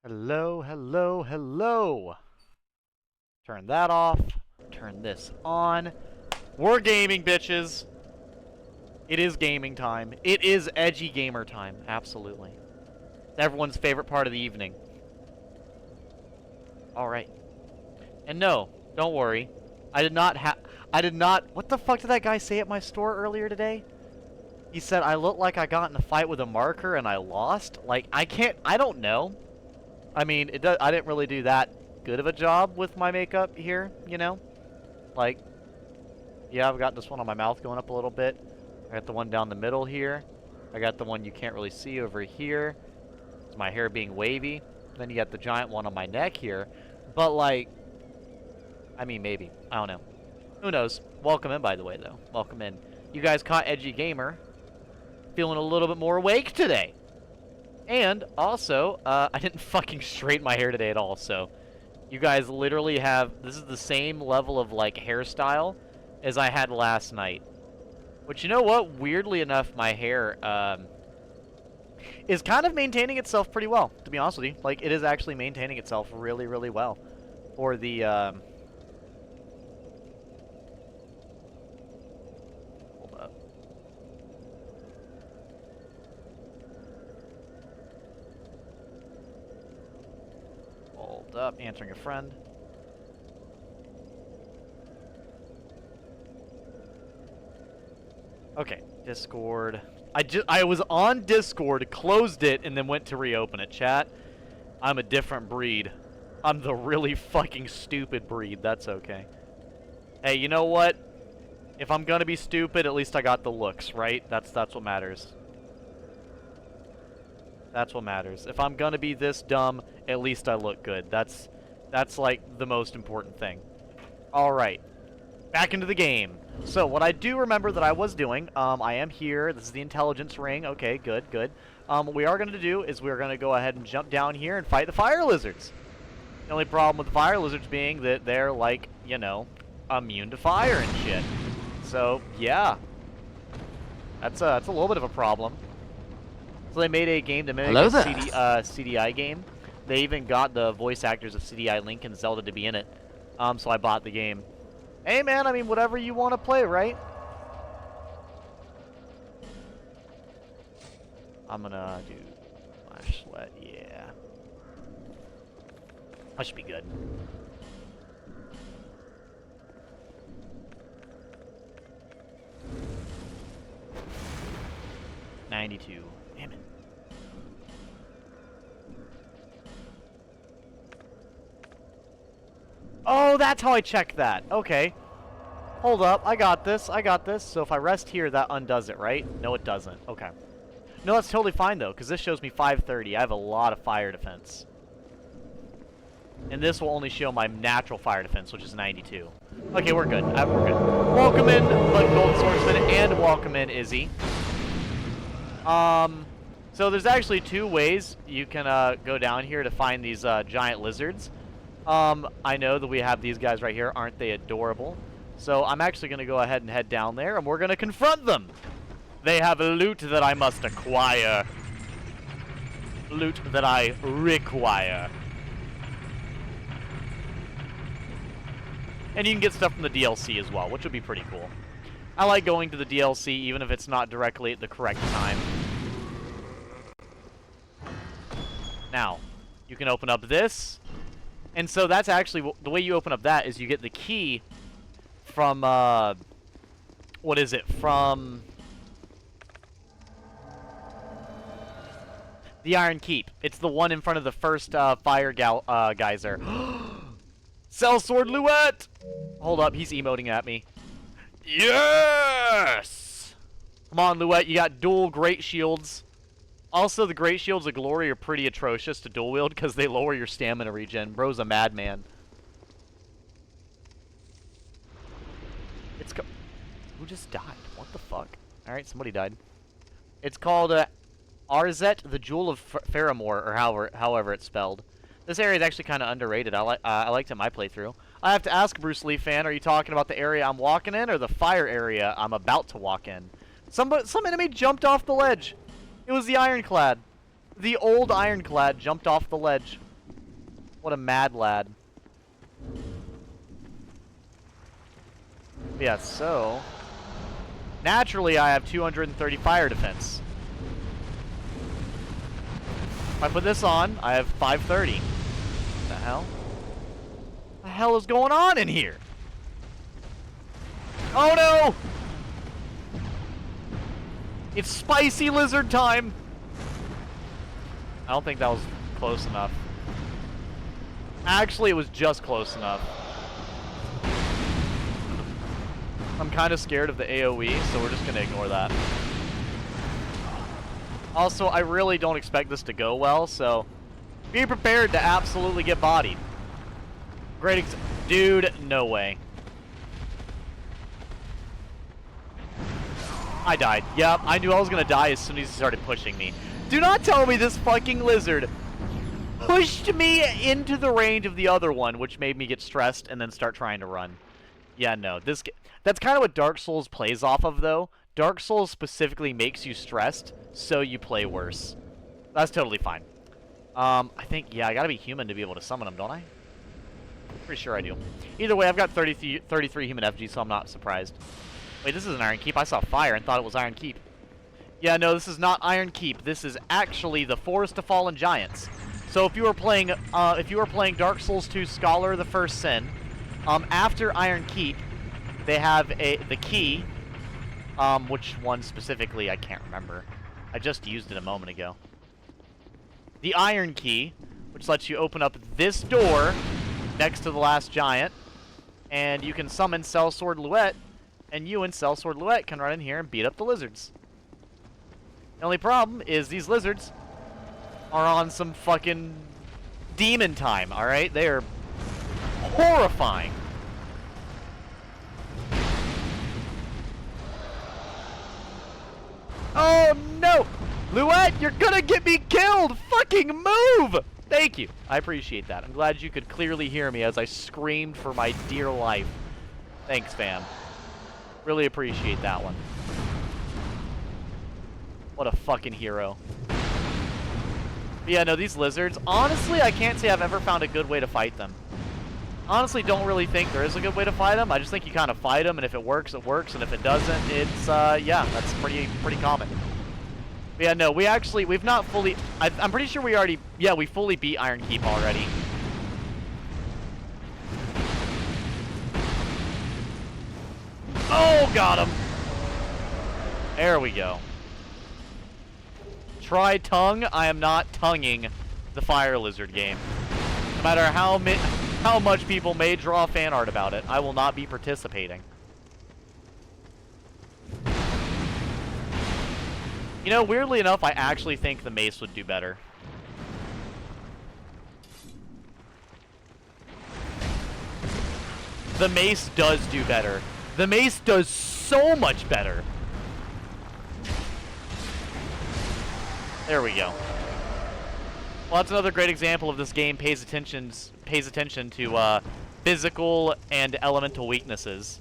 Hello, hello, hello. Turn that off. Turn this on. We're gaming, bitches. It is gaming time. It is edgy gamer time. Absolutely. It's everyone's favorite part of the evening. Alright. And no, don't worry. I did not. What the fuck did that guy say at my store earlier today? He said, I look like I got in a fight with a marker and I lost. Like, I don't know. I mean, I didn't really do that good of a job with my makeup here, you know? Like, yeah, I've got this one on my mouth going up a little bit. I got the one down the middle here. I got the one you can't really see over here. It's my hair being wavy. Then you got the giant one on my neck here. But, like, I mean, maybe. I don't know. Who knows? Welcome in, by the way, though. Welcome in. You guys caught Edgy Gamer feeling a little bit more awake today. And, also, I didn't fucking straighten my hair today at all, so you guys literally have... This is the same level of, like, hairstyle as I had last night. Which, you know what? Weirdly enough, my hair, is kind of maintaining itself pretty well, to be honest with you. Like, it is actually maintaining itself really, really well. For the, Hold up. Hold up. Answering a friend. Okay, Discord. I was on Discord, closed it, and then went to reopen it. Chat, I'm a different breed. I'm the really fucking stupid breed. That's okay. Hey, you know what? If I'm gonna be stupid, at least I got the looks, right? That's what matters. That's what matters. If I'm gonna be this dumb, at least I look good. That's like the most important thing. All right. Back into the game. So, what I do remember that I was doing, I am here. This is the intelligence ring. Okay, good, good. What we are going to do is we're going to go ahead and jump down here and fight the fire lizards. The only problem with the fire lizards being that they're, like, you know, immune to fire and shit. So, yeah. That's a little bit of a problem. So they made a game to mimic a CDI game. They even got the voice actors of CDI Link and Zelda to be in it. So I bought the game. Hey, man, I mean, whatever you want to play, right? I'm gonna do flashlight, yeah. That should be good. $92. Damn it. Oh, that's how I check that. Okay. Hold up. I got this. I got this. So if I rest here, that undoes it, right? No, it doesn't. Okay. No, that's totally fine, though, because this shows me 530. I have a lot of fire defense. And this will only show my natural fire defense, which is 92. Okay, we're good. We're good. Welcome in, Gold Swordsman, and welcome in, Izzy. So there's actually two ways you can go down here to find these giant lizards. I know that we have these guys right here. Aren't they adorable? So I'm actually going to go ahead and head down there, and we're going to confront them. They have loot that I must acquire. Loot that I require. And you can get stuff from the DLC as well, which would be pretty cool. I like going to the DLC even if it's not directly at the correct time. Now, you can open up this. And so that's actually, the way you open up that is you get the key from, what is it? From the Iron Keep. It's the one in front of the first fire geyser. Sellsword Luet! Hold up, he's emoting at me. Yes! Come on, Luet, you got dual great shields. Also, the Great Shields of Glory are pretty atrocious to dual wield because they lower your stamina regen. Bro's a madman. Who just died? What the fuck? Alright, somebody died. It's called Arzet, the Jewel of Faramore, or however it's spelled. This area is actually kind of underrated. I liked it in my playthrough. I have to ask, Bruce Lee fan, are you talking about the area I'm walking in or the fire area I'm about to walk in? Some enemy jumped off the ledge. It was the Ironclad. The old Ironclad jumped off the ledge. What a mad lad. Yeah, so... Naturally, I have 230 fire defense. If I put this on, I have 530. What the hell? What the hell is going on in here? Oh no! It's spicy lizard time! I don't think that was close enough. Actually, it was just close enough. I'm kind of scared of the AoE, so we're just going to ignore that. Also, I really don't expect this to go well, so be prepared to absolutely get bodied. Great dude, no way. I died. Yep, I knew I was going to die as soon as he started pushing me. Do not tell me this fucking lizard pushed me into the range of the other one, which made me get stressed and then start trying to run. Yeah, no. That's kind of what Dark Souls plays off of, though. Dark Souls specifically makes you stressed, so you play worse. That's totally fine. I think, yeah, I gotta be human to be able to summon them, don't I? Pretty sure I do. Either way, I've got 33 human FG, so I'm not surprised. Wait, this is an Iron Keep? I saw fire and thought it was Iron Keep. Yeah, no, this is not Iron Keep. This is actually the Forest of Fallen Giants. So if you were playing Dark Souls 2 Scholar: The First Sin, after Iron Keep, they have the key. Which one specifically, I can't remember. I just used it a moment ago. The Iron Key, which lets you open up this door next to the last giant, and you can summon sellsword Luet, and you and sellsword Luet can run in here and beat up the lizards. The only problem is these lizards are on some fucking demon time, alright? They are horrifying. Oh no! Luet, you're gonna get me killed! Fucking move! Thank you. I appreciate that. I'm glad you could clearly hear me as I screamed for my dear life. Thanks, fam. Really appreciate that one. What a fucking hero. But yeah, no, these lizards, honestly, I can't say I've ever found a good way to fight them. Honestly, don't really think there is a good way to fight them. I just think you kind of fight them, and if it works, it works, and if it doesn't, it's, yeah, that's pretty common. But yeah, no, we've not fully, I'm pretty sure we already, yeah, we fully beat Iron Keep already. Oh, got him! There we go. Try tongue, I am not tonguing the Fire Lizard game. No matter how much people may draw fan art about it, I will not be participating. You know, weirdly enough, I actually think the mace would do better. The mace does do better. The mace does so much better. There we go. Well, that's another great example of this game pays attention to physical and elemental weaknesses.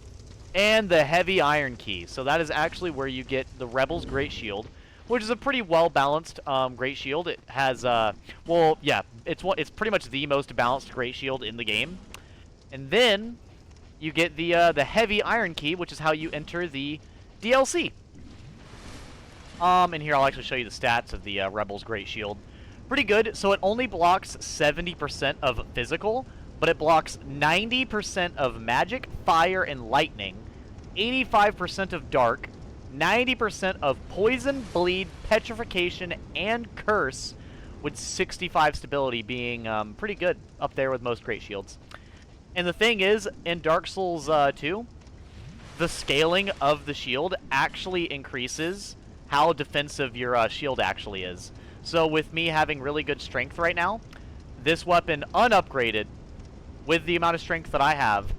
And the heavy Iron Key. So that is actually where you get the Rebel's Great Shield, which is a pretty well-balanced Great Shield. It has, well, yeah, it's pretty much the most balanced Great Shield in the game. And then you get the heavy Iron Key, which is how you enter the DLC. And here I'll actually show you the stats of the Rebel's Great Shield. Pretty good. So it only blocks 70% of physical, but it blocks 90% of magic, fire, and lightning, 85% of dark, 90% of poison, bleed, petrification, and curse, with 65 stability being pretty good, up there with most Great Shields. And the thing is, in Dark Souls 2, the scaling of the shield actually increases how defensive your shield actually is. So with me having really good strength right now, this weapon unupgraded, with the amount of strength that I have,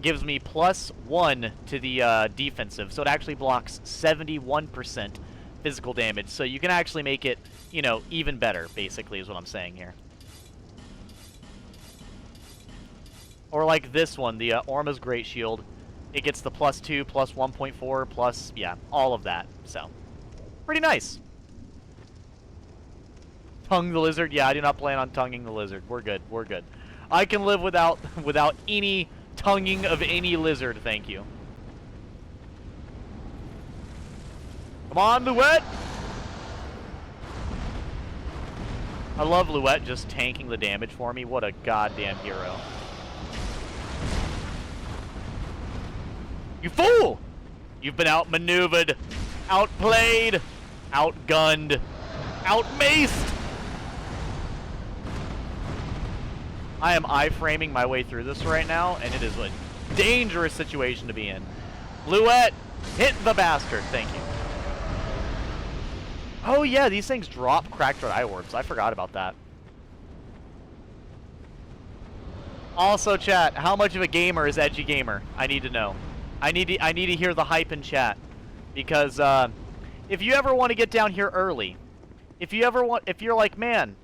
gives me +1 to the defensive. So it actually blocks 71% physical damage. So you can actually make it, you know, even better, basically, is what I'm saying here. Or like this one, the Orma's Great Shield. It gets the +2, +1.4, plus, yeah, all of that. So, pretty nice. Tongue the lizard? Yeah, I do not plan on tonguing the lizard. We're good. We're good. I can live without any tonguing of any lizard, thank you. Come on, Luet! I love Luet just tanking the damage for me. What a goddamn hero. You fool! You've been outmaneuvered, outplayed, outgunned, outmaced! I am iframing my way through this right now, and it is a dangerous situation to be in. Luet, hit the bastard, thank you. Oh yeah, these things drop cracked red eye orbs. I forgot about that. Also, chat, how much of a gamer is Edgy Gamer? I need to know. I need to hear the hype in chat, because if you ever want to get down here early, if you're like, man,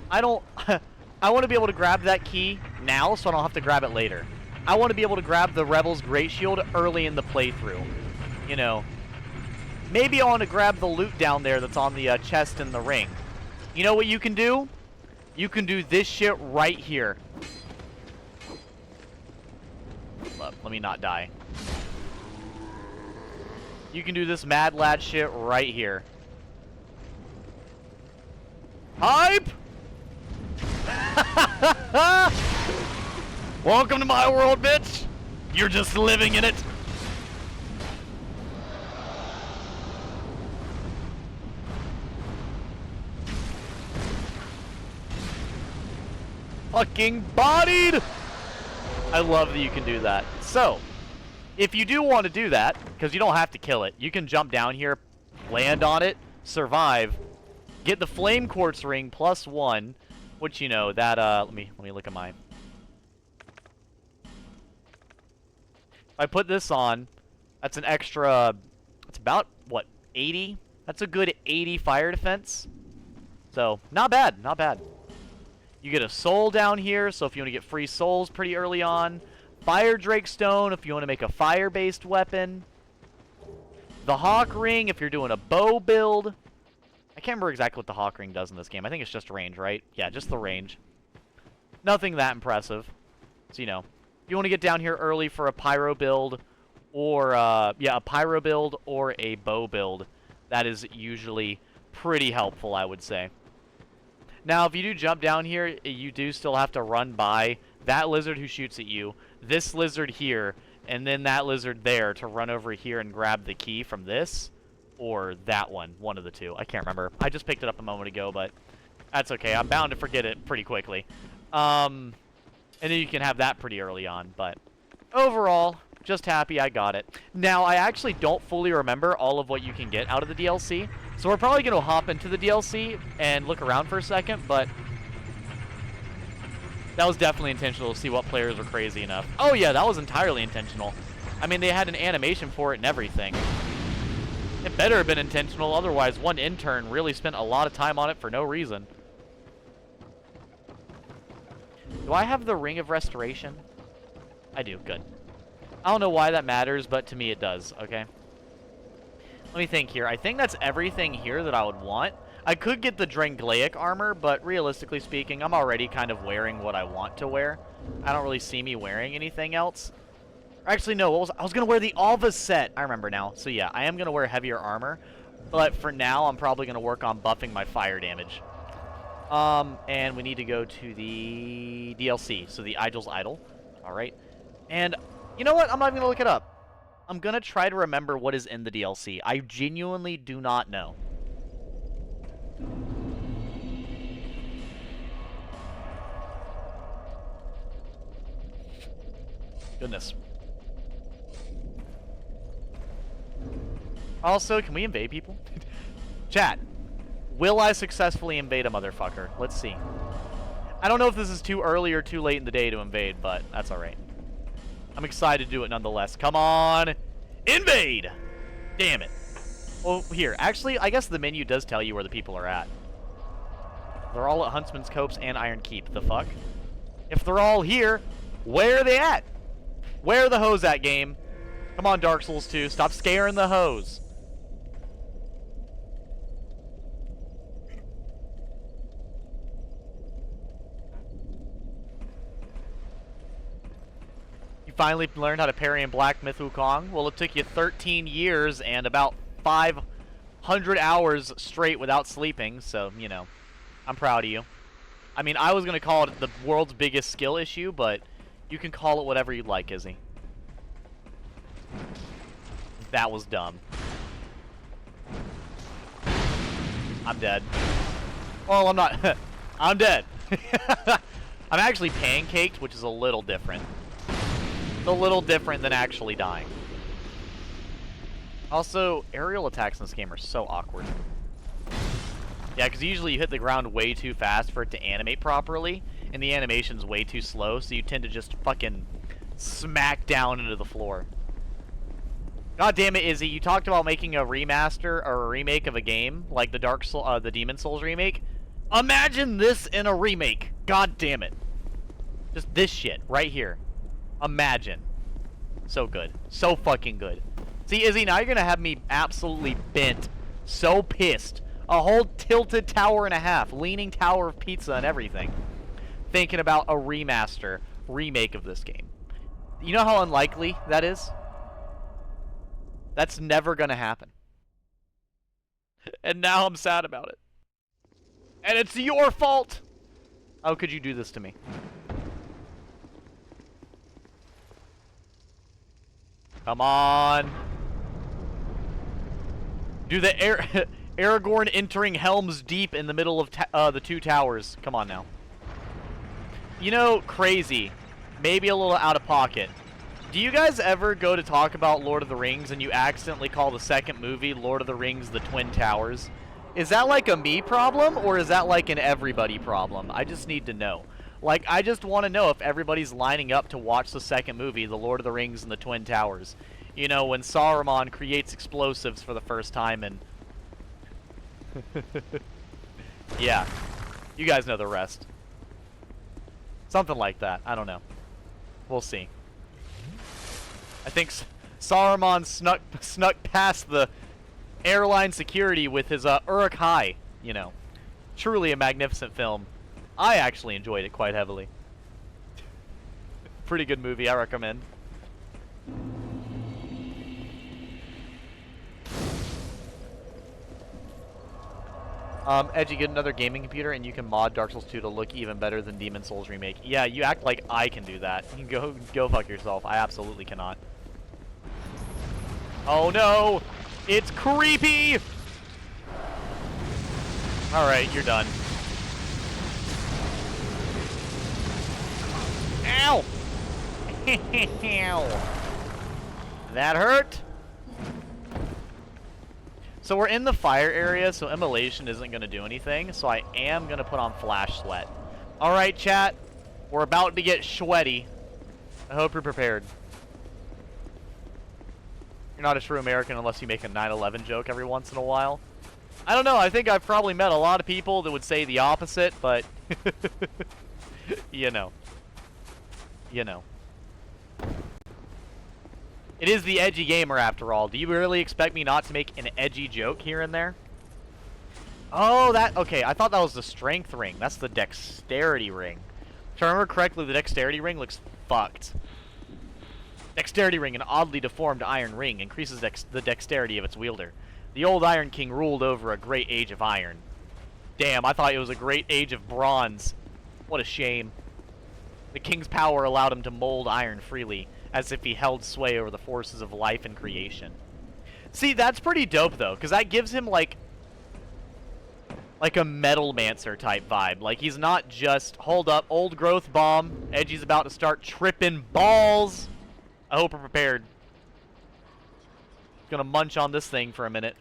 I want to be able to grab that key now, so I don't have to grab it later. I want to be able to grab the Rebel's Great Shield early in the playthrough. You know, maybe I want to grab the loot down there that's on the chest in the ring. You know what you can do? You can do this shit right here. Let me not die. You can do this mad lad shit right here. Hype! Welcome to my world, bitch! You're just living in it. Fucking bodied! I love that you can do that. So, if you do want to do that, because you don't have to kill it, you can jump down here, land on it, survive, get the flame quartz ring +1, which, you know, that, let me look at mine. If I put this on, that's an extra, it's about, what, 80? That's a good 80 fire defense. So, not bad, not bad. You get a soul down here, so if you want to get free souls pretty early on. Fire Drake Stone if you want to make a fire-based weapon. The Hawk Ring if you're doing a bow build. I can't remember exactly what the Hawk Ring does in this game. I think it's just range, right? Yeah, just the range. Nothing that impressive. So, you know, if you want to get down here early for a pyro build, or, yeah, a pyro build or a bow build, that is usually pretty helpful, I would say. Now, if you do jump down here, you do still have to run by that lizard who shoots at you, this lizard here, and then that lizard there to run over here and grab the key from this, or that one of the two. I can't remember. I just picked it up a moment ago, but that's okay. I'm bound to forget it pretty quickly. And then you can have that pretty early on, but overall, just happy I got it. Now, I actually don't fully remember all of what you can get out of the DLC, so we're probably going to hop into the DLC and look around for a second, but that was definitely intentional to see what players were crazy enough. Oh yeah, that was entirely intentional. I mean, they had an animation for it and everything. It better have been intentional, otherwise one intern really spent a lot of time on it for no reason. Do I have the Ring of Restoration? I do, good. I don't know why that matters, but to me it does, okay? Let me think here. I think that's everything here that I would want. I could get the Drangleic armor, but realistically speaking, I'm already kind of wearing what I want to wear. I don't really see me wearing anything else. Actually, no, I was going to wear the Alva set. I remember now. So yeah, I am going to wear heavier armor, but for now, I'm probably going to work on buffing my fire damage. And we need to go to the DLC, so the Igel's Idol. All right. And you know what? I'm not even going to look it up. I'm going to try to remember what is in the DLC. I genuinely do not know. Goodness. Also, can we invade people? Chat, will I successfully invade a motherfucker? Let's see. I don't know if this is too early or too late in the day to invade, but that's alright. I'm excited to do it nonetheless. Come on! Invade! Damn it. Well, here. Actually, I guess the menu does tell you where the people are at. They're all at Huntsman's Copse and Iron Keep. The fuck? If they're all here, where are they at? Where are the hoes at, game? Come on, Dark Souls 2. Stop scaring the hoes. finally learned how to parry in Black Myth Wukong? Well, it took you 13 years and about 500 hours straight without sleeping, so, you know, I'm proud of you. I mean, I was going to call it the world's biggest skill issue, but you can call it whatever you'd like, Izzy. That was dumb. I'm dead. Well, I'm not. I'm dead. I'm actually pancaked, which is a little different. It's a little different than actually dying. Also, aerial attacks in this game are so awkward. Yeah, because usually you hit the ground way too fast for it to animate properly, and the animation's way too slow, so you tend to just fucking smack down into the floor. God damn it, Izzy! You talked about making a remaster or a remake of a game, like the the Demon Souls remake. Imagine this in a remake. God damn it! Just this shit right here. Imagine. So good, so fucking good. See, Izzy, now you're gonna have me absolutely bent, so pissed. A whole tilted tower and a half, leaning tower of pizza and everything. Thinking about a remaster, remake of this game. You know how unlikely that is? That's never gonna happen. And now I'm sad about it. And it's your fault! How could you do this to me? Come on. Do the Aragorn entering Helm's Deep in the middle of the two towers. Come on now. You know, crazy. Maybe a little out of pocket. Do you guys ever go to talk about Lord of the Rings and you accidentally call the second movie Lord of the Rings The Twin Towers? Is that like a me problem, or is that like an everybody problem? I just need to know. Like, I just want to know if everybody's lining up to watch the second movie, The Lord of the Rings and the Twin Towers. You know, when Saruman creates explosives for the first time and... yeah. You guys know the rest. Something like that. I don't know. We'll see. I think Saruman snuck past the airline security with his Uruk-hai, you know. Truly a magnificent film. I actually enjoyed it quite heavily. Pretty good movie, I recommend. Edgy, get another gaming computer and you can mod Dark Souls 2 to look even better than Demon Souls Remake. Yeah, you act like I can do that. You can go fuck yourself. I absolutely cannot. Oh no! It's creepy! Alright, you're done. Ow! Ow! That hurt? So we're in the fire area, so immolation isn't going to do anything, so I am going to put on flash sweat. Alright, chat. We're about to get sweaty. I hope you're prepared. You're not a true American unless you make a 9/11 joke every once in a while. I don't know, I think I've probably met a lot of people that would say the opposite, but... you know. You know. It is the edgy gamer after all. Do you really expect me not to make an edgy joke here and there? Oh, that... okay, I thought that was the strength ring. That's the dexterity ring. If I remember correctly, the dexterity ring looks fucked. Dexterity ring, an oddly deformed iron ring, increases the dexterity of its wielder. The old Iron King ruled over a great age of iron. Damn, I thought it was a great age of bronze. What a shame. The king's power allowed him to mold iron freely, as if he held sway over the forces of life and creation. See, that's pretty dope, though, because that gives him, like a Metalmancer type vibe. Like, he's not just, hold up, old growth bomb, Edgy's about to start tripping balls. I hope we're prepared. Gonna munch on this thing for a minute.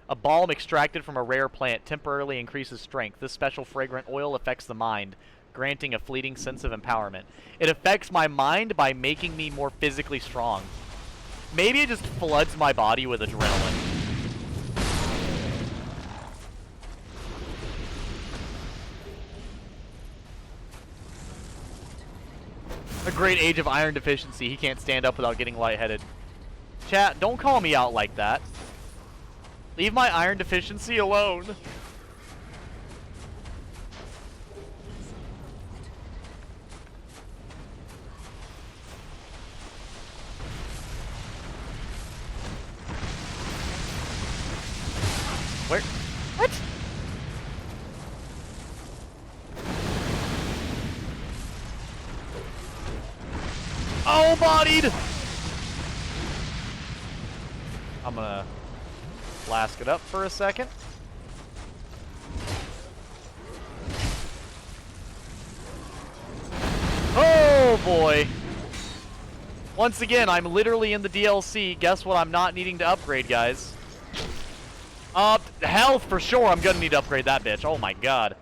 A balm extracted from a rare plant temporarily increases strength. This special fragrant oil affects the mind, granting a fleeting sense of empowerment. It affects my mind by making me more physically strong. Maybe it just floods my body with adrenaline. A great age of iron deficiency. He can't stand up without getting lightheaded. Chat, don't call me out like that. Leave my iron deficiency alone. Where? What? Oh, bodied! I'm gonna flask it up for a second. Oh boy! Once again, I'm literally in the DLC. Guess what I'm not needing to upgrade, guys? Health for sure. I'm gonna need to upgrade that bitch. Oh my god.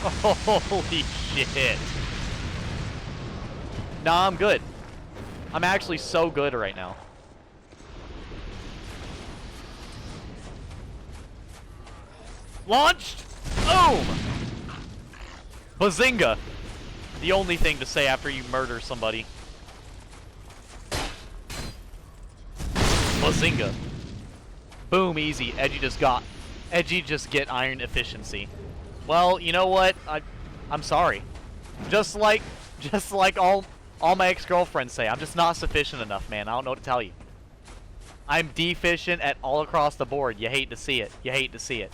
Holy shit. Nah, I'm good. I'm actually so good right now. Launched! Boom! Bazinga! The only thing to say after you murder somebody. Bazinga. Boom, easy. Edgy just get iron efficiency. Well, you know what? I'm sorry. Just like all my ex-girlfriends say, I'm just not sufficient enough, man. I don't know what to tell you. I'm deficient at all across the board. You hate to see it. You hate to see it.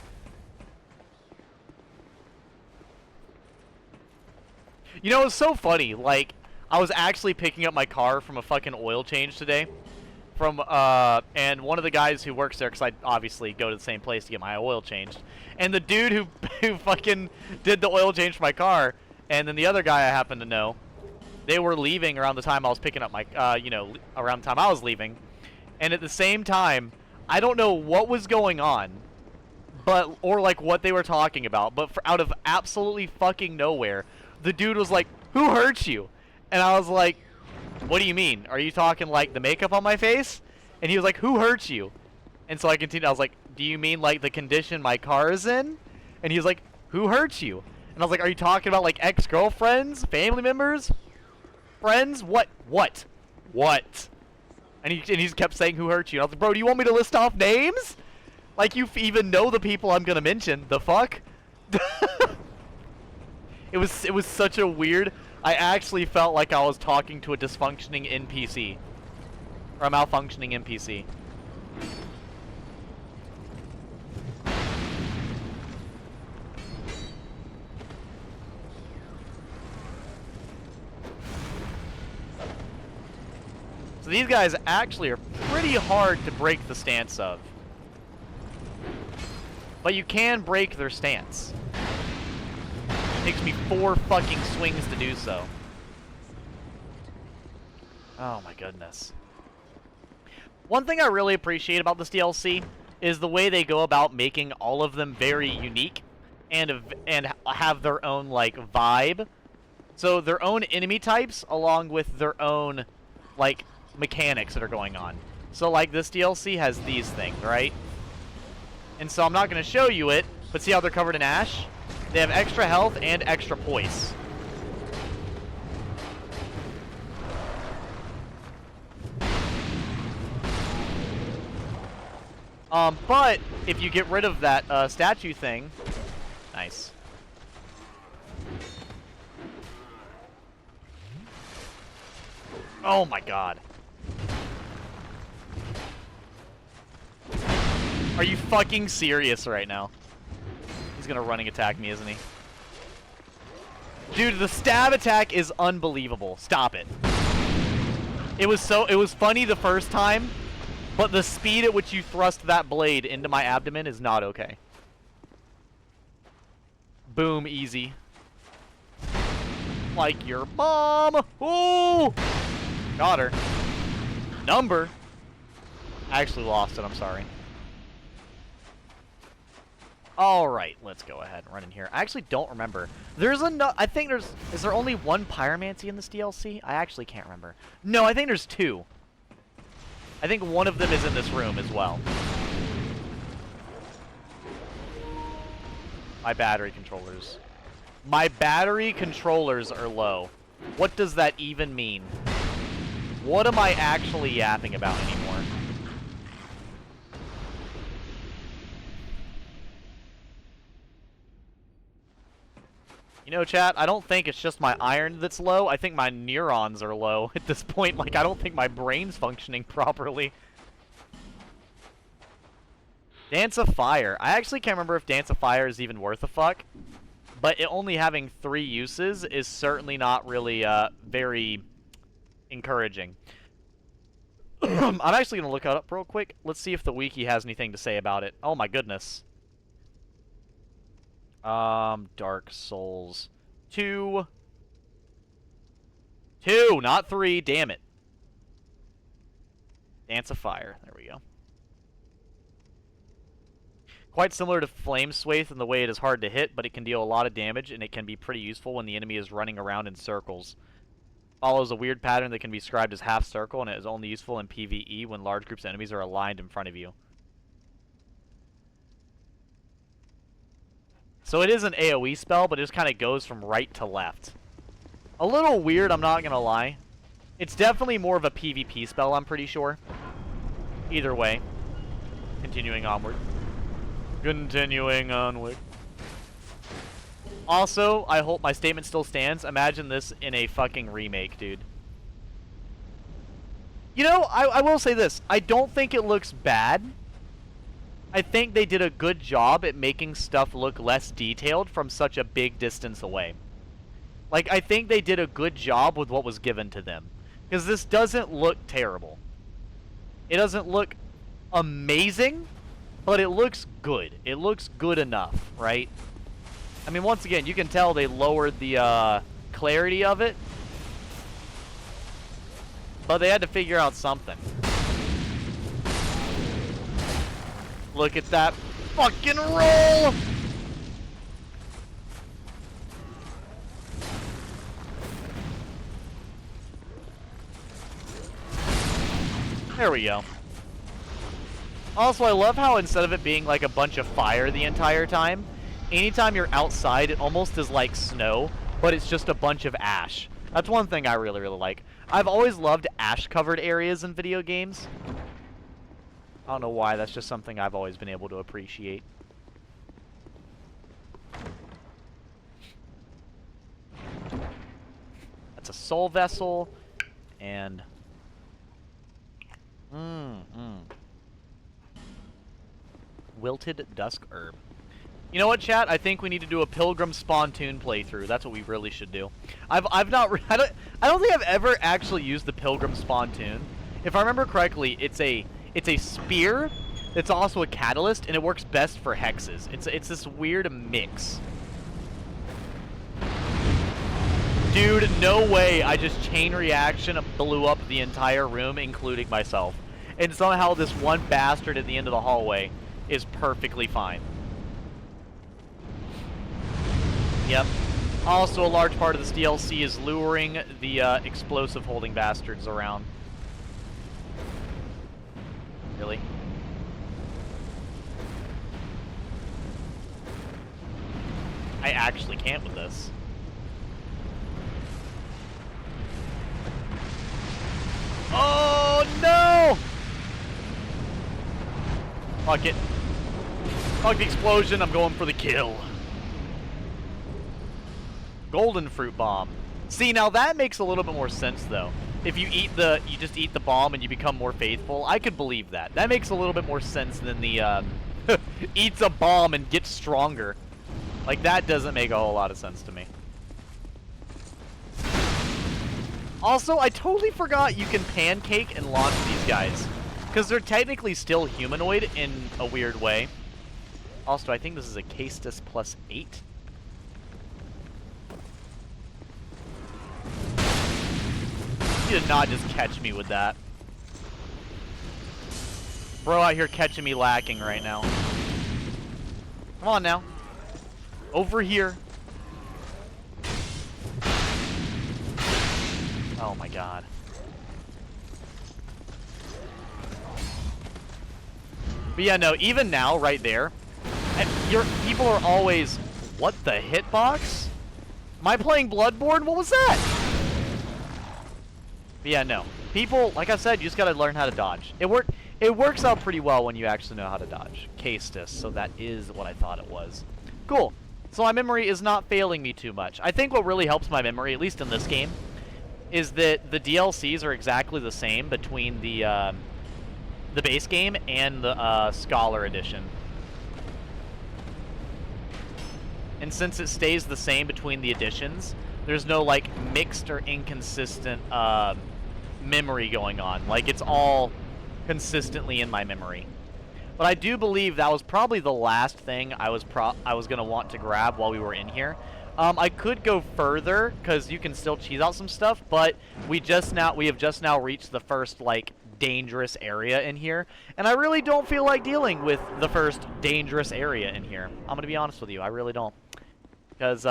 You know, it's so funny. Like, I was actually picking up my car from a fucking oil change today. And one of the guys who works there, because I obviously go to the same place to get my oil changed. And the dude who fucking did the oil change for my car, and then the other guy I happen to know, they were leaving around the time I was picking up my, around the time I was leaving. And at the same time, I don't know what was going on, or like what they were talking about, but out of absolutely fucking nowhere, the dude was like, "Who hurt you?" And I was like, "What do you mean? Are you talking like the makeup on my face?" And he was like, "Who hurt you?" And so I continued. I was like, "Do you mean like the condition my car is in?" And he was like, "Who hurt you?" And I was like, "Are you talking about like ex-girlfriends, family members, friends? What? And he just kept saying, "Who hurt you?" And I was like, "Bro, do you want me to list off names? Like you even know the people I'm gonna mention? The fuck?" It was such a weird. I actually felt like I was talking to a dysfunctioning NPC. Or a malfunctioning NPC. So these guys actually are pretty hard to break the stance of. But you can break their stance. It takes me 4 fucking swings to do so. Oh my goodness. One thing I really appreciate about this DLC is the way they go about making all of them very unique and have their own like vibe. So their own enemy types along with their own like mechanics that are going on. So like this DLC has these things, right? And so I'm not going to show you it, but see how they're covered in ash? They have extra health and extra poise. But if you get rid of that statue thing, nice. Oh my god. Are you fucking serious right now? He's gonna running attack me, isn't he? Dude, the stab attack is unbelievable. Stop it. It was funny the first time, but the speed at which you thrust that blade into my abdomen is not okay. Boom, easy. Like your mom. Ooh! Got her. Number. I actually lost it, I'm sorry. Alright, let's go ahead and run in here. I actually don't remember. I think there's... Is there only one Pyromancy in this DLC? I actually can't remember. No, I think there's 2. I think one of them is in this room as well. My battery controllers. My battery controllers are low. What does that even mean? What am I actually yapping about anymore? You know, chat, I don't think it's just my iron that's low. I think my neurons are low at this point. Like, I don't think my brain's functioning properly. Dance of Fire. I actually can't remember if Dance of Fire is even worth a fuck. But it only having 3 uses is certainly not really very encouraging. I'm actually going to look it up real quick. Let's see if the wiki has anything to say about it. Oh my goodness. Dark Souls 2. 2, not 3. Damn it. Dance of Fire. There we go. Quite similar to Flame Swathe in the way it is hard to hit, but it can deal a lot of damage, and it can be pretty useful when the enemy is running around in circles. Follows a weird pattern that can be described as half circle, and it is only useful in PvE when large groups of enemies are aligned in front of you. So it is an AoE spell, but it just kind of goes from right to left. A little weird, I'm not going to lie. It's definitely more of a PvP spell, I'm pretty sure. Either way. Continuing onward. Continuing onward. Also, I hope my statement still stands. Imagine this in a fucking remake, dude. You know, I will say this. I don't think it looks bad. I think they did a good job at making stuff look less detailed from such a big distance away. Like, I think they did a good job with what was given to them. Because this doesn't look terrible. It doesn't look amazing, but it looks good. It looks good enough, right? I mean, once again, you can tell they lowered the clarity of it. But they had to figure out something. Look at that fucking roll! There we go. Also, I love how instead of it being like a bunch of fire the entire time, anytime you're outside, it almost is like snow, but it's just a bunch of ash. That's one thing I really, really like. I've always loved ash-covered areas in video games. I don't know why, that's just something I've always been able to appreciate. That's a soul vessel, and... Wilted dusk herb. You know what, chat? I think we need to do a Pilgrim Spontoon playthrough. That's what we really should do. I don't think I've ever actually used the Pilgrim Spontoon. If I remember correctly, it's a spear that's also a catalyst, and it works best for hexes. It's this weird mix. Dude, no way I just chain reaction blew up the entire room, including myself. And somehow this one bastard at the end of the hallway is perfectly fine. Yep. Also, a large part of this DLC is luring the explosive holding bastards around. Really? I actually can't with this. Oh no! Fuck it. Fuck the explosion, I'm going for the kill. Golden fruit bomb. See, now that makes a little bit more sense though. If you just eat the bomb and you become more faithful, I could believe that. That makes a little bit more sense than the eats a bomb and gets stronger. Like, that doesn't make a whole lot of sense to me. Also, I totally forgot you can pancake and launch these guys. Because they're technically still humanoid in a weird way. Also, I think this is a Castus plus 8. You did not just catch me with that. Bro out here catching me lacking right now. Come on now. Over here. Oh my god. But yeah, no, even now, right there, people are always, what the hitbox? Am I playing Bloodborne? What was that? But yeah, no. People, like I said, you just gotta learn how to dodge. It works out pretty well when you actually know how to dodge. Castus, so that is what I thought it was. Cool. So my memory is not failing me too much. I think what really helps my memory, at least in this game, is that the DLCs are exactly the same between the base game and the Scholar Edition. And since it stays the same between the editions, there's no, like, mixed or inconsistent memory going on. Like, it's all consistently in my memory. But I do believe that was probably the last thing I was going to want to grab while we were in here. I could go further, because you can still cheese out some stuff, but we have just now reached the first, like, dangerous area in here, and I really don't feel like dealing with the first dangerous area in here. I'm going to be honest with you, I really don't. Because,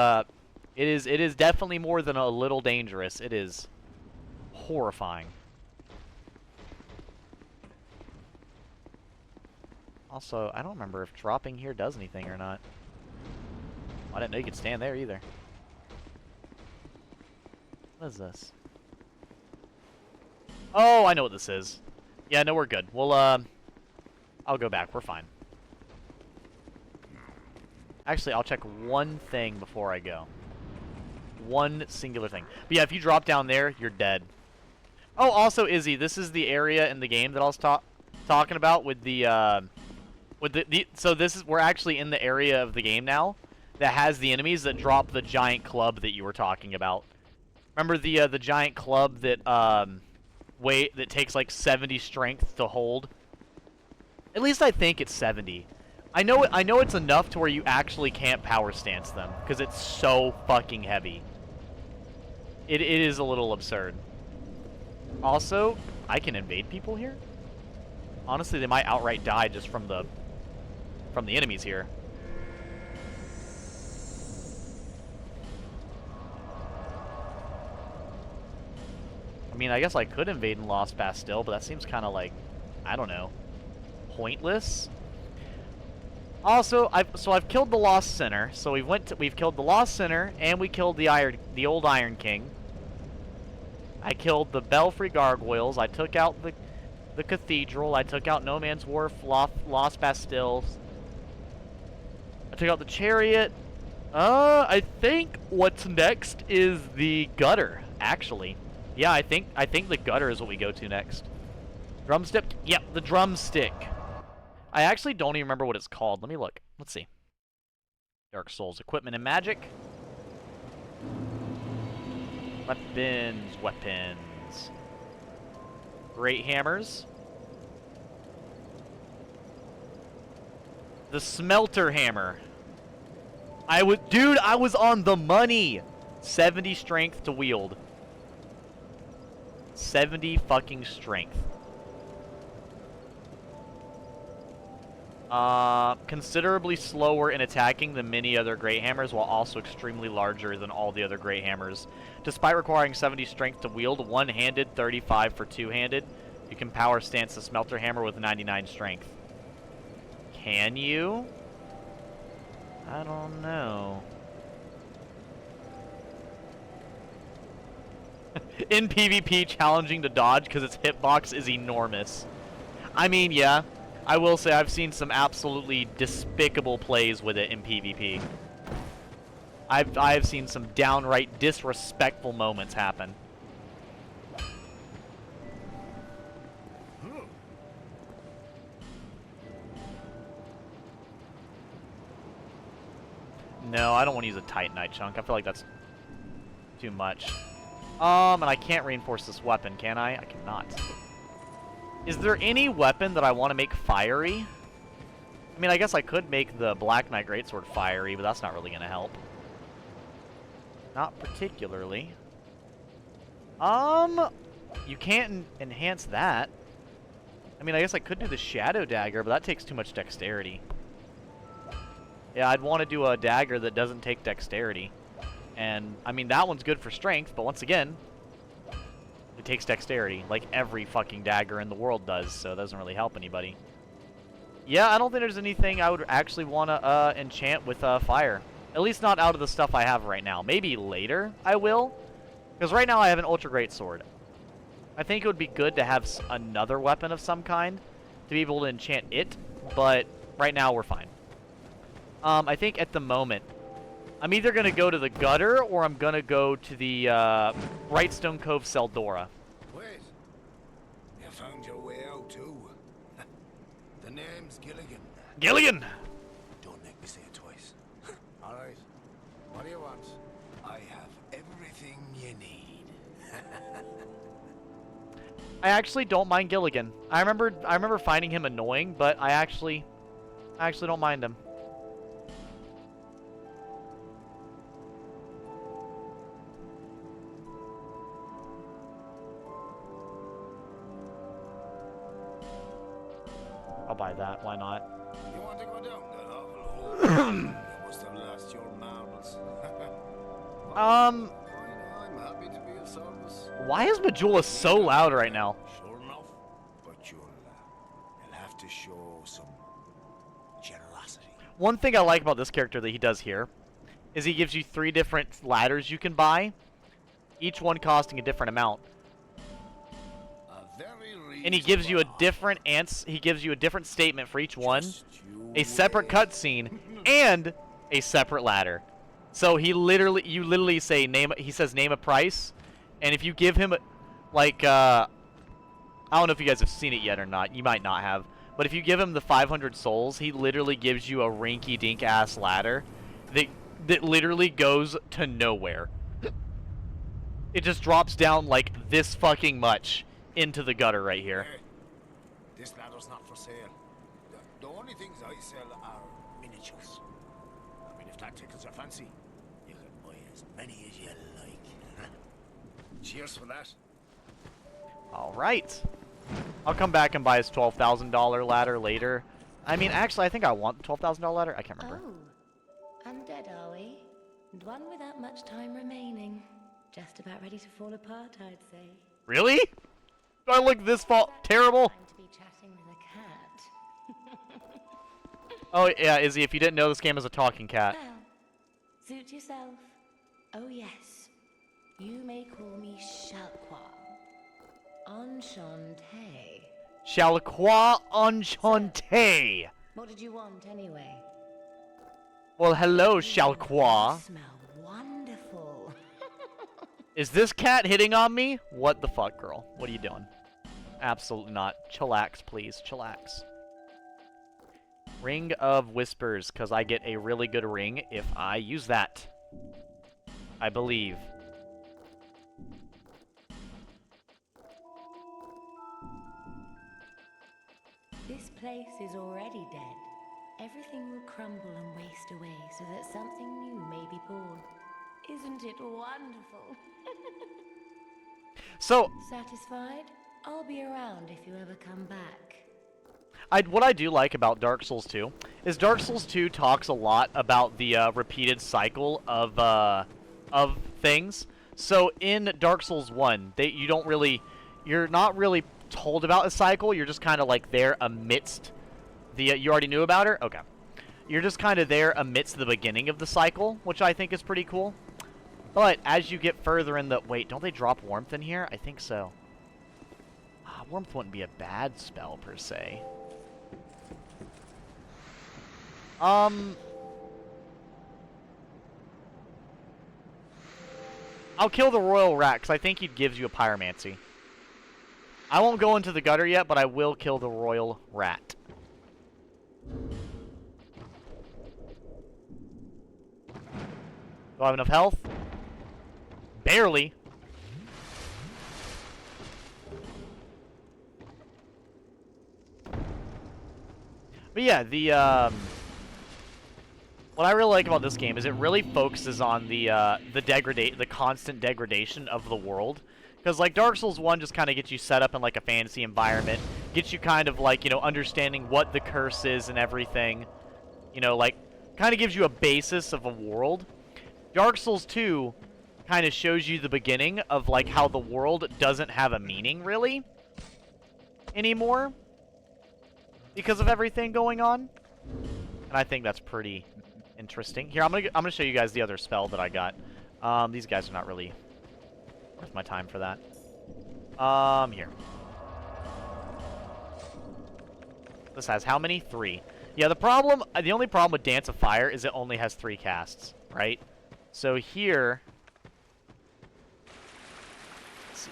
it is definitely more than a little dangerous. It is horrifying. Also, I don't remember if dropping here does anything or not. I didn't know you could stand there either. What is this? Oh, I know what this is. Yeah, no, we're good. We'll, I'll go back. We're fine. Actually, I'll check one thing before I go. One singular thing. But yeah, if you drop down there, you're dead. Oh, also, Izzy, this is the area in the game that I was talking about with the, so we're actually in the area of the game now that has the enemies that drop the giant club that you were talking about. Remember the giant club that that takes like 70 strength to hold? At least I think it's 70. I know it's enough to where you actually can't power stance them because it's so fucking heavy. It is a little absurd. Also, I can invade people here. Honestly, they might outright die just from the enemies here. I mean, I guess I could invade in Lost Bastille, but that seems kind of like, I don't know, pointless. Also, I've killed the Lost Sinner. So we've killed the Lost Sinner, and we killed the old Iron King. I killed the Belfry Gargoyles. I took out the Cathedral. I took out No Man's Wharf, Lost Bastilles. I took out the Chariot. I think what's next is the Gutter, actually. Yeah, I think the Gutter is what we go to next. Drumstick? Yep, the Drumstick. I actually don't even remember what it's called. Let me look. Let's see. Dark Souls. Equipment and magic. Weapons. Great hammers. The Smelter Hammer. Dude, I was on the money! 70 strength to wield. 70 fucking strength. Considerably slower in attacking than many other Great Hammers, while also extremely larger than all the other Great Hammers. Despite requiring 70 strength to wield, one-handed, 35 for two-handed, you can power stance the Smelter Hammer with 99 strength. Can you? I don't know. In PvP, challenging to dodge because its hitbox is enormous. I mean, yeah. I will say I've seen some absolutely despicable plays with it in PvP. I've seen some downright disrespectful moments happen. No, I don't want to use a Titanite chunk. I feel like that's too much. And I can't reinforce this weapon, can I? I cannot. Is there any weapon that I want to make fiery? I mean, I guess I could make the Black Knight Greatsword fiery, but that's not really going to help. Not particularly. You can't enhance that. I mean, I guess I could do the Shadow Dagger, but that takes too much dexterity. Yeah, I'd want to do a dagger that doesn't take dexterity. And, I mean, that one's good for strength, but once again, it takes dexterity, like every fucking dagger in the world does, so it doesn't really help anybody. Yeah, I don't think there's anything I would actually want to enchant with fire. At least not out of the stuff I have right now. Maybe later I will, because right now I have an Ultra Great Sword. I think it would be good to have another weapon of some kind to be able to enchant it, but right now we're fine. I think at the moment, I'm either gonna go to the gutter or I'm gonna go to the Brightstone Cove Seldora. Wait, you found your way out too. The name's Gilligan. Gilligan! Don't make me say it twice. All right. What do you want? I have everything you need. I actually don't mind Gilligan. I remember finding him annoying, but I actually don't mind him. I'll buy that. Why not? You want to go down that awful hole? You must have lost your marbles. I'm happy to be of service. Why is Majula so loud right now? Sure enough, but you'll have to show some generosity. One thing I like about this character that he does here is he gives you 3 different ladders you can buy, each one costing a different amount. And he gives you a different statement for each one, a separate cutscene, and a separate ladder. So you literally say he says name a price, and if you give him like I don't know if you guys have seen it yet or not. You might not have, but if you give him the 500 souls, he literally gives you a rinky-dink ass ladder that literally goes to nowhere. It just drops down like this fucking much into the gutter right here. Hey, this ladder's not for sale. The only things I sell are miniatures. I mean, if that tickles your fancy, you can buy as many as you like. Cheers for that. All right. I'll come back and buy his $12,000 ladder later. I mean, actually, I think I want the $12,000 ladder. I can't remember. Oh, undead, are we? And one without much time remaining. Just about ready to fall apart, I'd say. Really? Do I look this terrible? Time to be chatting with a cat. Oh, yeah, Izzy, if you didn't know, this game is a talking cat. Well, suit yourself. Oh, yes. You may call me Shalqua. Enchanté. Shalqua enchanté. What did you want, anyway? Well, hello, You Shalqua. smell wonderful. Is this cat hitting on me? What the fuck, girl? What are you doing? Absolutely not. Chillax, please. Chillax. Ring of Whispers, because I get a really good ring if I use that. I believe. This place is already dead. Everything will crumble and waste away so that something new may be born. Isn't it wonderful? So, Satisfied? I'll be around if you ever come back. what I do like about Dark Souls 2 is Dark Souls 2 talks a lot about the repeated cycle of things. So in Dark Souls 1, you're not really told about a cycle. You're just kind of like there amidst the. You already knew about her? Okay. You're just kind of there amidst the beginning of the cycle, which I think is pretty cool. But as you get further in the... Wait, don't they drop warmth in here? I think so. Warmth wouldn't be a bad spell, per se. I'll kill the Royal Rat, because I think it gives you a Pyromancy. I won't go into the gutter yet, but I will kill the Royal Rat. Do I have enough health? Barely. But yeah, what I really like about this game is it really focuses on the constant degradation of the world. Because like Dark Souls 1 just kind of gets you set up in like a fantasy environment, gets you kind of like, you know, understanding what the curse is and everything. You know, like kind of gives you a basis of a world. Dark Souls 2 kind of shows you the beginning of like how the world doesn't have a meaning really anymore because of everything going on. And I think that's pretty interesting. Here, I'm gonna show you guys the other spell that I got. These guys are not really worth my time for that. Here. This has how many? 3. Yeah, the only problem with Dance of Fire is it only has 3 casts, right? So here, let's see.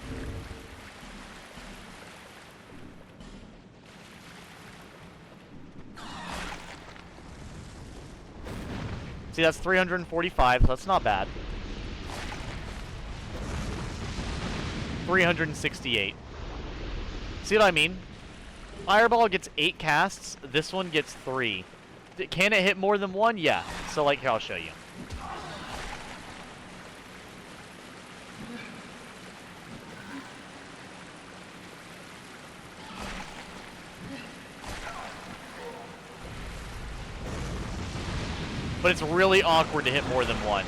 See, that's 345, so that's not bad. 368. See what I mean? Fireball gets 8 casts, this one gets 3. Can it hit more than 1? Yeah. So, like, here, I'll show you. But it's really awkward to hit more than 1.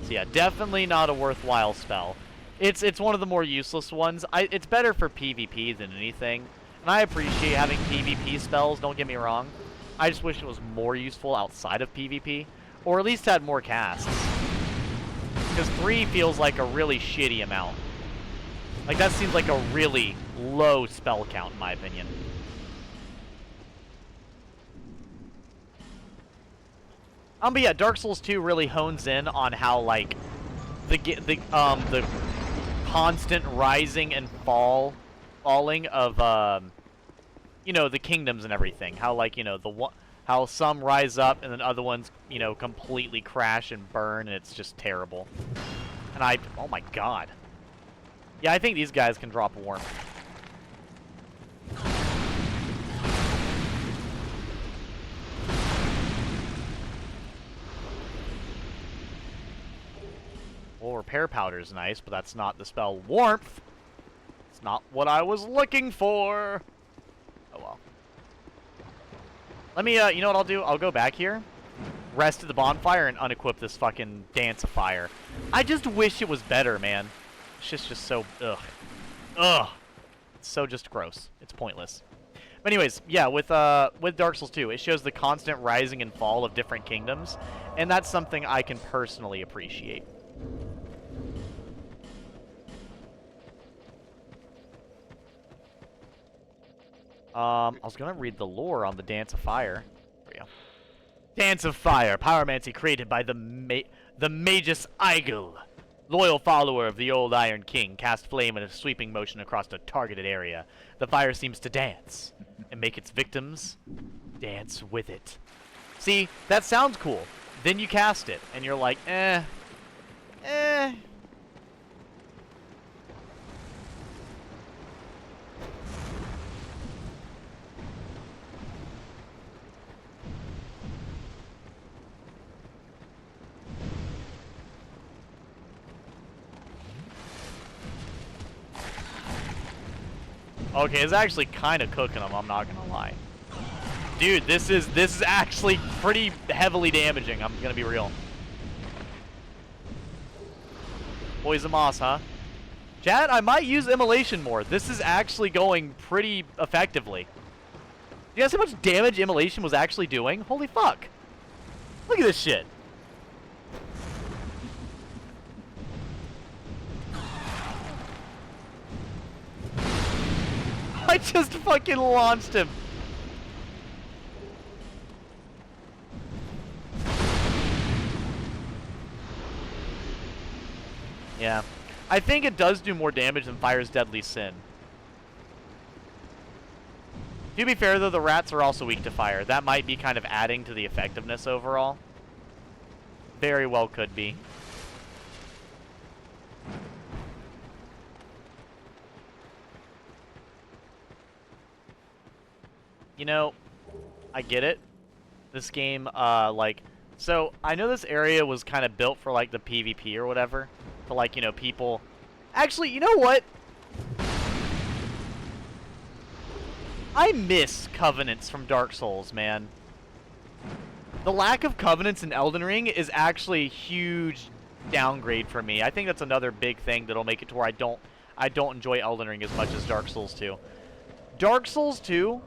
So yeah, definitely not a worthwhile spell. It's one of the more useless ones. It's better for PvP than anything. And I appreciate having PvP spells, don't get me wrong. I just wish it was more useful outside of PvP. Or at least had more casts. Because 3 feels like a really shitty amount. Like, that seems like a really low spell count, in my opinion. But yeah, Dark Souls 2 really hones in on how, like, the constant rising and falling of, you know, the kingdoms and everything. How, like, you know, how some rise up and then other ones, you know, completely crash and burn, and it's just terrible. And oh my god. Yeah, I think these guys can drop warmth. Well, repair powder is nice, but that's not the spell warmth. It's not what I was looking for. Oh well. Let me, you know what I'll do? I'll go back here, rest at the bonfire, and unequip this fucking Dance of Fire. I just wish it was better, man. It's just so, ugh. Ugh. It's so just gross. It's pointless. But anyways, yeah, with Dark Souls 2, it shows the constant rising and fall of different kingdoms, and that's something I can personally appreciate. I was gonna read the lore on the Dance of Fire. There we go. Dance of Fire, pyromancy created by the Magus Eigil. Loyal follower of the old Iron King, cast flame in a sweeping motion across a targeted area. The fire seems to dance, and make its victims dance with it. See, that sounds cool. Then you cast it, and you're like, eh. Okay, it's actually kind of cooking them, I'm not gonna lie. Dude, this is actually pretty heavily damaging, I'm gonna be real. Poison moss, huh? Chat, I might use immolation more. This is actually going pretty effectively. You guys see how much damage immolation was actually doing? Holy fuck. Look at this shit. I just fucking launched him. Yeah. I think it does do more damage than Fire's Deadly Sin. To be fair, though, the rats are also weak to fire. That might be kind of adding to the effectiveness overall. Very well could be. You know, I get it. This game, like, so I know this area was kind of built for, like, the PvP or whatever. For, like, you know, people. Actually, you know what? I miss Covenants from Dark Souls, man. The lack of Covenants in Elden Ring is actually a huge downgrade for me. I think that's another big thing that'll make it to where I don't enjoy Elden Ring as much as Dark Souls 2. Dark Souls 2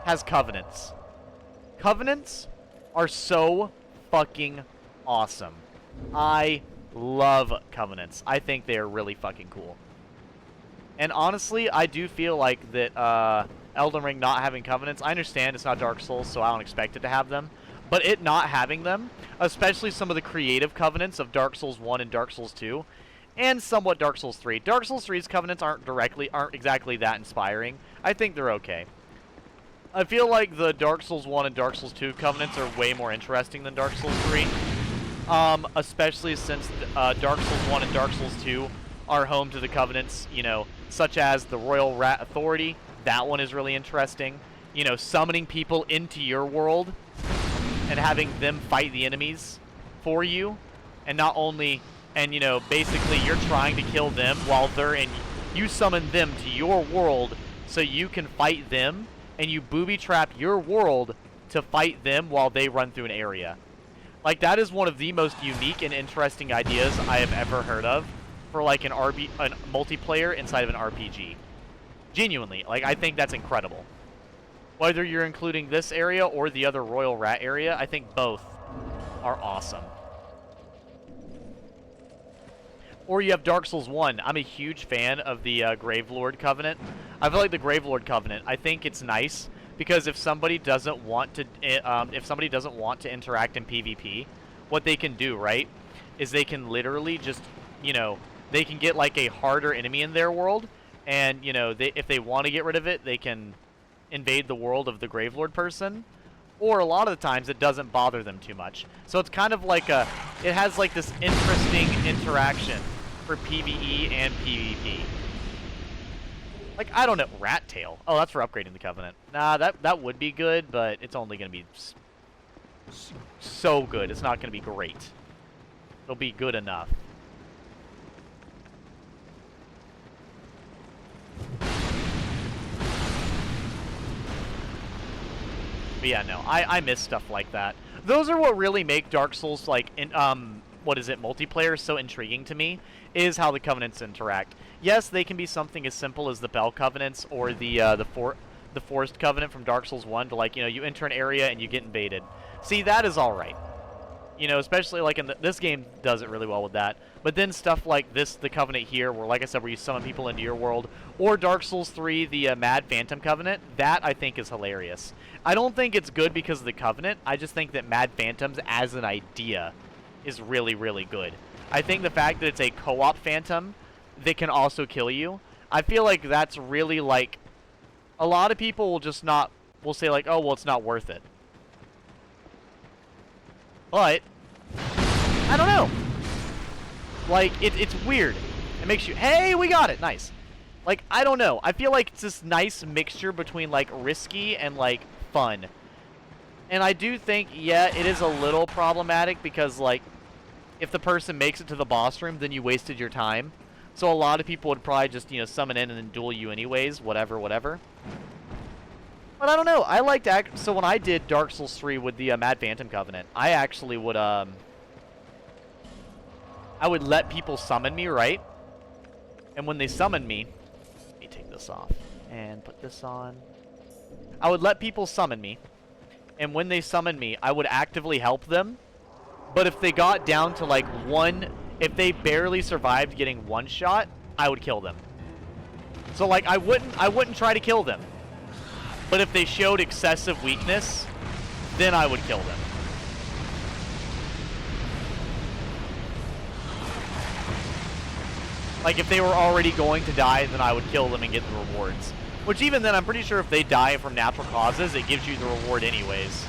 has Covenants. Covenants are so fucking awesome. I love Covenants. I think they are really fucking cool. And honestly, I do feel like that Elden Ring not having covenants. I understand it's not Dark Souls, so I don't expect it to have them. But it not having them, especially some of the creative covenants of Dark Souls 1 and Dark Souls 2, and somewhat Dark Souls 3. Dark Souls 3's covenants aren't exactly that inspiring. I think they're okay. I feel like the Dark Souls 1 and Dark Souls 2 covenants are way more interesting than Dark Souls 3. Especially since Dark Souls 1 and Dark Souls 2 are home to the covenants, you know, such as the Royal Rat Authority. That one is really interesting. You know, summoning people into your world and having them fight the enemies for you. And not only, and you know, basically you're trying to kill them while they're in, you summon them to your world so you can fight them, and you booby trap your world to fight them while they run through an area. Like, that is one of the most unique and interesting ideas I have ever heard of for like an multiplayer inside of an RPG. Genuinely, like, I think that's incredible. Whether you're including this area or the other Royal Rat area, I think both are awesome. Or you have Dark Souls 1. I'm a huge fan of the Gravelord Covenant. I feel like the Gravelord Covenant, I think it's nice because if somebody doesn't want to interact in PvP, what they can do, right, is they can literally just, you know, they can get like a harder enemy in their world, and you know, if they want to get rid of it, they can invade the world of the Gravelord person. Or a lot of the times it doesn't bother them too much. So it's kind of like it has like this interesting interaction for PvE and PvP. Like, I don't know, Rat Tail. Oh, that's for upgrading the Covenant. Nah, that would be good, but it's only going to be so good. It's not going to be great. It'll be good enough. But yeah, no, I miss stuff like that. Those are what really make Dark Souls, like, multiplayer so intriguing to me, is how the Covenants interact. Yes, they can be something as simple as the Bell Covenants or the Forest Covenant from Dark Souls 1 to, like, you know, you enter an area and you get invaded. See, that is alright. You know, especially, like, this game does it really well with that. But then stuff like this, the Covenant here, where, like I said, where you summon people into your world, or Dark Souls 3, the Mad Phantom Covenant, that I think is hilarious. I don't think it's good because of the Covenant. I just think that Mad Phantoms as an idea is really, really good. I think the fact that it's a co-op Phantom that can also kill you, I feel like that's really, like, a lot of people will say, like, oh, well, it's not worth it. But I don't know. Like, it's weird. It makes you, hey, we got it, nice. Like, I don't know. I feel like it's this nice mixture between, like, risky and, like, fun. And I do think, yeah, it is a little problematic because, like, if the person makes it to the boss room, then you wasted your time. So a lot of people would probably just, you know, summon in and then duel you anyways, whatever. But I don't know. I liked so when I did Dark Souls 3 with the Mad Phantom Covenant, I actually would I would let people summon me, right? And when they summon me, let me take this off and put this on. I would let people summon me, and when they summon me, I would actively help them. But if they got down to like if they barely survived getting one shot, I would kill them. So like I wouldn't try to kill them. But if they showed excessive weakness, then I would kill them. Like, if they were already going to die, then I would kill them and get the rewards. Which even then, I'm pretty sure if they die from natural causes, it gives you the reward anyways.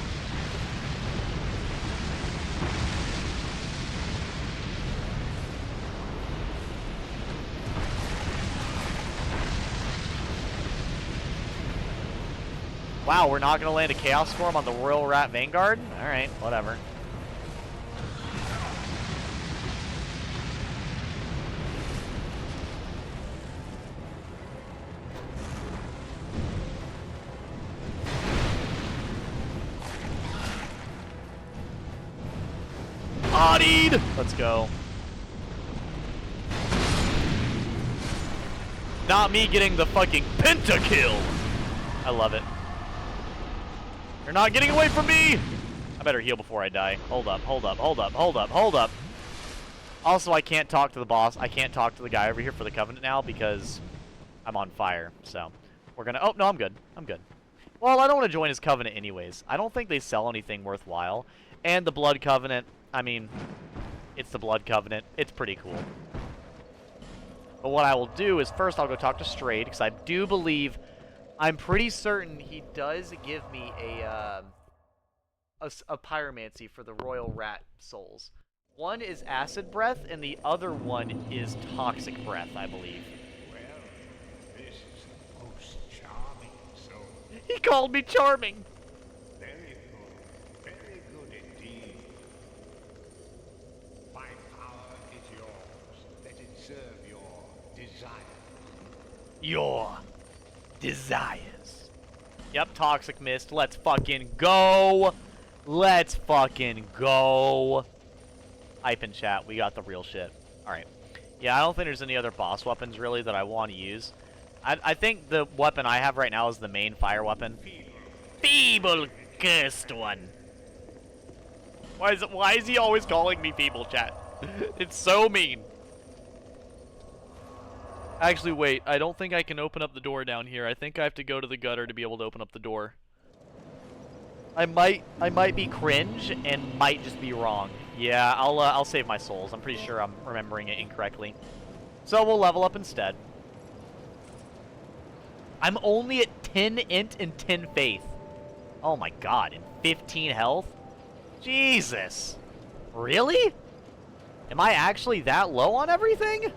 Wow, we're not going to land a Chaos Storm on the Royal Rat Vanguard? Alright, whatever. Bodied! Let's go. Not me getting the fucking pentakill! I love it. You're not getting away from me! I better heal before I die. Hold up. Also, I can't talk to the boss. I can't talk to the guy over here for the Covenant now because I'm on fire, so. We're gonna... Oh, no, I'm good. I'm good. Well, I don't want to join his covenant anyways. I don't think they sell anything worthwhile. And the blood covenant, I mean, it's the blood covenant. It's pretty cool. But what I will do is first I'll go talk to Strayed, because I do believe... I'm pretty certain he does give me a pyromancy for the royal rat souls. One is acid breath, and the other one is toxic breath, I believe. Well, this is most charming, so He called me charming! very good indeed. My power is yours. Let it serve your desire. Your desires. Yep, toxic mist. Let's fucking go! Let's fucking go! Hype in chat. We got the real shit. Alright. Yeah, I don't think there's any other boss weapons, really, that I want to use. I think the weapon I have right now is the main fire weapon. Feeble cursed one. Why is he always calling me feeble, chat? It's so mean. Actually, wait. I don't think I can open up the door down here. I think I have to go to the gutter to be able to open up the door. I might be cringe and might just be wrong. Yeah, I'll save my souls. I'm pretty sure I'm remembering it incorrectly. So we'll level up instead. I'm only at 10 int and 10 faith. Oh my god, and 15 health? Jesus. Really? Am I actually that low on everything?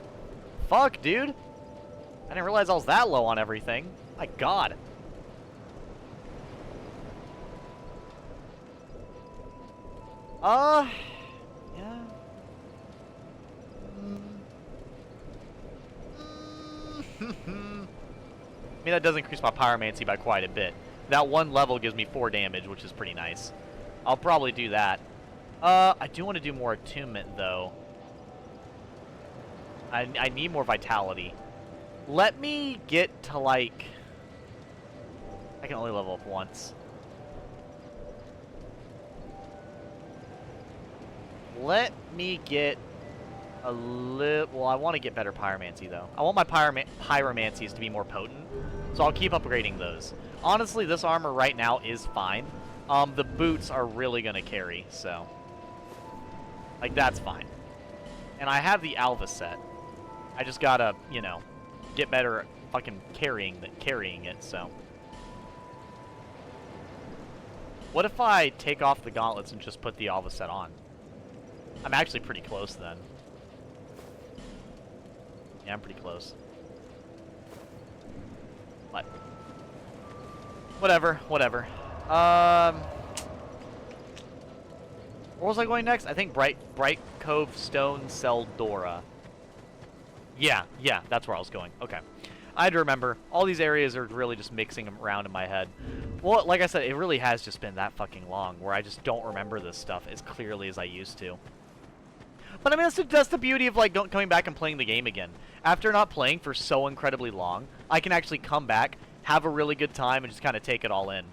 Fuck, dude. I didn't realize I was that low on everything. My god. Yeah. I mean, that does increase my pyromancy by quite a bit. That one level gives me 4 damage, which is pretty nice. I'll probably do that. I do want to do more attunement, though. I need more vitality. Let me get to, like... I can only level up once. Let me get a little... Well, I want to get better pyromancy, though. I want my pyromancies to be more potent, so I'll keep upgrading those. Honestly, this armor right now is fine. The boots are really going to carry, so... Like, that's fine. And I have the Alva set. I just gotta, you know, get better at fucking carrying it, so... What if I take off the gauntlets and just put the Alva set on? I'm actually pretty close then. Yeah, I'm pretty close. What? Whatever. Where was I going next? I think Bright Cove Stone Seldora. Yeah, that's where I was going. Okay. I had to remember. All these areas are really just mixing around in my head. Well, like I said, it really has just been that fucking long where I just don't remember this stuff as clearly as I used to. But I mean, that's the beauty of, like, coming back and playing the game again. After not playing for so incredibly long, I can actually come back, have a really good time, and just kind of take it all in.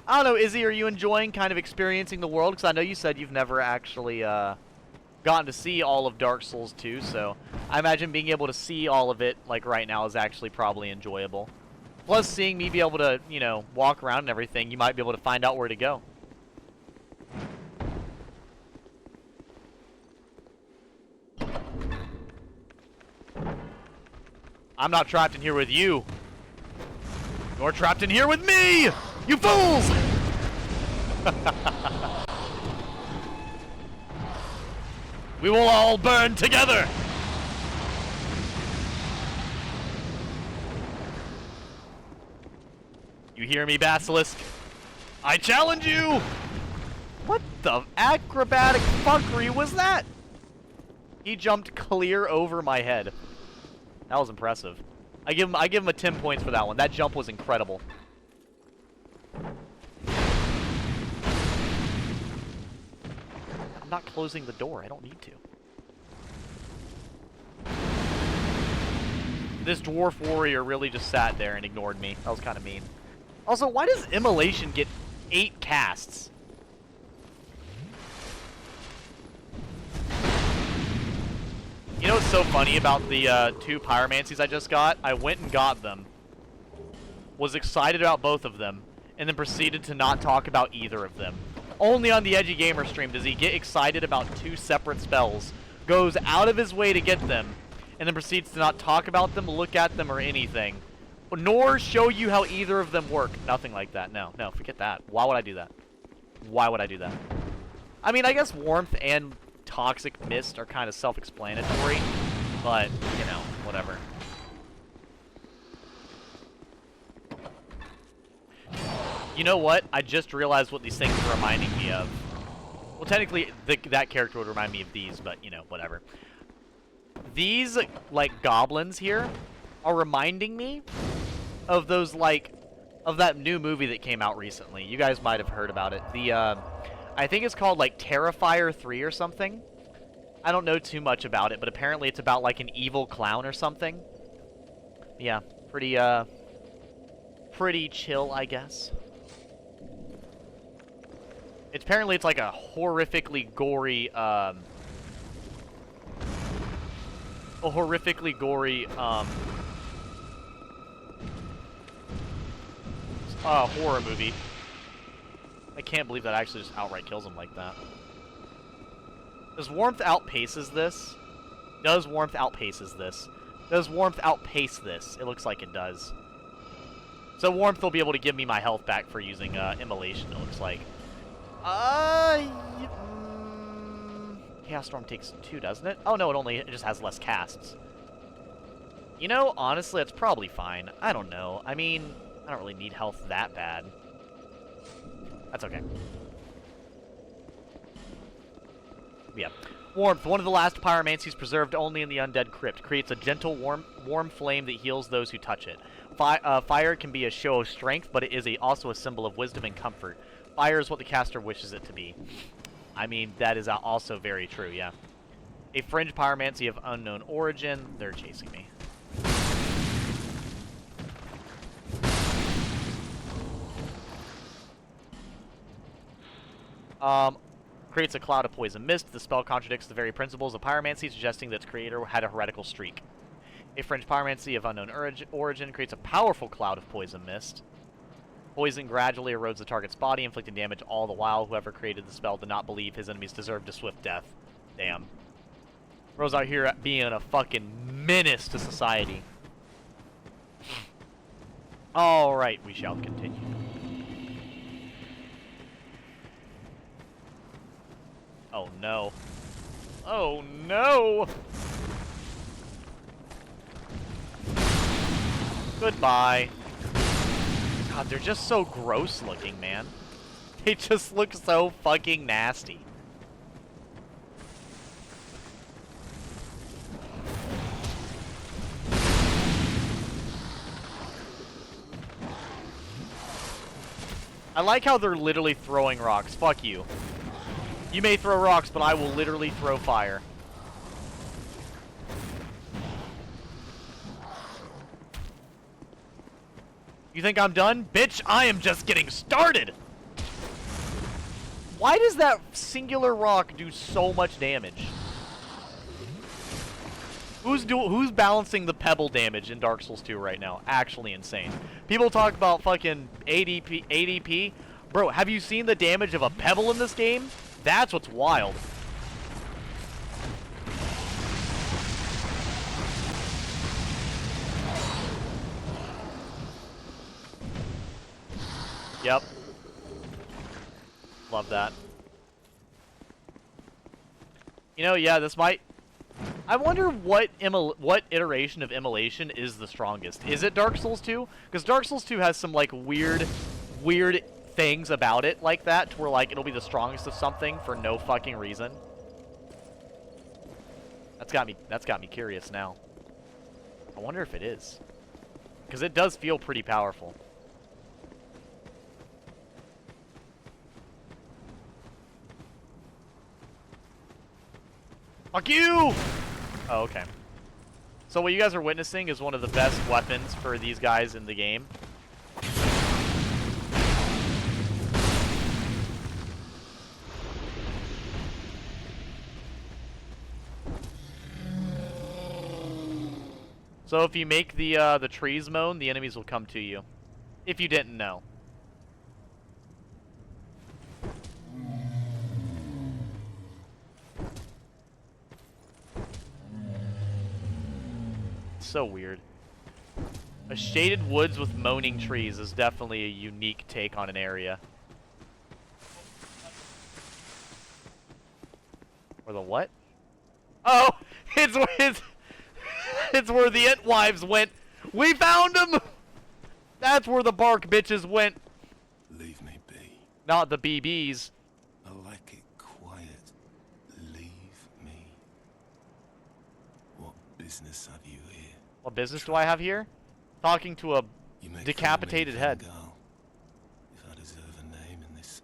I don't know, Izzy, are you enjoying kind of experiencing the world? Because I know you said you've never actually gotten to see all of Dark Souls 2, so I imagine being able to see all of it, like, right now is actually probably enjoyable. Plus, seeing me be able to, you know, walk around and everything, you might be able to find out where to go. I'm not trapped in here with you. You're trapped in here with me! You fools! We will all burn together! You hear me, Basilisk? I challenge you! What the acrobatic fuckery was that? He jumped clear over my head. That was impressive. I give him a 10 points for that one. That jump was incredible. I'm not closing the door. I don't need to. This dwarf warrior really just sat there and ignored me. That was kind of mean. Also, why does Immolation get 8 casts? You know what's so funny about the 2 pyromancies I just got? I went and got them. was excited about both of them, and then proceeded to not talk about either of them. Only on the Edgy Gamer stream does he get excited about 2 separate spells, goes out of his way to get them, and then proceeds to not talk about them, look at them, or anything. Nor show you how either of them work. Nothing like that. No, no, forget that. Why would I do that? Why would I do that? I mean, I guess warmth and toxic mist are kind of self-explanatory, but, you know, whatever. You know what? I just realized what these things are reminding me of. Well, technically, that character would remind me of these, but, you know, whatever. These, like, goblins here are reminding me of those, like, of that new movie that came out recently. You guys might have heard about it. I think it's called, like, Terrifier 3 or something. I don't know too much about it, but apparently it's about, like, an evil clown or something. Yeah, pretty chill, I guess. Apparently it's like a horrifically gory, horror movie. I can't believe that actually just outright kills him like that. Does warmth outpaces this? Does warmth outpaces this? Does warmth outpace this? It looks like it does. So warmth will be able to give me my health back for using immolation, it looks like. Chaos Storm takes 2, doesn't it? Oh no, it just has less casts. You know, honestly, that's probably fine. I don't know. I mean, I don't really need health that bad. That's okay. Yeah. Warmth. One of the last pyromancies preserved only in the undead crypt. Creates a gentle, warm flame that heals those who touch it. Fire can be a show of strength, but it is also a symbol of wisdom and comfort. Fire is what the caster wishes it to be. I mean, that is also very true, yeah. A fringe pyromancy of unknown origin. They're chasing me. Creates a cloud of poison mist. The spell contradicts the very principles of pyromancy, suggesting that its creator had a heretical streak. A fringe pyromancy of unknown origin creates a powerful cloud of poison mist. Poison gradually erodes the target's body, inflicting damage all the while. Whoever created the spell did not believe his enemies deserved a swift death. Damn. Bro's out here being a fucking menace to society. Alright, we shall continue. Oh no. Oh no! Goodbye. God, they're just so gross looking, man. They just look so fucking nasty. I like how they're literally throwing rocks. Fuck you. You may throw rocks, but I will literally throw fire. You think I'm done? Bitch, I am just getting started! Why does that singular rock do so much damage? Who's balancing the pebble damage in Dark Souls 2 right now? Actually insane. People talk about fucking ADP. Bro, have you seen the damage of a pebble in this game? That's what's wild. Yep. Love that. You know, yeah, this might... I wonder what iteration of immolation is the strongest. Is it Dark Souls 2? Because Dark Souls 2 has some, like, weird things about it like that, to where, like, it'll be the strongest of something for no fucking reason. That's got me curious now. I wonder if it is. Because it does feel pretty powerful. Fuck you! Oh, okay. So what you guys are witnessing is one of the best weapons for these guys in the game. So if you make the trees moan, the enemies will come to you. If you didn't know. So weird. A shaded woods with moaning trees is definitely a unique take on an area. Or the what? Oh, it's where the Entwives went. We found them. That's where the bark bitches went. Leave me be. Not the BBs. I like it quiet. Leave me. What business have you here? What business do I have here? Talking to a You may decapitated call me head. Vengarl, if I deserve a name in this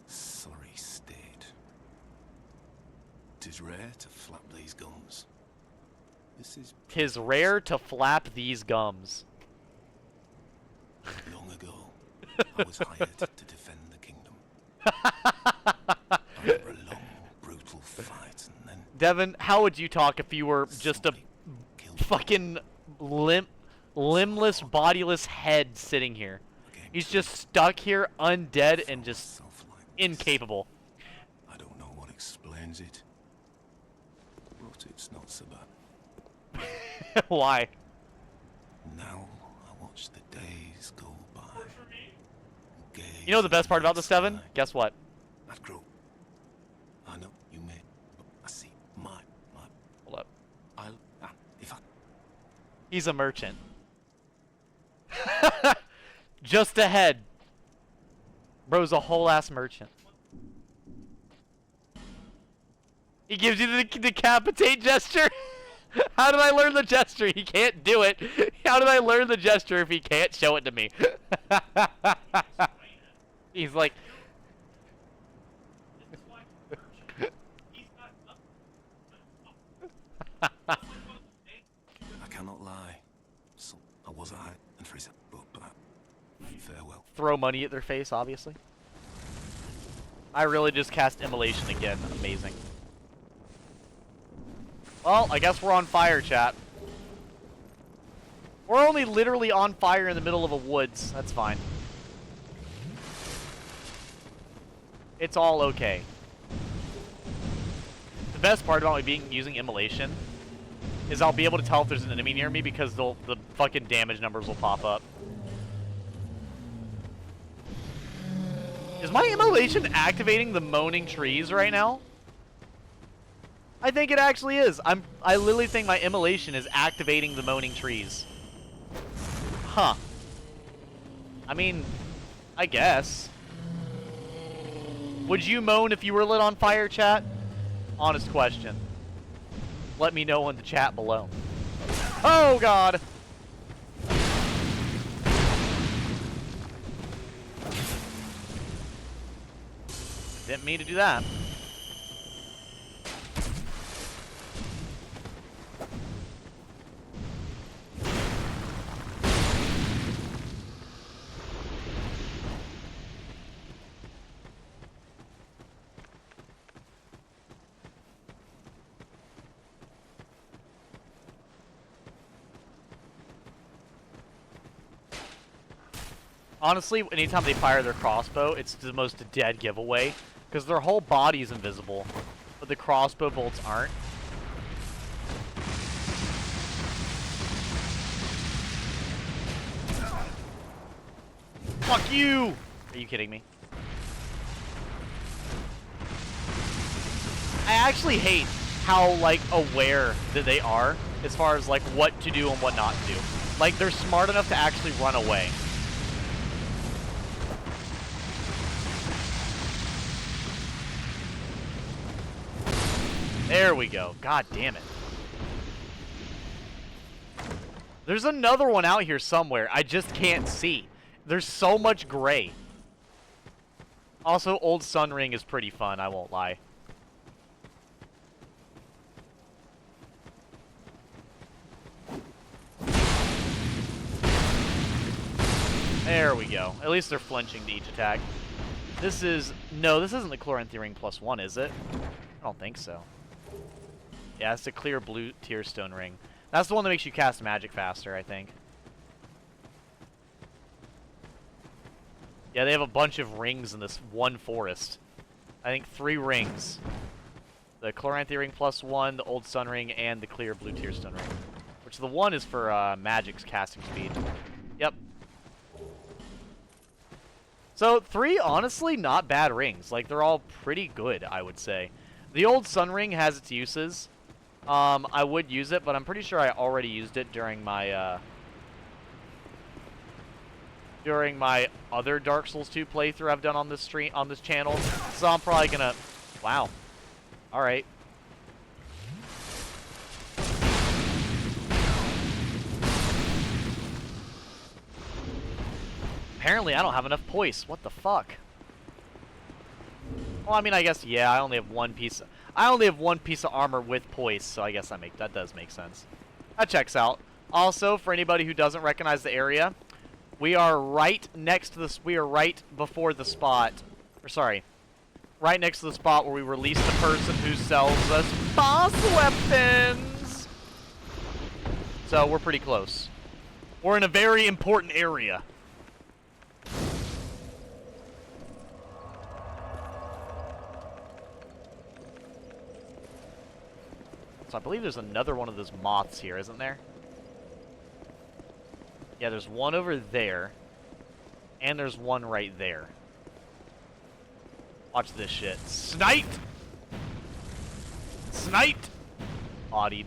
sorry state. 'Tis rare to flap these gums. This is 'Tis rare to flap these gums. long ago. I was hired to defend the kingdom. After a long, brutal fight, and then Devin, how would you talk if you were just a somebody killed fucking limbless, bodiless head sitting here? again. He's just stuck here, undead, and just Self-like this. incapable. I don't know what explains it, but it's not so bad. Why? Now I watch the days go by. You know the best part about this, Devin? Guess what? That grow. I know you may, but I see my. Hold up. If I. He's a merchant. Just ahead. Bro's a whole ass merchant. He gives you the decapitate gesture. How did I learn the gesture? He can't do it. How did I learn the gesture if he can't show it to me? He's like... I cannot lie. So I was I and Frieza, but farewell. Throw money at their face, obviously. I really just cast Immolation again. Amazing. Well, I guess we're on fire, chat. We're only literally on fire in the middle of a woods. That's fine. It's all okay. The best part about me using Immolation is I'll be able to tell if there's an enemy near me because the fucking damage numbers will pop up. Is my Immolation activating the moaning trees right now? I think it actually is. I literally think my Immolation is activating the moaning trees. Huh. I mean, I guess. Would you moan if you were lit on fire, chat? Honest question. Let me know in the chat below. Oh, God! Didn't mean to do that. Honestly, anytime they fire their crossbow, it's the most dead giveaway. Because their whole body is invisible. But the crossbow bolts aren't. Fuck you! Are you kidding me? I actually hate how, like, aware that they are as far as, like, what to do and what not to do. Like, they're smart enough to actually run away. There we go. God damn it. There's another one out here somewhere. I just can't see. There's so much gray. Also, Old Sun Ring is pretty fun, I won't lie. There we go. At least they're flinching to each attack. This is... No, this isn't the Chloranthy Ring +1, is it? I don't think so. Yeah, it's a clear blue Tear Stone Ring. That's the one that makes you cast magic faster, I think. Yeah, they have a bunch of rings in this one forest. I think 3 rings. The Chloranthy ring +1, the old sun ring, and the clear blue tear stone ring. Which the 1 is for magic's casting speed. Yep. So 3, honestly, not bad rings. Like, they're all pretty good, I would say. The old sun ring has its uses. I would use it, but I'm pretty sure I already used it during my other Dark Souls 2 playthrough I've done on this stream, on this channel. So I'm probably gonna... Wow. Alright. Apparently I don't have enough poise. What the fuck? Well, I mean, I guess, yeah, I only have one piece of armor with poise, so I guess that does make sense. That checks out. Also, for anybody who doesn't recognize the area, we are right next to this. We are right before the spot. Or sorry, right next to the spot where we release the person who sells us boss weapons. So we're pretty close. We're in a very important area. So I believe there's another one of those moths here, isn't there? Yeah, there's one over there. And there's one right there. Watch this shit. Sniped! Sniped! Bodied.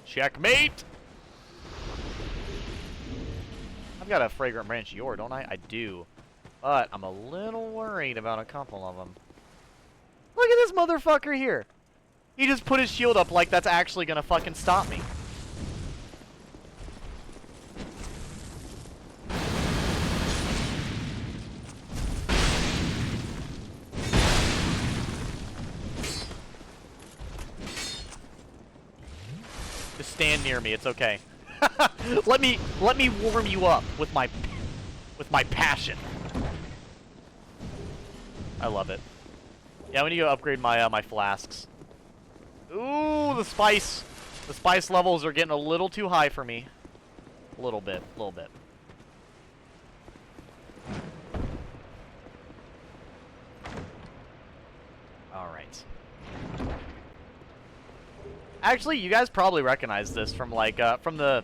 Checkmate! I've got a fragrant branch yore, don't I? I do. But I'm a little worried about a couple of them. Look at this motherfucker here! He just put his shield up like that's actually gonna fucking stop me. Just stand near me, it's okay. let me warm you up with my passion. I love it. Yeah, we need to upgrade my my flasks. Ooh, the spice levels are getting a little too high for me. A little bit. Alright. Actually, you guys probably recognize this from, like, from the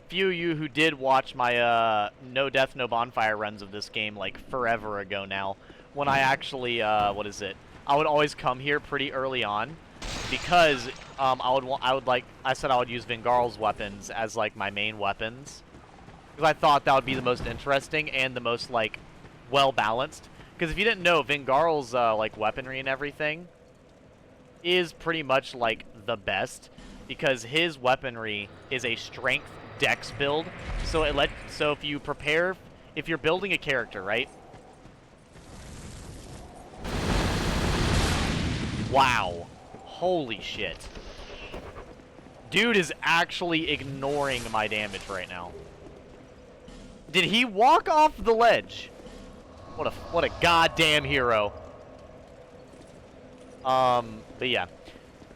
few of you who did watch my, No Death, No Bonfire runs of this game, like, forever ago now. When I actually, what is it? I would always come here pretty early on. Because I said I would use Vengarl's weapons as like my main weapons, because I thought that would be the most interesting and the most like well balanced. Because if you didn't know, Vengarl's like weaponry and everything is pretty much like the best, because his weaponry is a strength dex build. So if you're building a character, right? Wow. Holy shit. Dude is actually ignoring my damage right now. Did he walk off the ledge? What a goddamn hero. But yeah.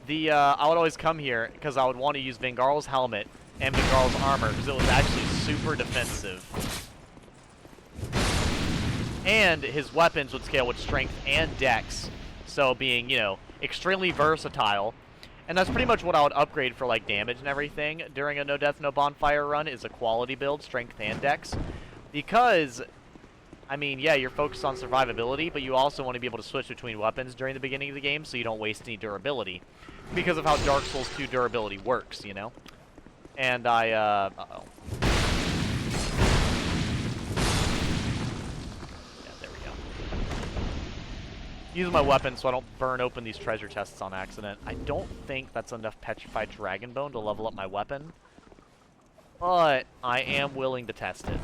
I would always come here because I would want to use Vengarl's helmet and Vengarl's armor because it was actually super defensive. And his weapons would scale with strength and dex. So being, you know, extremely versatile, and that's pretty much what I would upgrade for like damage and everything during a No Death No Bonfire run, is a quality build, strength and dex, because I mean, yeah, you're focused on survivability, but you also want to be able to switch between weapons during the beginning of the game so you don't waste any durability, because of how Dark Souls 2 durability works, you know. And uh-oh. Using my weapon so I don't burn open these treasure chests on accident. I don't think that's enough petrified dragon bone to level up my weapon, but I am willing to test it.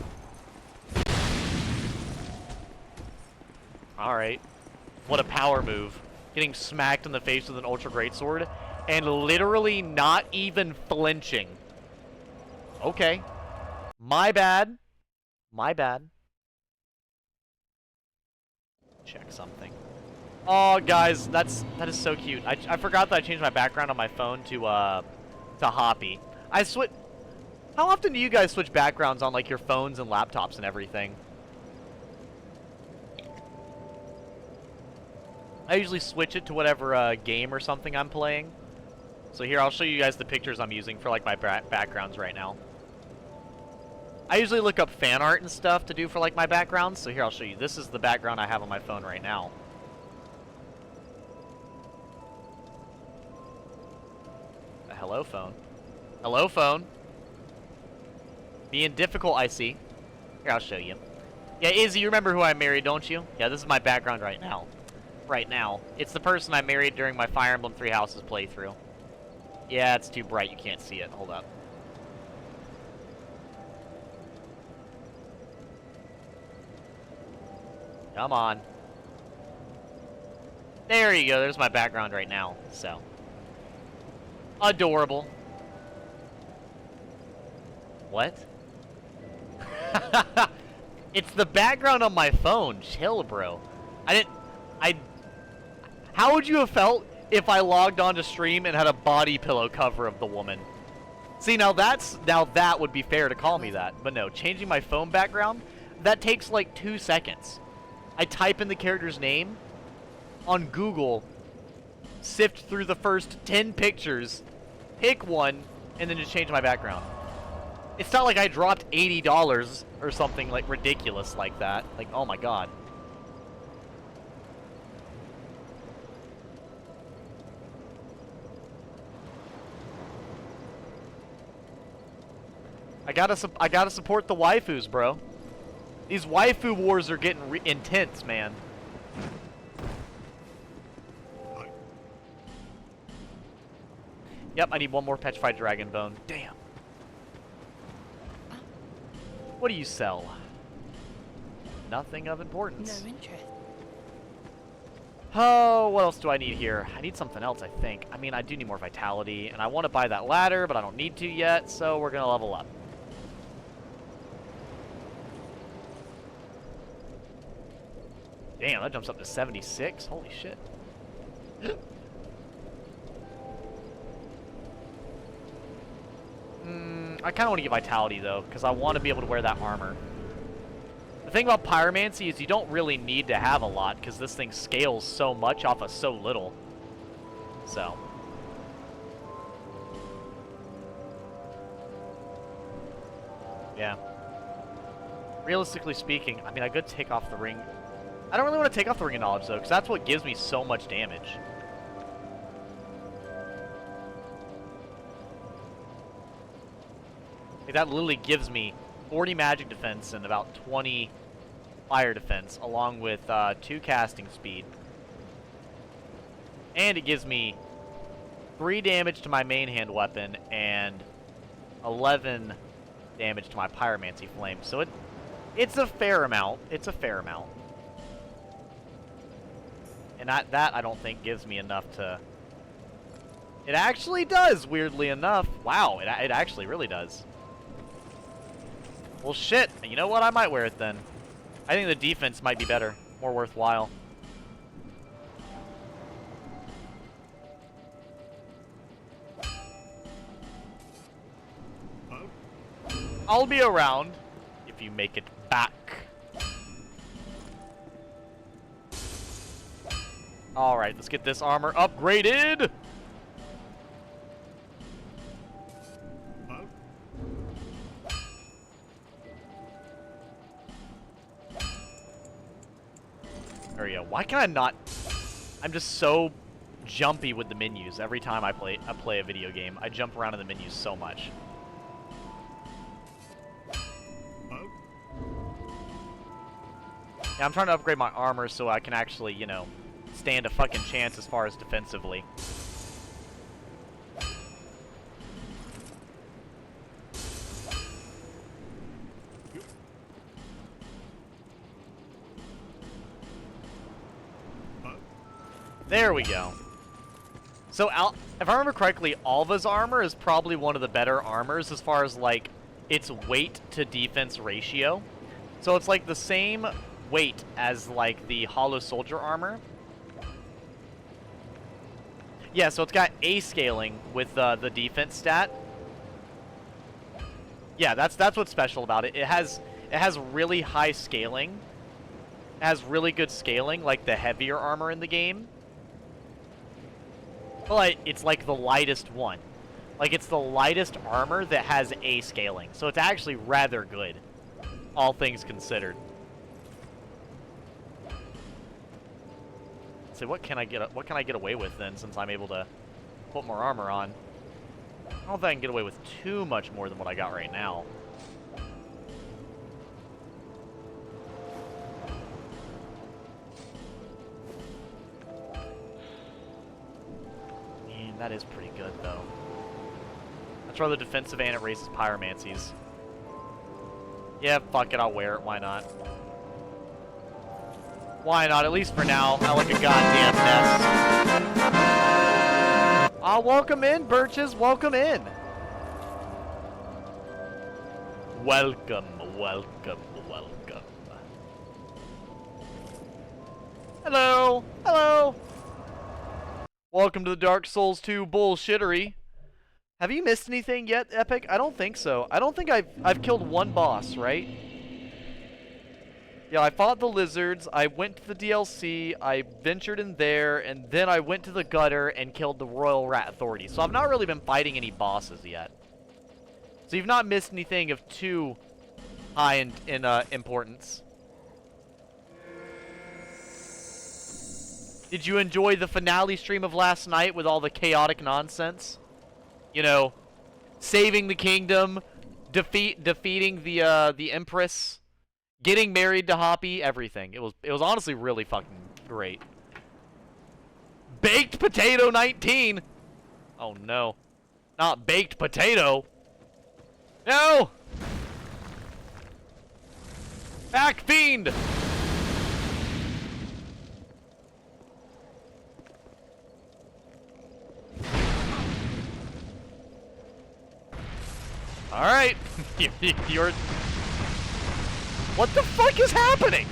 Alright. What a power move. Getting smacked in the face with an ultra greatsword and literally not even flinching. Okay. My bad. My bad. Check something. Oh, guys, that is so cute. I forgot that I changed my background on my phone to Hoppy. How often do you guys switch backgrounds on like your phones and laptops and everything? I usually switch it to whatever game or something I'm playing. So here, I'll show you guys the pictures I'm using for like my backgrounds right now. I usually look up fan art and stuff to do for like my backgrounds. So here, I'll show you. This is the background I have on my phone right now. Hello, phone. Hello, phone. Being difficult, I see. Here, I'll show you. Yeah, Izzy, you remember who I married, don't you? Yeah, this is my background right now. Right now. It's the person I married during my Fire Emblem Three Houses playthrough. Yeah, it's too bright. You can't see it. Hold up. Come on. There you go. There's my background right now. So. Adorable. What? It's the background on my phone. Chill, bro. How would you have felt if I logged on to stream and had a body pillow cover of the woman? See, now that would be fair to call me that. But no, changing my phone background, that takes like 2 seconds. I type in the character's name on Google, sift through the first 10 pictures, pick one, and then just change my background. It's not like I dropped $80 or something like ridiculous like that. Like, oh my god. I gotta support the waifus, bro. These waifu wars are getting intense, man. Yep, I need one more petrified dragon bone. Damn. What do you sell? Nothing of importance. No interest. Oh, what else do I need here? I need something else, I think. I mean, I do need more vitality, and I want to buy that ladder, but I don't need to yet, so we're gonna level up. Damn, that jumps up to 76. Holy shit. I kind of want to get vitality, though, because I want to be able to wear that armor. The thing about Pyromancy is you don't really need to have a lot, because this thing scales so much off of so little. So. Yeah. Realistically speaking, I mean, I could take off the ring. I don't really want to take off the ring of knowledge, though, because that's what gives me so much damage. Like, that literally gives me 40 magic defense and about 20 fire defense, along with 2 casting speed. And it gives me 3 damage to my main hand weapon and 11 damage to my Pyromancy flame. So it's a fair amount. It's a fair amount. And that I don't think gives me enough to... It actually does, weirdly enough. Wow, it actually really does. Well, shit. You know what? I might wear it then. I think the defense might be better. More worthwhile. I'll be around if you make it back. Alright, let's get this armor upgraded! There we go. Why can I not... I'm just so jumpy with the menus every time I play a video game. I jump around in the menus so much. Yeah, I'm trying to upgrade my armor so I can actually, you know, stand a fucking chance as far as defensively. There we go. So, if I remember correctly, Alva's armor is probably one of the better armors as far as, like, its weight to defense ratio. So it's, like, the same weight as, like, the Hollow Soldier armor. Yeah, so it's got A scaling with the defense stat. Yeah, that's what's special about it. It has really high scaling. It has really good scaling, like the heavier armor in the game. But it's like the lightest one. Like, it's the lightest armor that has A scaling. So it's actually rather good, all things considered. So what can I get away with then, since I'm able to put more armor on? I don't think I can get away with too much more than what I got right now. Man, that is pretty good, though. That's rather defensive and it raises pyromancies. Yeah, fuck it, I'll wear it, why not? Why not? At least for now. I like a goddamn nest. Welcome in, Birches. Welcome in. Welcome, welcome, welcome. Hello. Hello. Welcome to the Dark Souls 2 bullshittery. Have you missed anything yet, Epic? I don't think so. I don't think I've killed one boss, right? Yeah, I fought the lizards, I went to the DLC, I ventured in there, and then I went to the gutter and killed the Royal Rat Authority. So I've not really been fighting any bosses yet. So you've not missed anything of too high in importance. Did you enjoy the finale stream of last night with all the chaotic nonsense? You know, saving the kingdom, defeating the Empress, getting married to Hoppy, everything. It was honestly really fucking great. Baked Potato 19! Oh no. Not Baked Potato! No! Back Fiend! Alright. You're... What the fuck is happening?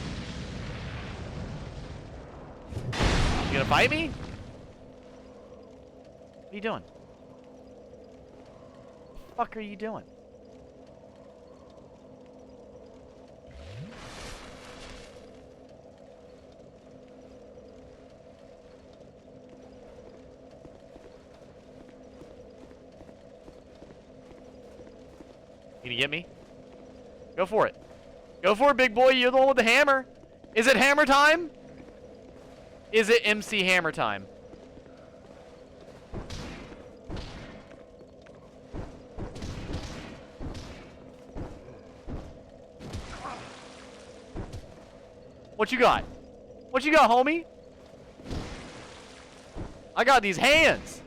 You gonna fight me? What are you doing? What the fuck are you doing? You gonna get me? Go for it. Go for it, big boy. You're the one with the hammer. Is it hammer time? Is it MC hammer time? What you got? What you got, homie? I got these hands.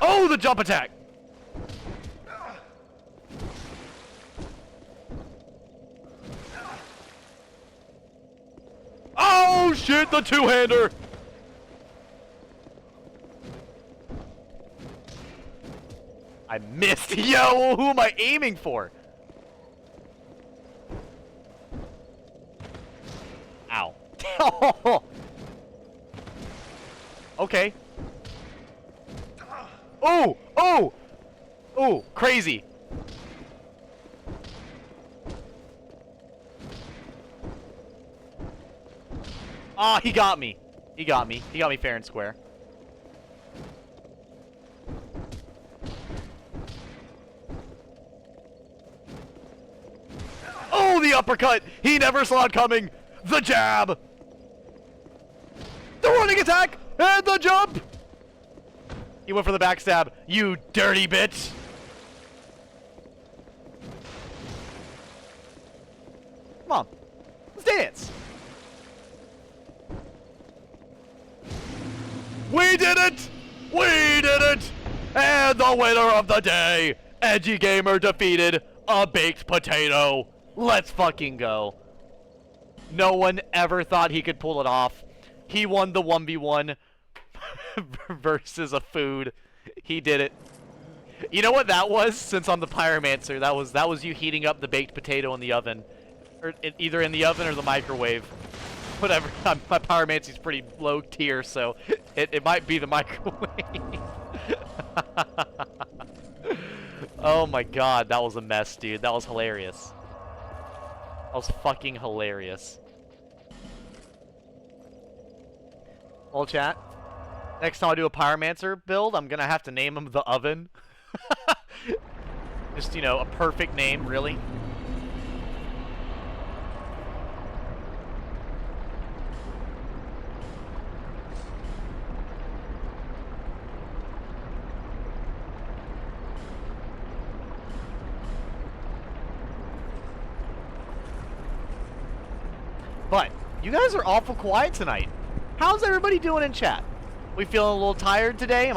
Oh, the jump attack. Oh shit, the two-hander! I missed. Yo, who am I aiming for? Ow. Okay. Oh! Oh! Oh, crazy. Ah, he got me. He got me. He got me fair and square. Oh, the uppercut! He never saw it coming! The jab! The running attack! And the jump! He went for the backstab. You dirty bitch! Come on. Let's dance! We did it! We did it! And the winner of the day, Edgy Gamer defeated a baked potato. Let's fucking go. No one ever thought he could pull it off. He won the 1v1 versus a food. He did it. You know what that was? Since I'm the pyromancer, that was you heating up the baked potato in the oven. Or either in the oven or the microwave. Whatever. My pyromancy's pretty low tier, so it might be the microwave. Oh my god, that was a mess, dude. That was hilarious. That was fucking hilarious. All chat. Next time I do a Pyromancer build, I'm gonna have to name him the Oven. Just, you know, a perfect name, really. But you guys are awful quiet tonight. How's everybody doing in chat? We feeling a little tired today?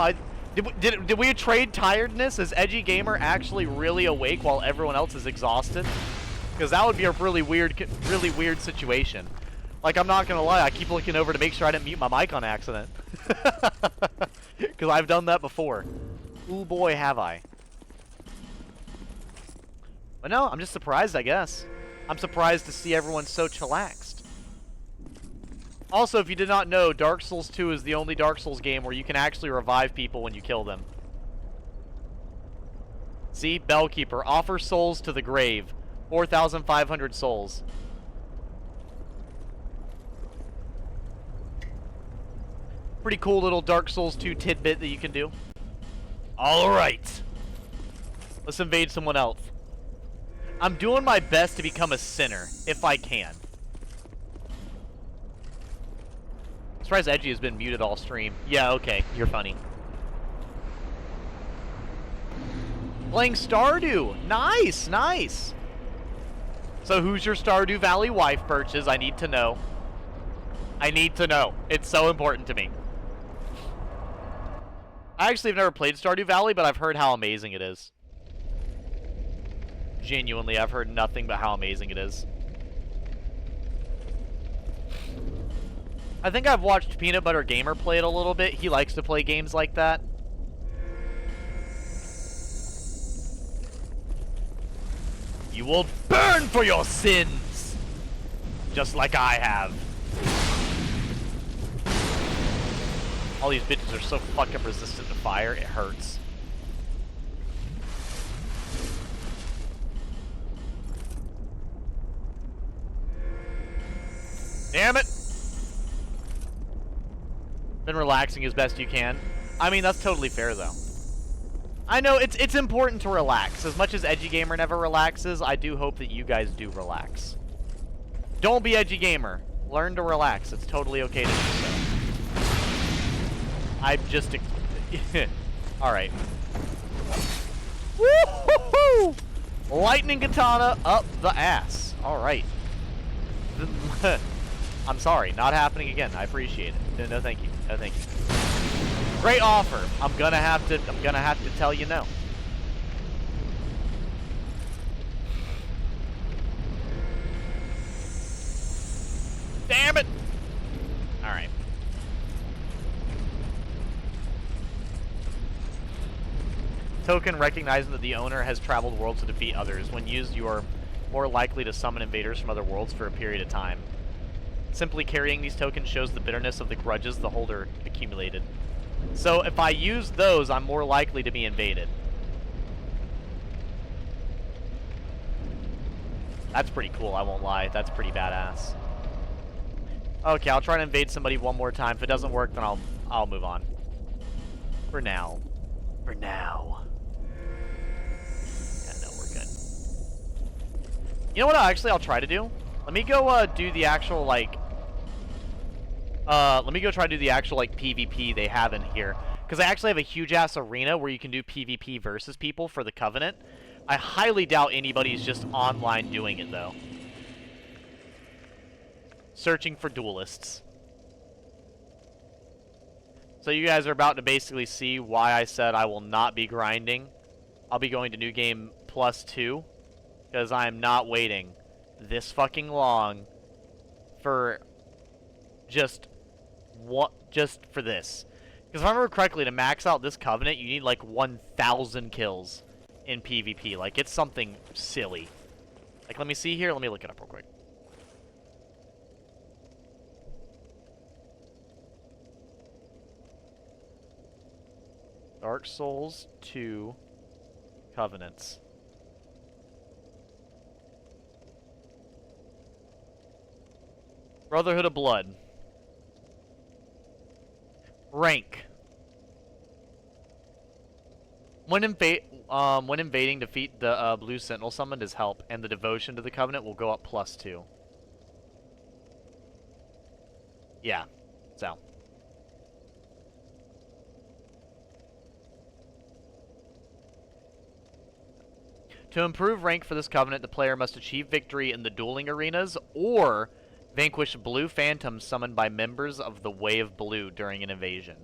Did we trade tiredness? Is Edgy Gamer actually really awake while everyone else is exhausted? Because that would be a really weird situation. Like, I'm not gonna lie, I keep looking over to make sure I didn't mute my mic on accident. Because I've done that before. Ooh boy, have I. But no, I'm just surprised, I guess. I'm surprised to see everyone so chillaxed. Also, if you did not know, Dark Souls 2 is the only Dark Souls game where you can actually revive people when you kill them. See? Bellkeeper. Offer souls to the grave. 4,500 souls. Pretty cool little Dark Souls 2 tidbit that you can do. Alright. Let's invade someone else. I'm doing my best to become a sinner, if I can. I'm surprised Edgy has been muted all stream. Yeah, okay, you're funny. Playing Stardew! Nice, nice! So who's your Stardew Valley wife, Birches? I need to know. I need to know. It's so important to me. I actually have never played Stardew Valley, but I've heard how amazing it is. Genuinely, I've heard nothing but how amazing it is. I think I've watched Peanut Butter Gamer play it a little bit. He likes to play games like that. You will burn for your sins! Just like I have. All these bitches are so fucking resistant to fire, it hurts. Damn it! Been relaxing as best you can. I mean, that's totally fair, though. I know, it's important to relax. As much as Edgy Gamer never relaxes, I do hope that you guys do relax. Don't be Edgy Gamer. Learn to relax. It's totally okay to do so. I'm just... Alright. Woo-hoo-hoo! Lightning Katana up the ass. Alright. I'm sorry, not happening again. I appreciate it. No, thank you. No, thank you. Great offer. I'm gonna have to tell you no. Damn it! Alright. Token recognizing that the owner has traveled worlds to defeat others. When used, you are more likely to summon invaders from other worlds for a period of time. Simply carrying these tokens shows the bitterness of the grudges the holder accumulated. So if I use those, I'm more likely to be invaded. That's pretty cool, I won't lie. That's pretty badass. Okay, I'll try to invade somebody one more time. If it doesn't work, then I'll move on. For now. For now. Yeah, no, we're good. You know what I'll try to do? Let me go do the actual, like... let me go try to do the actual, like, PvP they have in here. Because I actually have a huge-ass arena where you can do PvP versus people for the Covenant. I highly doubt anybody's just online doing it, though. Searching for duelists. So you guys are about to basically see why I said I will not be grinding. I'll be going to New Game +2. Because I am not waiting this fucking long for just for this. Because if I remember correctly, to max out this Covenant, you need like 1,000 kills in PvP. Like, it's something silly. Like, let me see here. Let me look it up real quick. Dark Souls 2 Covenants. Brotherhood of Blood. Rank. When invading, defeat the blue sentinel summoned as help, and the devotion to the covenant will go up +2. Yeah, so. To improve rank for this covenant, the player must achieve victory in the dueling arenas or vanquish blue phantoms summoned by members of the Way of Blue during an invasion.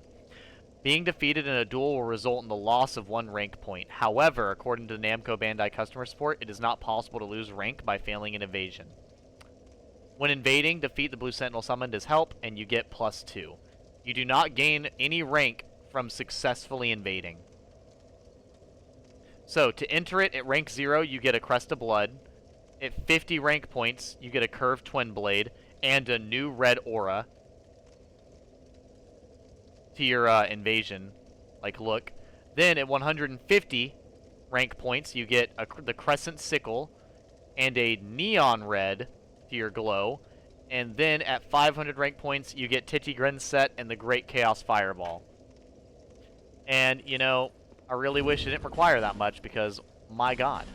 Being defeated in a duel will result in the loss of 1 rank point. However, according to Namco Bandai customer support, it is not possible to lose rank by failing an invasion. When invading, defeat the blue sentinel summoned as help, and you get +2. You do not gain any rank from successfully invading. So, to enter it at rank 0, you get a Crest of Blood. At 50 rank points, you get a Curved Twin Blade and a new red aura to your invasion. Like, look. Then, at 150 rank points, you get the Crescent Sickle and a neon red to your glow. And then, at 500 rank points, you get Titi Grinset and the Great Chaos Fireball. And, you know, I really wish it didn't require that much because, my god.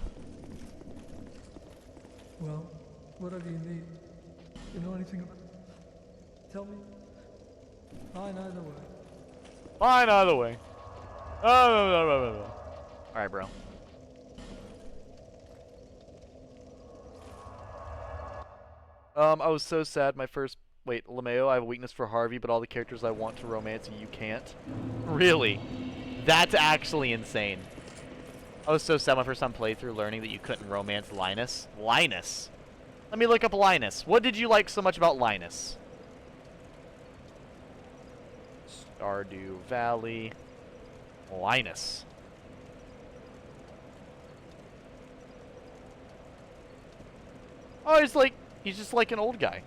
Well, whatever you need. You know anything about it? Tell me. Fine either way. Fine either way. Alright, bro. I was so sad my first... Wait, lmao, I have a weakness for Harvey, but all the characters I want to romance you can't. Really? That's actually insane. I was so sad my first time playthrough learning that you couldn't romance Linus. Linus? Let me look up Linus. What did you like so much about Linus? Stardew Valley. Linus. Oh, he's just like an old guy.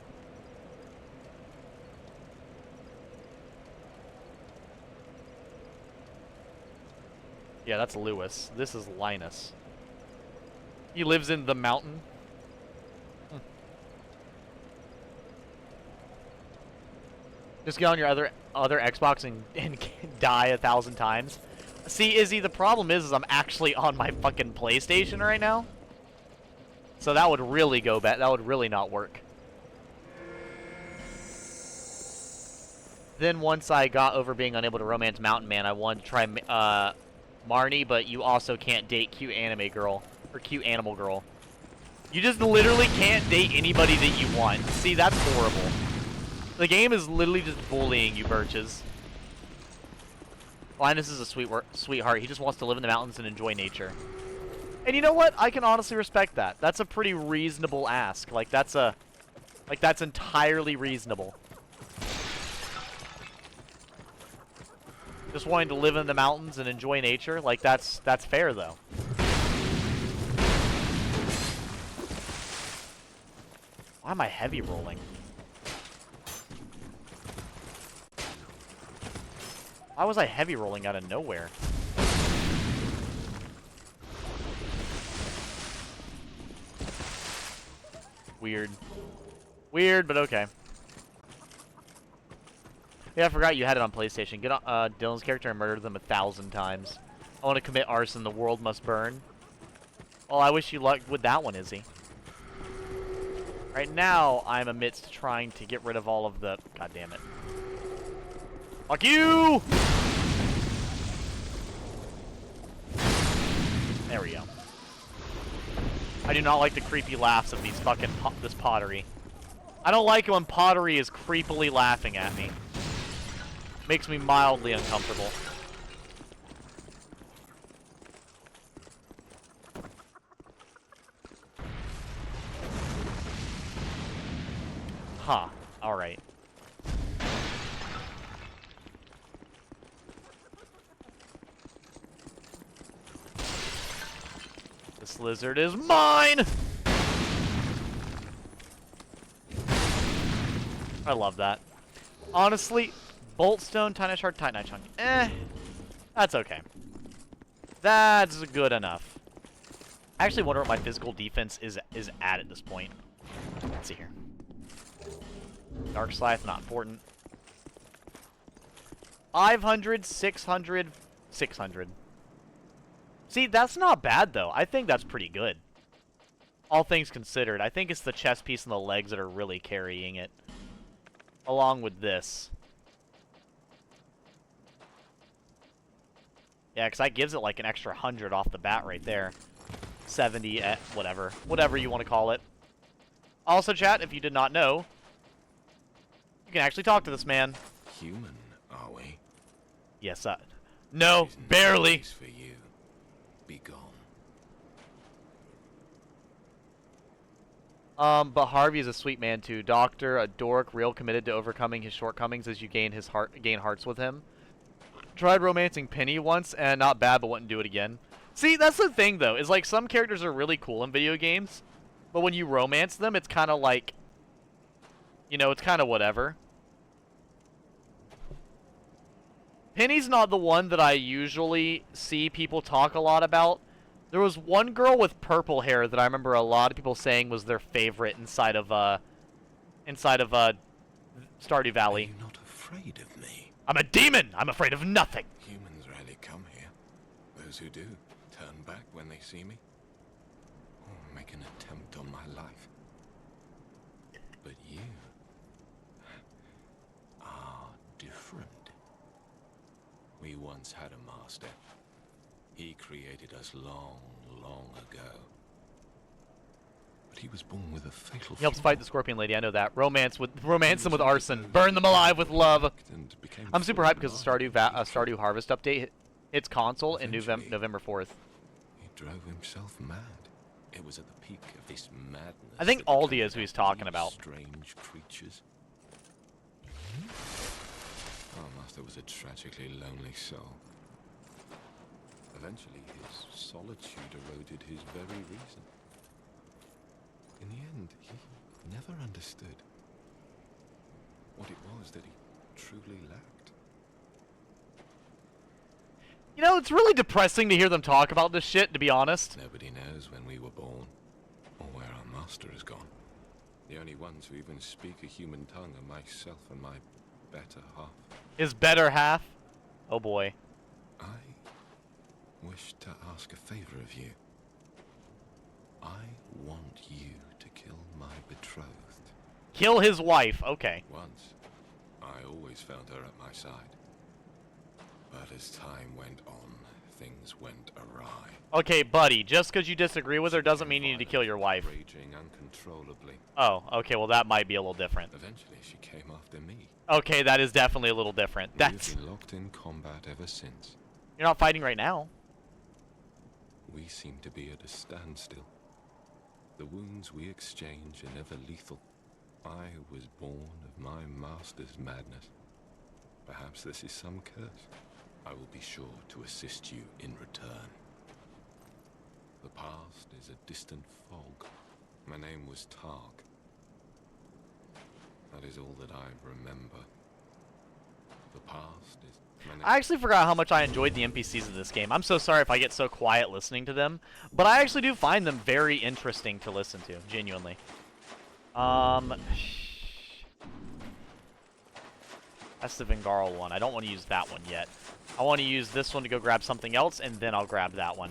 Yeah, that's Lewis. This is Linus. He lives in the mountain. Just get on your other Xbox and die 1,000 times. See, Izzy, the problem is I'm actually on my fucking PlayStation right now. So that would really go bad. That would really not work. Then once I got over being unable to romance Mountain Man, I wanted to try Marnie, but you also can't date cute anime girl or cute animal girl. You just literally can't date anybody that you want. See, that's horrible. The game is literally just bullying you, birches. Linus is a sweetheart. He just wants to live in the mountains and enjoy nature. And you know what? I can honestly respect that. That's a pretty reasonable ask. Like that's entirely reasonable. Just wanting to live in the mountains and enjoy nature, like that's fair though. Why am I heavy rolling? Why was I heavy rolling out of nowhere? Weird. Weird, but okay. Yeah, I forgot you had it on PlayStation. Get on Dylan's character and murder them 1,000 times. I want to commit arson. The world must burn. Well, I wish you luck with that one, Izzy. Right now, I'm amidst trying to get rid of all of the... God damn it. Fuck you! There we go. I do not like the creepy laughs of these fucking this pottery. I don't like it when pottery is creepily laughing at me. Makes me mildly uncomfortable. Huh. Alright. This lizard is mine! I love that. Honestly, Boltstone, Tiny Shard, Titanite Chunk. That's okay. That's good enough. I actually wonder what my physical defense is at this point. Let's see here. Dark Scythe, not important. 500, 600, 600. See, that's not bad, though. I think that's pretty good. All things considered. I think it's the chest piece and the legs that are really carrying it. Along with this. Yeah, because that gives it like an extra 100 off the bat right there. 70, whatever. Whatever you want to call it. Also, chat, if you did not know, you can actually talk to this man. Human, are we? Yes, no, Isn't barely. this for you? Be gone. But Harvey is a sweet man too. Doctor, a dork, real committed to overcoming his shortcomings as you gain hearts with him. Tried romancing Penny once, and not bad, but wouldn't do it again. See, that's the thing, though, is like some characters are really cool in video games, but when you romance them, it's kind of like, you know, it's kind of whatever. Penny's not the one that I usually see people talk a lot about. There was one girl with purple hair that I remember a lot of people saying was their favorite inside of Stardew Valley. Are you not afraid of me? I'm a demon! I'm afraid of nothing! Humans rarely come here. Those who do turn back when they see me. Or make an attempt on my life. But you are different. We once had a master. He created us long, long ago. But he was born with a fatal He helps flaw. fight the Scorpion Lady, I know that. Romance them with arson. Burn them alive with love. And became I'm super fully hyped because the alive. Stardew Harvest update hits console in Eventually. November 4th. He drove himself mad. It was at the peak of this madness. I think that he Aldi is who he's talking these about. Strange creatures. Our master was a tragically lonely soul. Eventually, his solitude eroded his very reason. In the end, he never understood what it was that he truly lacked. You know, it's really depressing to hear them talk about this shit, to be honest. Nobody knows when we were born, or where our master has gone. The only ones who even speak a human tongue are myself and my better half. His better half? Oh boy. I wish to ask a favor of you. I want you to kill my betrothed. Kill his wife, okay. Once, I always found her at my side. But as time went on, things went awry. Okay, buddy, just because you disagree with her doesn't mean you need to kill your wife. Raging uncontrollably. Oh, okay, well that might be a little different. Eventually, she came after me. Okay, that is definitely a little different. That's... We've been locked in combat ever since. You're not fighting right now. We seem to be at a standstill. The wounds we exchange are never lethal. I was born of my master's madness. Perhaps this is some curse. I will be sure to assist you in return. The past is a distant fog. My name was Targ. That is all that I remember. The past is... I actually forgot how much I enjoyed the NPCs in this game. I'm so sorry if I get so quiet listening to them, but I actually do find them very interesting to listen to, genuinely. That's the Vengarl one. I don't want to use that one yet. I want to use this one to go grab something else, and then I'll grab that one.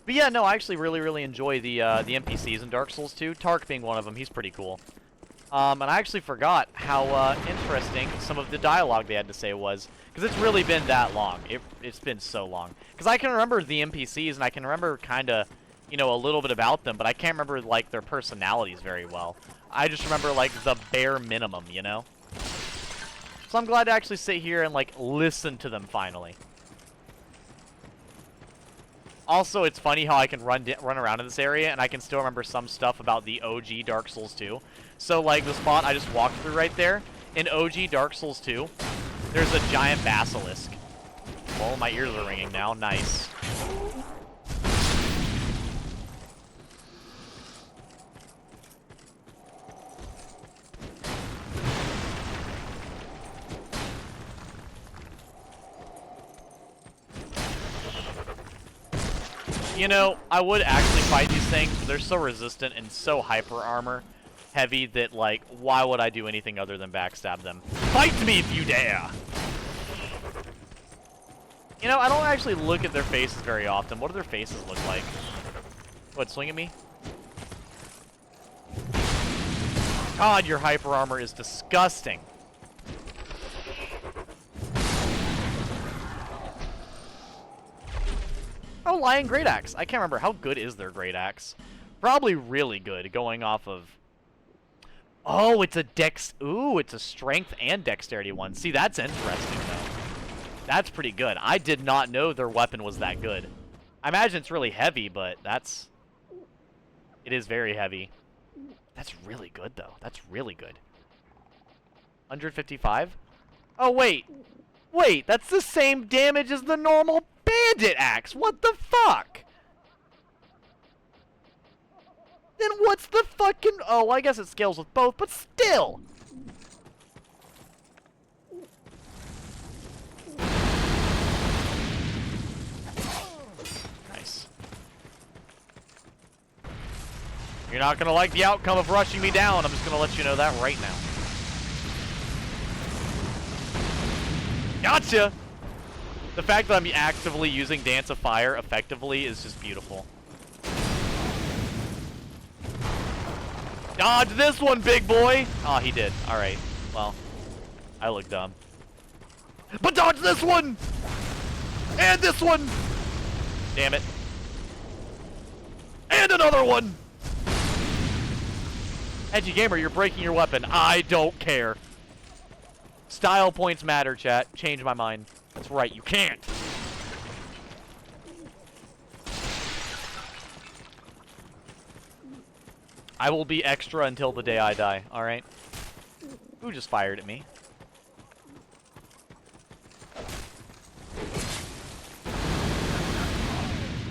But yeah, no, I actually really enjoy the NPCs in Dark Souls 2. Tark being one of them. He's pretty cool. And I actually forgot how interesting some of the dialogue they had to say was. Because it's really been that long. It's been so long. Because I can remember the NPCs, and I can remember kind of, you know, a little bit about them, but I can't remember, like, their personalities very well. I just remember, like, the bare minimum, you know? So I'm glad to actually sit here and, like, listen to them finally. Also, it's funny how I can run around in this area, and I can still remember some stuff about the OG Dark Souls 2. So, like, the spot I just walked through right there, in OG Dark Souls 2, there's a giant basilisk. Oh, my ears are ringing now. Nice. You know, I would actually fight these things, but they're so resistant and so hyper armor heavy that, like, why would I do anything other than backstab them? Fight me if you dare! You know, I don't actually look at their faces very often. What do their faces look like? What, swing at me? God, your hyper armor is disgusting. Oh, Lion Great Axe. I can't remember. How good is their Great Axe? Probably really good, going off of... Oh, it's a Ooh, it's a strength and dexterity one. See, that's interesting, though. That's pretty good. I did not know their weapon was that good. I imagine it's really heavy, but that's... It is very heavy. That's really good, though. That's really good. 155? Oh, wait. Wait, that's the same damage as the normal bandit axe. What the fuck? Then what's the fucking... Oh, I guess it scales with both, but still. Nice. You're not going to like the outcome of rushing me down. I'm just going to let you know that right now. Gotcha! The fact that I'm actively using Dance of Fire effectively is just beautiful. Dodge this one, big boy! Oh, he did. Alright. Well, I look dumb. But dodge this one! And this one! Damn it. And another one! Edgy Gamer, you're breaking your weapon. I don't care. Style points matter, chat. Change my mind. That's right, you can't. I will be extra until the day I die, alright? Who just fired at me?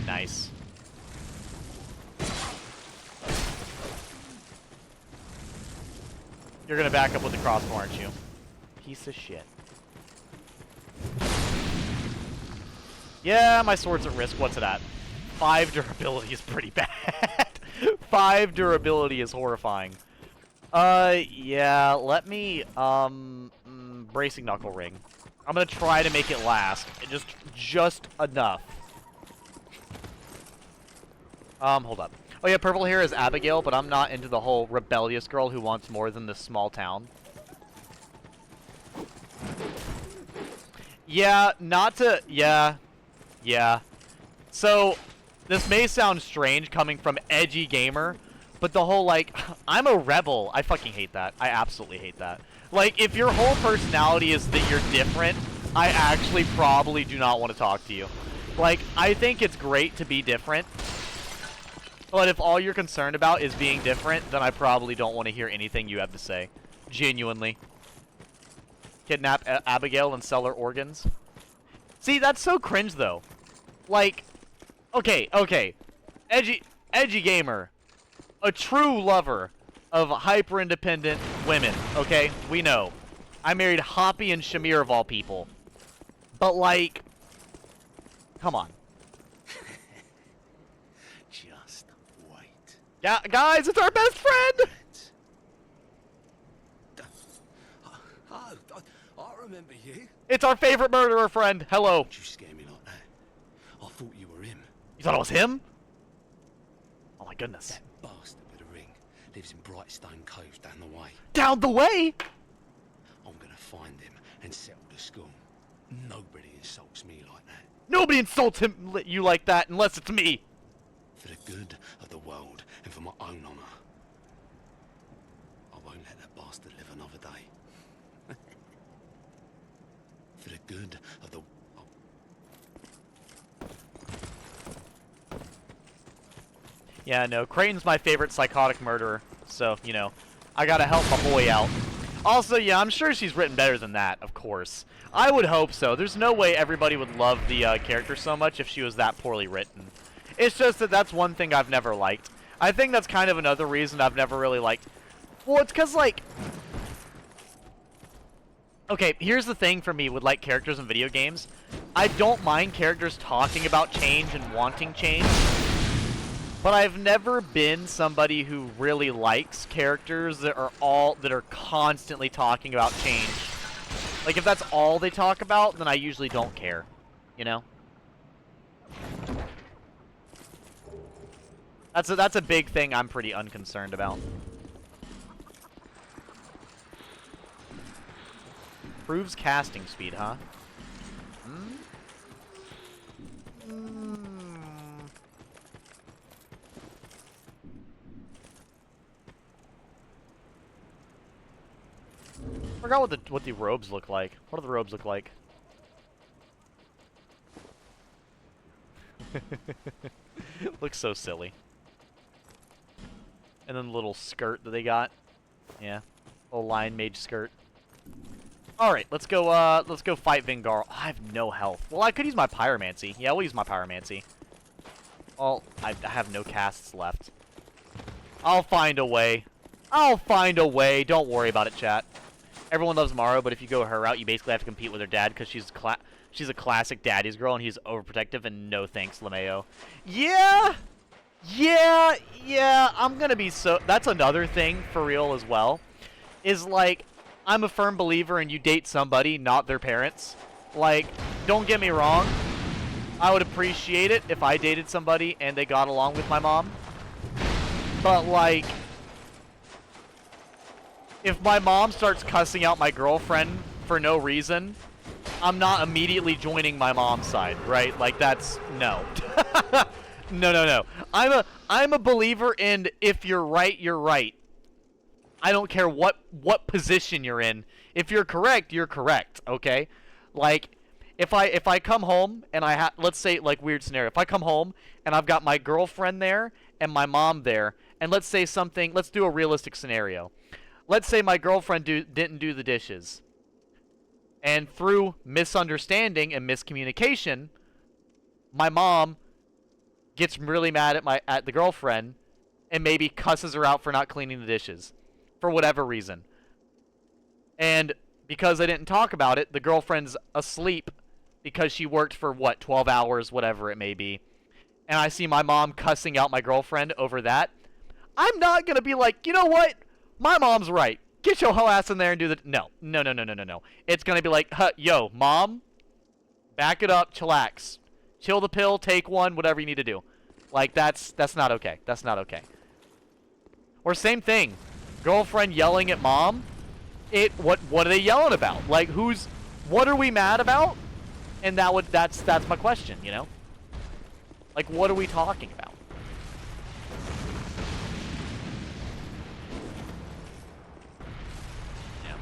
Nice. You're gonna back up with the crossbow, aren't you? Piece of shit. Yeah, my sword's at risk. What's it at? 5 durability is pretty bad. 5 durability is horrifying. Yeah, let me, bracing knuckle ring. I'm gonna try to make it last. Just enough. Hold up. Oh yeah, purple hair is Abigail, but I'm not into the whole rebellious girl who wants more than this small town. Yeah, yeah. So, this may sound strange coming from Edgy Gamer, but the whole, like, I'm a rebel. I fucking hate that. I absolutely hate that. Like, if your whole personality is that you're different, I actually probably do not want to talk to you. Like, I think it's great to be different, but if all you're concerned about is being different, then I probably don't want to hear anything you have to say. Genuinely. Kidnap Abigail and sell her organs. See, that's so cringe, though. Like, okay. Edgy Gamer. A true lover of hyper-independent women, okay? We know. I married Hoppy and Shamir of all people. But, like, come on. Just wait. Yeah, guys, it's our best friend! I remember you. It's our favorite murderer friend. Hello. You scare me like that. I thought you were him. You thought it was him? Oh my goodness. That bastard with a ring lives in Brightstone Cove down the way. Down the way? I'm gonna find him and settle the score. Nobody insults me like that. Nobody insults you like that unless it's me. For the good of the world and for my own honour. I won't let that bastard live another day. For the good of the... Yeah, no, Creighton's my favorite psychotic murderer, so, you know, I gotta help my boy out. Also, yeah, I'm sure she's written better than that, of course. I would hope so. There's no way everybody would love the character so much if she was that poorly written. It's just that that's one thing I've never liked. I think that's kind of another reason I've never really liked... Well, it's because, like... Okay, here's the thing for me with, like, characters in video games. I don't mind characters talking about change and wanting change. But I've never been somebody who really likes characters that are constantly talking about change. Like, if that's all they talk about, then I usually don't care. You know? That's a big thing I'm pretty unconcerned about. Proves casting speed, huh? Hmm? Forgot what the robes look like. What do the robes look like? Looks so silly. And then the little skirt that they got. Yeah. Little lion mage skirt. Alright, let's go fight Vengarl. I have no health. Well, I could use my Pyromancy. Yeah, we'll use my Pyromancy. Well, I have no casts left. I'll find a way. I'll find a way. Don't worry about it, chat. Everyone loves Maro, but if you go her route, you basically have to compete with her dad because she's a classic daddy's girl and he's overprotective, and no thanks, lmao. Yeah! Yeah, I'm gonna be so... That's another thing for real as well. Is like, I'm a firm believer in you date somebody, not their parents. Like, don't get me wrong. I would appreciate it if I dated somebody and they got along with my mom. But like, if my mom starts cussing out my girlfriend for no reason, I'm not immediately joining my mom's side, right? Like, that's... no. No. I'm a believer in if you're right, you're right. I don't care what position you're in. If you're correct, you're correct, okay? Like, if I come home and let's say, like, weird scenario. If I come home and I've got my girlfriend there and my mom there, and let's do a realistic scenario. Let's say my girlfriend didn't do the dishes. And through misunderstanding and miscommunication, my mom gets really mad at the girlfriend and maybe cusses her out for not cleaning the dishes for whatever reason. And because I didn't talk about it, the girlfriend's asleep because she worked for, 12 hours, whatever it may be. And I see my mom cussing out my girlfriend over that. I'm not going to be like, you know what? My mom's right. Get your whole ass in there and do the... No. It's going to be like, yo, mom, back it up, chillax. Chill the pill, take one, whatever you need to do. Like, that's not okay. That's not okay. Or same thing. Girlfriend yelling at mom. What are they yelling about? Like, what are we mad about? And that's my question, you know? Like, what are we talking about? Yeah.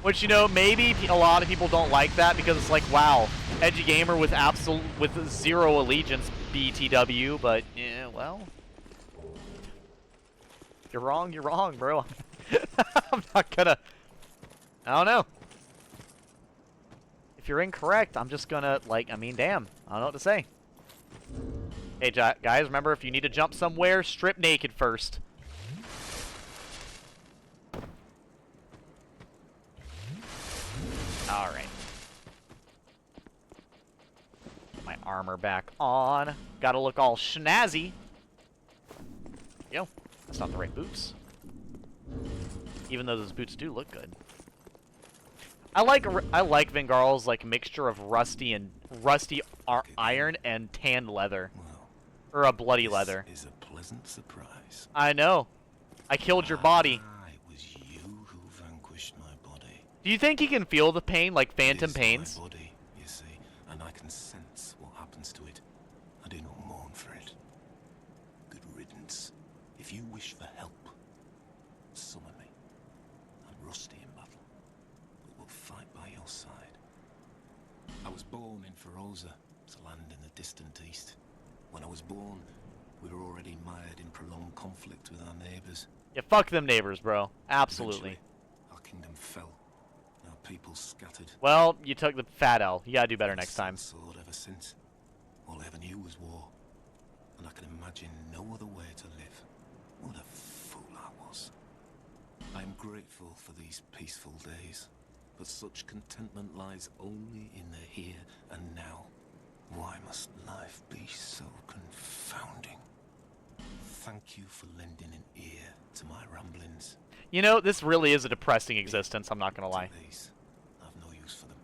Which, you know, maybe a lot of people don't like that because it's like, wow, edgy gamer with zero allegiance, BTW, but yeah, well, you're wrong, bro. I'm not gonna... I don't know. If you're incorrect, I'm just gonna, like, I mean, damn. I don't know what to say. Hey, guys, remember, if you need to jump somewhere, strip naked first. Alright. My armor back on. Gotta look all schnazzy. Yo, that's not the right boots. Even though those boots do look good. I like Vengarl's like mixture of rusty iron and tanned leather, or a bloody leather. This is a pleasant surprise. I know. I killed your body. It was you who vanquished my body. Do you think he can feel the pain, like phantom pains? My body, you see, and I can sense what happens to it. I do not mourn for it. Good riddance. If you wish for help, summon me. I'm rusty in battle, but will fight by your side. I was born in Feroza, to land in the distant east. When I was born, we were already mired in prolonged conflict with our neighbors. Yeah, fuck them neighbors, bro. Absolutely. Eventually, our kingdom fell. Our people scattered. Well, you took the fat L. You gotta do better next time. Sword ever since. All I ever knew was war, and I can imagine no other way to live. What a fool I was. I am grateful for these peaceful days, but such contentment lies only in the here and now. Why must life be so confounding? Thank you for lending an ear to my ramblings. You know, this really is a depressing existence, I'm not gonna lie. These, I've no use for them.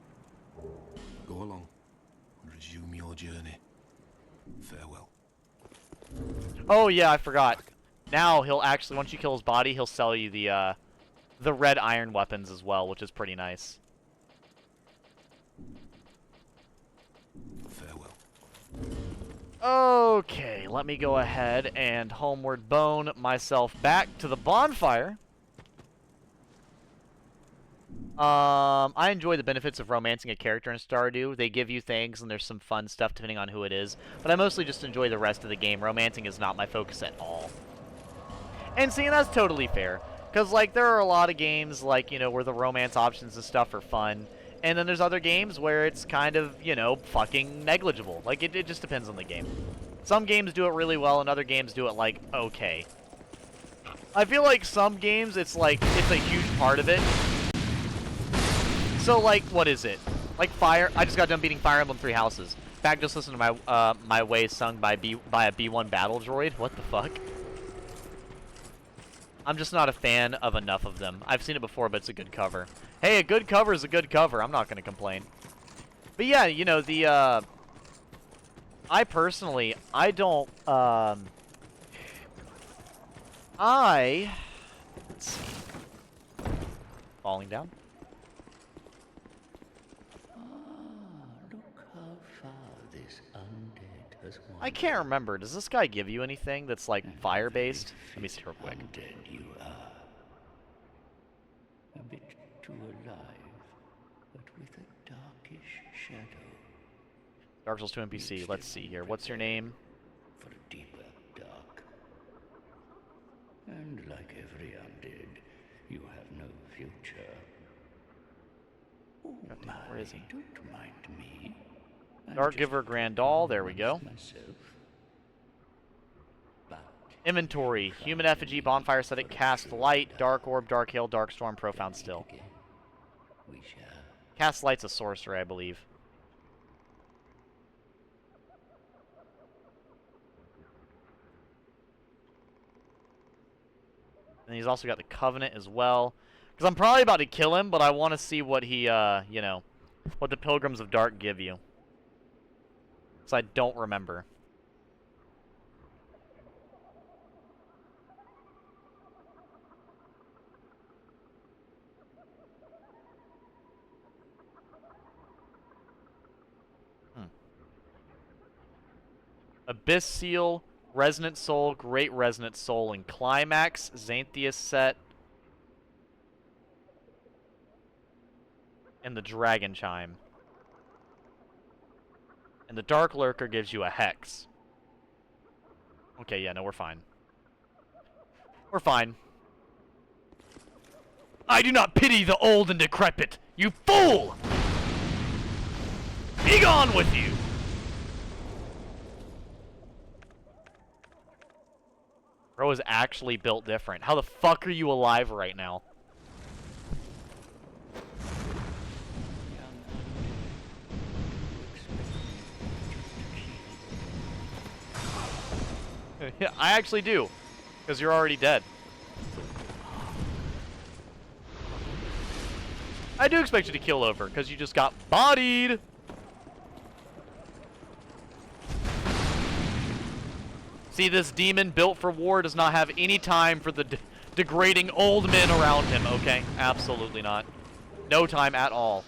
Go along, and resume your journey. Farewell. Oh yeah, I forgot. Now he'll actually, once you kill his body, he'll sell you the red iron weapons as well, which is pretty nice. Farewell. Okay, let me go ahead and homeward bone myself back to the bonfire. I enjoy the benefits of romancing a character in Stardew. They give you things, and there's some fun stuff depending on who it is. But I mostly just enjoy the rest of the game. Romancing is not my focus at all. And see, that's totally fair. Because, like, there are a lot of games, like, you know, where the romance options and stuff are fun. And then there's other games where it's kind of, you know, fucking negligible. Like, it just depends on the game. Some games do it really well, and other games do it, like, okay. I feel like some games, it's like, it's a huge part of it. So, like, what is it? Like, I just got done beating Fire Emblem 3 Houses. In fact, just listen to my, my way sung by a B1 battle droid. What the fuck? I'm just not a fan of enough of them. I've seen it before, but it's a good cover. Hey, a good cover is a good cover. I'm not going to complain. But yeah, you know, the, I personally, I don't, let's see. Falling down. Look how far this undead has wandered. I can't remember. Does this guy give you anything that's like fire-based? Let me see real quick. Undead you are. A bit too alive, but with a darkish shadow. Dark Souls 2 NPC. Let's see here. What's your name? For a deeper dark. And like every undead, you have no future. Oh my, Where is he? don't mind me. I'm Dark just Giver Grandal. There we go. myself. But Inventory. Human effigy, bonfire ascetic, cast light, dark orb, dark hail, dark storm, profound still. again, we shall. Cast light's a sorcerer, I believe. And he's also got the Covenant as well. Because I'm probably about to kill him, but I want to see what he, you know, what the Pilgrims of Dark give you. Because I don't remember. Abyss Seal, Resonant Soul, Great Resonant Soul, and Climax, Xanthias set, and the Dragon Chime. And the Dark Lurker gives you a Hex. Okay, yeah, no, we're fine. We're fine. I do not pity the old and decrepit, you fool! Be gone with you! Bro is actually built different. How the fuck are you alive right now? Yeah, I actually do. Because you're already dead. I do expect you to kill over, because you just got bodied! See, this demon built for war does not have any time for the degrading old men around him, okay? Absolutely not. No time at all.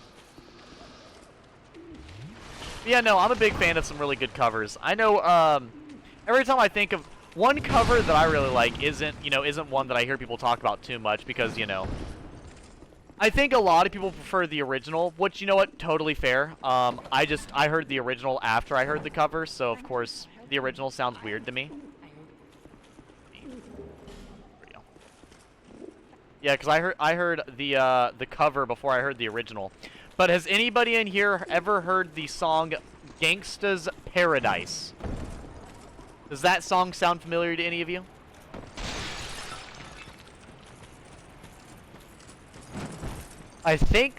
But yeah, no, I'm a big fan of some really good covers. I know, every time I think of one cover that I really like isn't one that I hear people talk about too much because, you know, I think a lot of people prefer the original, which, you know what, totally fair. I heard the original after I heard the cover, so of course the original sounds weird to me. There we go. Yeah, because I heard the cover before I heard the original. But has anybody in here ever heard the song Gangsta's Paradise? Does that song sound familiar to any of you? I think...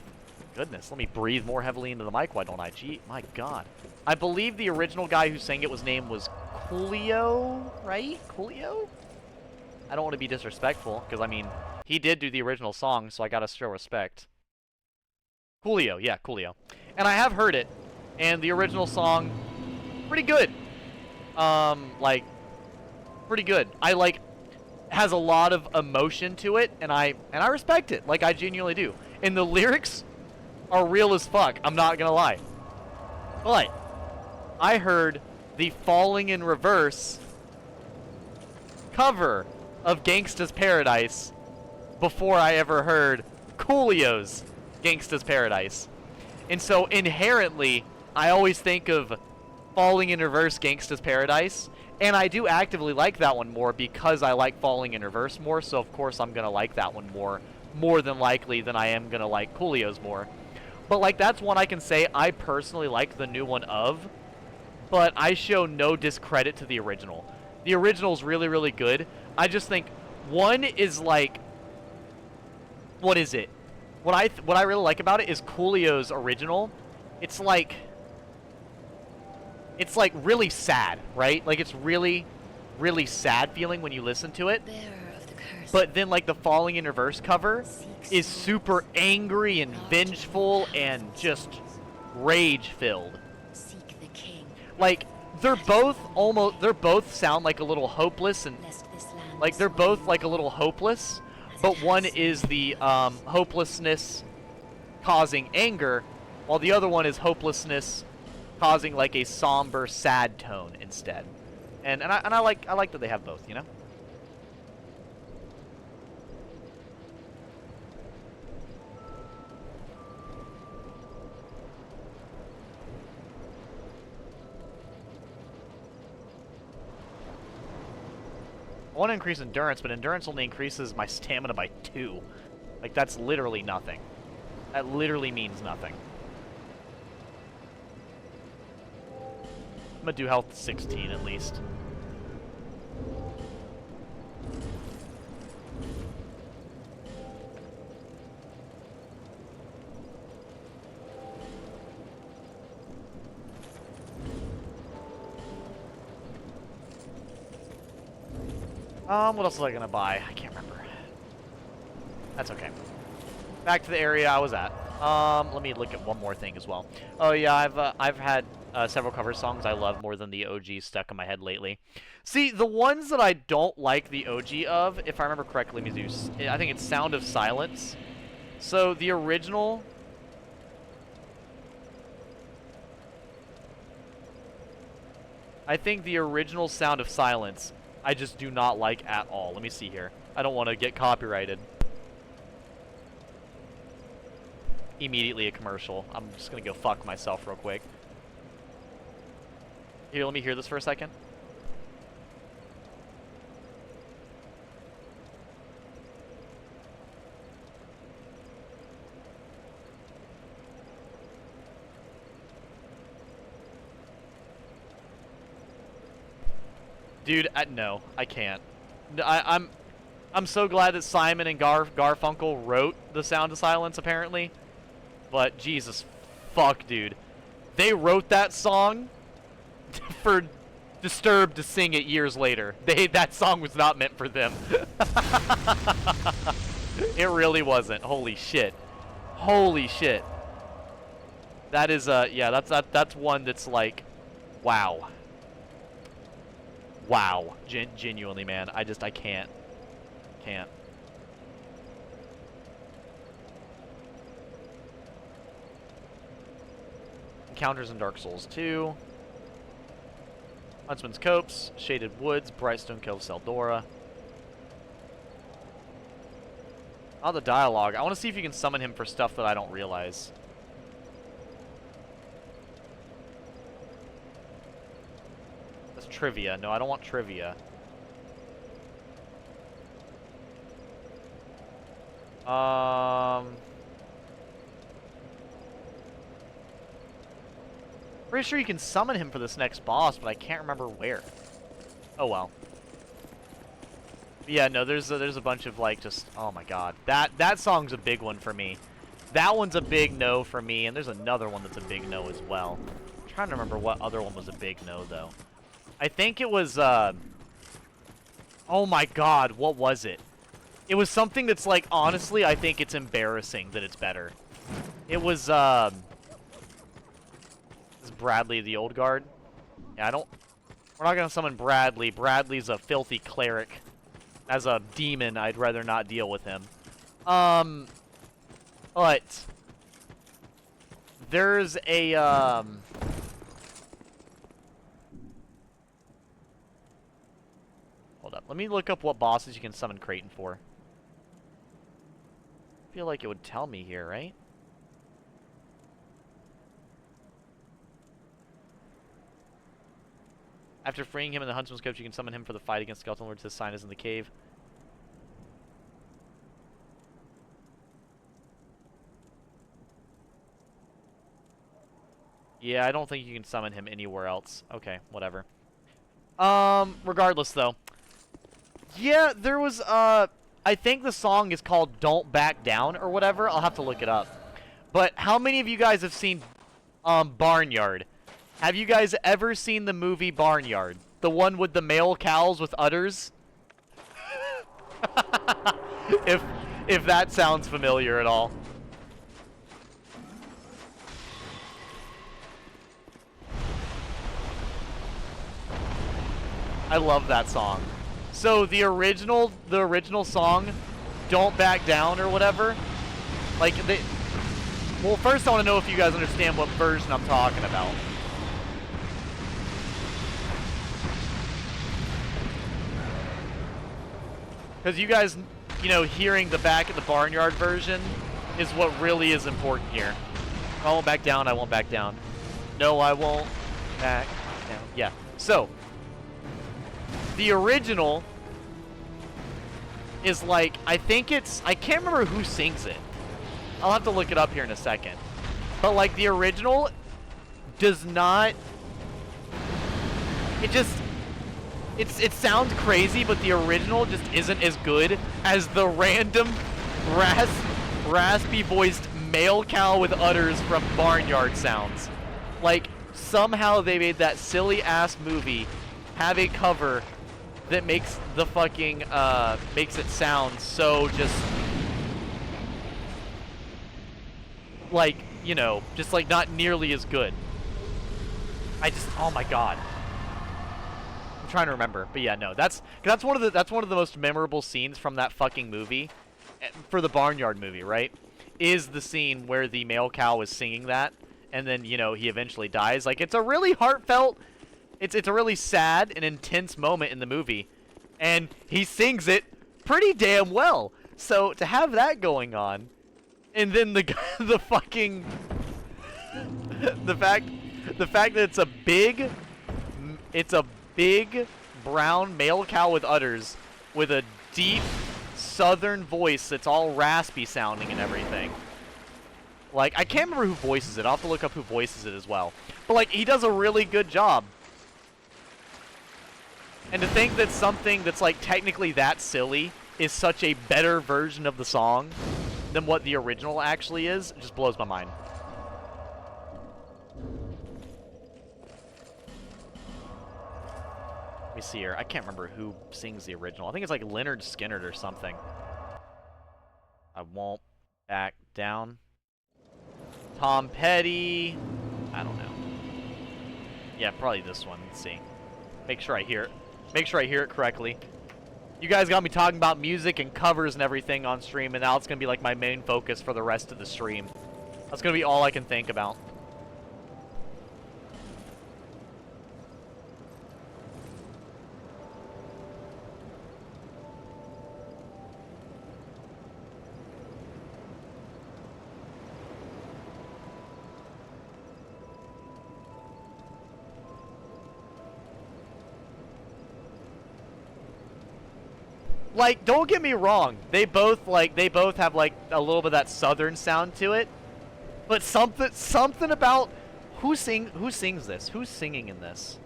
Goodness, let me breathe more heavily into the mic, why don't I? Gee, my god. I believe the original guy who sang it name was Coolio, right? Coolio? I don't want to be disrespectful, because, I mean, he did do the original song, so I gotta show respect. Coolio, yeah, Coolio. And I have heard it, and the original song pretty good. Like, pretty good. I like, has a lot of emotion to it, and I respect it. Like, I genuinely do. And the lyrics are real as fuck. I'm not gonna lie. But I heard the Falling in Reverse cover of Gangsta's Paradise before I ever heard Coolio's Gangsta's Paradise. And so inherently, I always think of Falling in Reverse Gangsta's Paradise, and I do actively like that one more because I like Falling in Reverse more, so of course I'm gonna like that one more than likely than I am gonna like Coolio's more. But like, that's one I can say I personally like the new one of, but I show no discredit to the original. The original's really, really good. I just think one is like, what is it? What I really like about it is Coolio's original. It's like really sad, right? Like, it's really, really sad feeling when you listen to it. But then like the Falling in Reverse cover is super angry and vengeful and just rage filled. Like, they're both sound like a little hopeless, and like they're both like a little hopeless, but one is the hopelessness causing anger, while the other one is hopelessness causing like a somber, sad tone instead. And I like that they have both, you know? I want to increase endurance, but endurance only increases my stamina by 2. Like, that's literally nothing. That literally means nothing. I'm gonna do health 16 at least. What else was I gonna buy? I can't remember. That's okay. Back to the area I was at. Let me look at one more thing as well. Oh yeah, I've had several cover songs I love more than the OG stuck in my head lately. See, the ones that I don't like the OG of, if I remember correctly, let me do, I think it's Sound of Silence. So the original. I think the original Sound of Silence I just do not like at all. Let me see here. I don't want to get copyrighted. Immediately a commercial. I'm just going to go fuck myself real quick. Here, let me hear this for a second. Dude, no, I can't. I'm so glad that Simon and Garfunkel wrote the Sound of Silence, apparently. But Jesus fuck, dude. They wrote that song for Disturbed to sing it years later. That song was not meant for them. It really wasn't. Holy shit. Holy shit. That is yeah, that's one that's like, wow. Wow. Genuinely, man. I can't. Can't. Encounters in Dark Souls 2. Huntsman's Copse, Shaded Woods, Brightstone Cove, Seldora. Oh, the dialogue. I want to see if you can summon him for stuff that I don't realize. That's trivia. No, I don't want trivia. Pretty sure you can summon him for this next boss, but I can't remember where. Oh well. But yeah, no, there's a bunch of like just, oh my god, that song's a big one for me. That one's a big no for me, and there's another one that's a big no as well. I'm trying to remember what other one was a big no though. I think it was oh my god, what was it? It was something that's like, honestly, I think it's embarrassing that it's better. It was Bradley the Old Guard. Yeah, we're not gonna summon Bradley. Bradley's a filthy cleric. As a demon, I'd rather not deal with him. But there's a hold up. Let me look up what bosses you can summon Kraton for. I feel like it would tell me here, right? After freeing him in the Huntsman's Crypt, you can summon him for the fight against Skeleton Lords. His sign is in the cave. Yeah, I don't think you can summon him anywhere else. Okay, whatever. Regardless, though. Yeah, there was, I think the song is called Don't Back Down or whatever. I'll have to look it up. But how many of you guys have seen, Barnyard? Have you guys ever seen the movie Barnyard? The one with the male cows with udders? if that sounds familiar at all. I love that song. So the original song, Don't Back Down or whatever, like well, first I want to know if you guys understand what version I'm talking about. Because you guys, you know, hearing the back of the Barnyard version is what really is important here. I won't back down, I won't back down. No, I won't back down. Yeah. So, the original is like, I can't remember who sings it. I'll have to look it up here in a second. But like the original does not, it sounds crazy, but the original just isn't as good as the random raspy voiced male cow with udders from Barnyard sounds. Like, somehow they made that silly ass movie have a cover that makes the fucking, makes it sound so just, like, you know, just like not nearly as good. Oh my god. I'm trying to remember, but yeah, no, that's one of the most memorable scenes from that fucking movie, for the Barnyard movie, right? Is the scene where the male cow is singing that, and then, you know, he eventually dies. Like, it's a really heartfelt, it's a really sad and intense moment in the movie, and he sings it pretty damn well. So to have that going on, and then the fucking the fact that it's a big brown male cow with udders with a deep southern voice that's all raspy sounding and everything. Like, I can't remember who voices it. I'll have to look up who voices it as well. But like, he does a really good job. And to think that something that's like technically that silly is such a better version of the song than what the original actually is, it just blows my mind. Let me see here. I can't remember who sings the original. I think it's like Leonard Skinner or something. I won't back down. Tom Petty. I don't know. Yeah, probably this one. Let's see. Make sure I hear it. Make sure I hear it correctly. You guys got me talking about music and covers and everything on stream, and now it's going to be like my main focus for the rest of the stream. That's going to be all I can think about. Like, don't get me wrong. They both have like a little bit of that southern sound to it. But something about who sings this? Who's singing in this?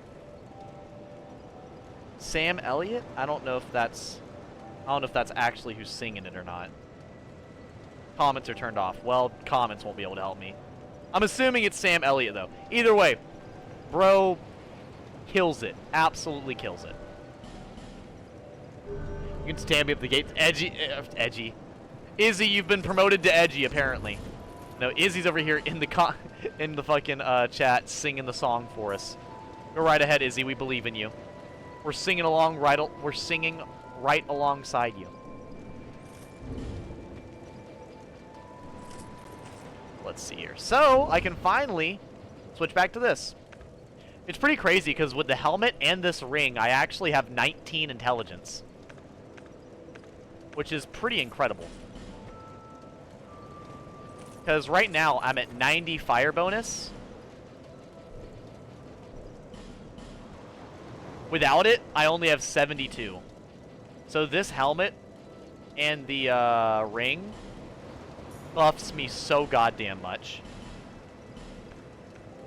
Sam Elliott? I don't know if that's actually who's singing it or not. Comments are turned off. Well, comments won't be able to help me. I'm assuming it's Sam Elliott though. Either way, bro kills it. Absolutely kills it. You can stand me up the gate. Edgy. Izzy, you've been promoted to edgy, apparently. No, Izzy's over here in the fucking chat singing the song for us. Go right ahead, Izzy. We believe in you. We're singing along right. We're singing right alongside you. Let's see here. So I can finally switch back to this. It's pretty crazy because with the helmet and this ring, I actually have 19 intelligence, which is pretty incredible. Because right now I'm at 90 fire bonus. Without it, I only have 72. So this helmet and the ring buffs me so goddamn much.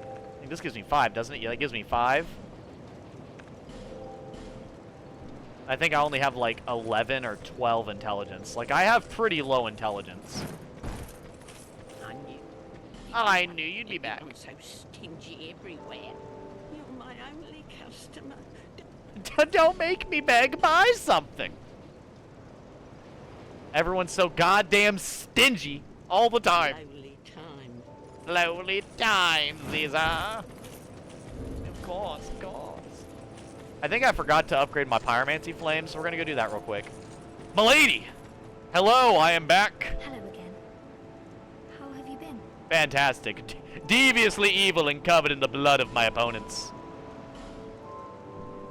I think this gives me 5, doesn't it? Yeah, it gives me 5. I think I only have like 11 or 12 intelligence. Like, I have pretty low intelligence. I knew you'd be back. I'm so stingy everywhere. You're my only customer. Don't make me beg, buy something. Everyone's so goddamn stingy all the time. Lonely time. Lonely times, these are. Of course, of course. I think I forgot to upgrade my pyromancy flame, so we're gonna go do that real quick. Milady! Hello, I am back. Hello again. How have you been? Fantastic. Deviously evil and covered in the blood of my opponents.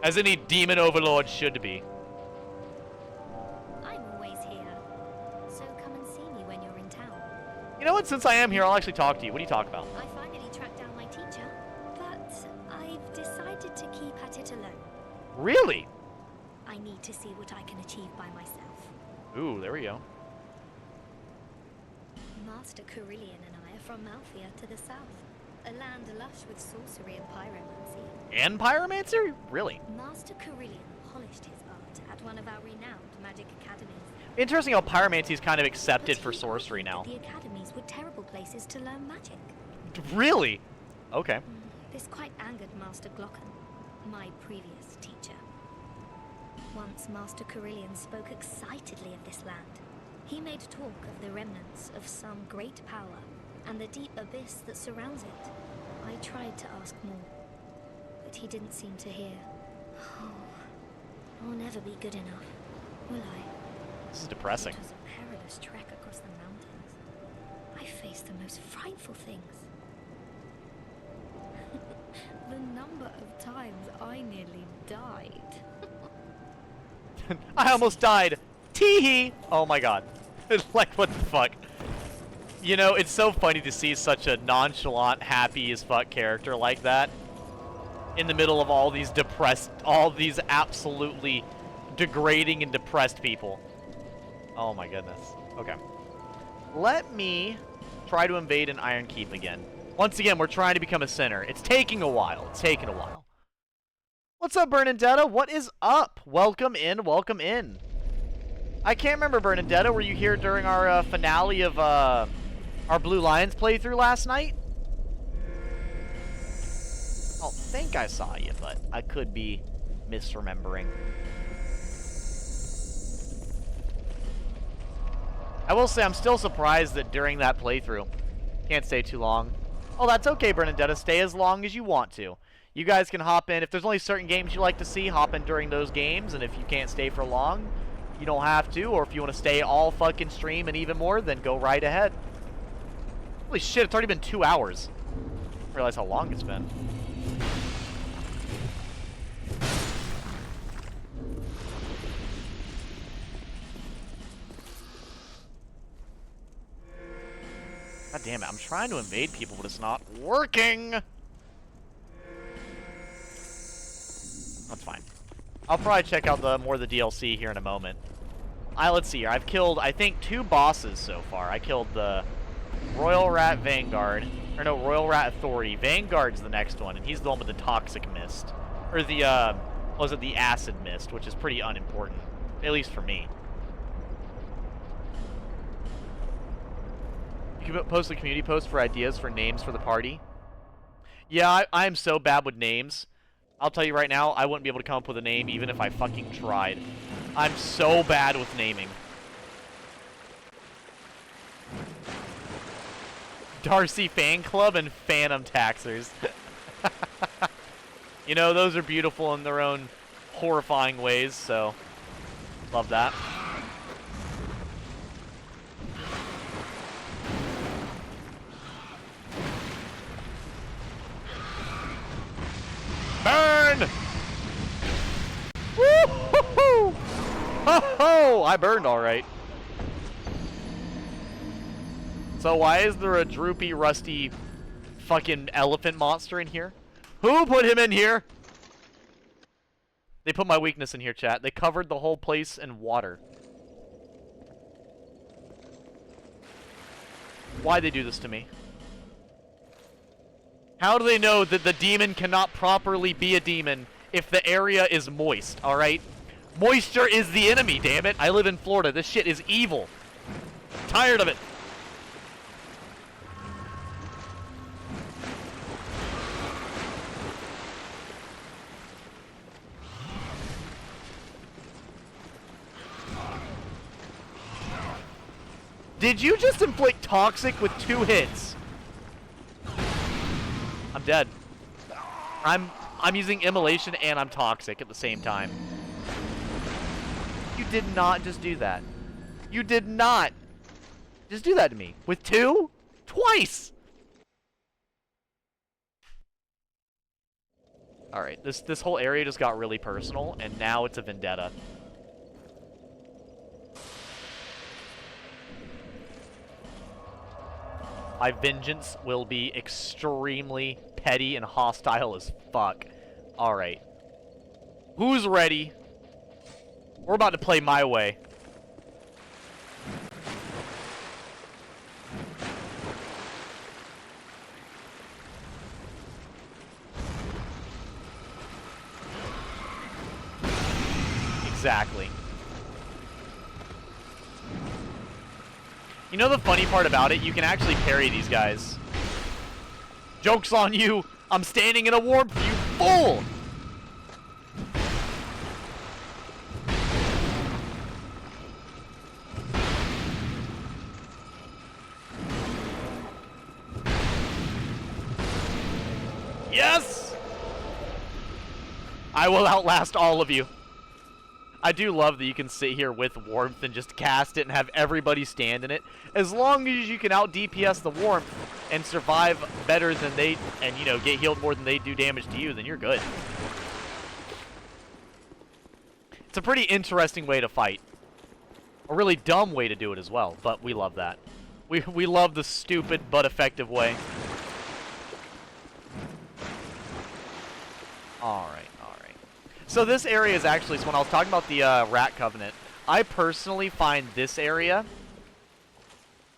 As any demon overlord should be. I'm always here. So come and see me when you're in town. You know what? Since I am here, I'll actually talk to you. What do you talk about? I finally tracked down my teacher, but I've decided to keep at it alone. Really? I need to see what I can achieve by myself. Ooh, there we go. Master Carillion and I are from Malphia to the south, a land lush with sorcery and pyromancy. And pyromancer? Really? Master Carillion polished his art at one of our renowned magic academies. Interesting how pyromancy is kind of accepted But for he sorcery now. argued that the academies were terrible places to learn magic. Really? Okay. This quite angered Master Glocken, my previous teacher. Once Master Carillion spoke excitedly of this land. He made talk of the remnants of some great power and the deep abyss that surrounds it. I tried to ask more, but he didn't seem to hear. Oh, I'll never be good enough, will I? This is depressing. It was a perilous trek across the mountains. I faced the most frightful things. The number of times I nearly died. I almost died. Tee-hee! Oh my god. Like, what the fuck? You know, it's so funny to see such a nonchalant, happy as fuck character like that in the middle of all these depressed, all these absolutely degrading and depressed people. Oh my goodness. Okay. Let me try to invade an Iron Keep again. Once again, we're trying to become a sinner. It's taking a while. It's taking a while. What's up, Bernadetta? What is up? Welcome in, welcome in. I can't remember, Bernadetta. Were you here during our finale of our Blue Lions playthrough last night? I don't think I saw you, but I could be misremembering. I will say I'm still surprised that during that playthrough, can't stay too long. Oh, that's okay, Bernadetta. Stay as long as you want to. You guys can hop in. If there's only certain games you like to see, hop in during those games. And if you can't stay for long, you don't have to. Or if you want to stay all fucking stream and even more, then go right ahead. Holy shit, it's already been 2 hours. I didn't realize how long it's been. God damn it, I'm trying to invade people, but it's not working! That's fine. I'll probably check out more of the DLC here in a moment. Let's see here. I've killed, I think, 2 bosses so far. I killed the Royal Rat Vanguard. Or no, Royal Rat Authority. Vanguard's the next one, and he's the one with the Toxic Mist. Or the, what was it? The Acid Mist, which is pretty unimportant. At least for me. You can post a community post for ideas for names for the party. Yeah, I'm so bad with names. I'll tell you right now, I wouldn't be able to come up with a name even if I fucking tried. I'm so bad with naming. Darcy Fan Club and Phantom Taxers. You know, those are beautiful in their own horrifying ways, so love that. Burn! Woo-hoo-hoo! Ho-ho! I burned all right. So why is there a droopy, rusty, fucking elephant monster in here? Who put him in here? They put my weakness in here, chat. They covered the whole place in water. Why'd they do this to me? How do they know that the demon cannot properly be a demon if the area is moist, alright? Moisture is the enemy, damn it. I live in Florida. This shit is evil. Tired of it. Did you just inflict toxic with 2 hits? I'm dead. I'm using immolation and I'm toxic at the same time. You did not just do that. You did not just do that to me. With 2? Twice! Alright, this whole area just got really personal, and now it's a vendetta. My vengeance will be extremely petty and hostile as fuck. Alright. Who's ready? We're about to play my way. Exactly. You know the funny part about it? You can actually parry these guys. Joke's on you! I'm standing in a warmth, you fool! Yes! I will outlast all of you. I do love that you can sit here with warmth and just cast it and have everybody stand in it. As long as you can out DPS the warmth and survive better than they, and you know, get healed more than they do damage to you, then you're good. It's a pretty interesting way to fight. A really dumb way to do it as well, but we love that. We love the stupid but effective way. Alright. So this area is actually, so when I was talking about the Rat Covenant, I personally find this area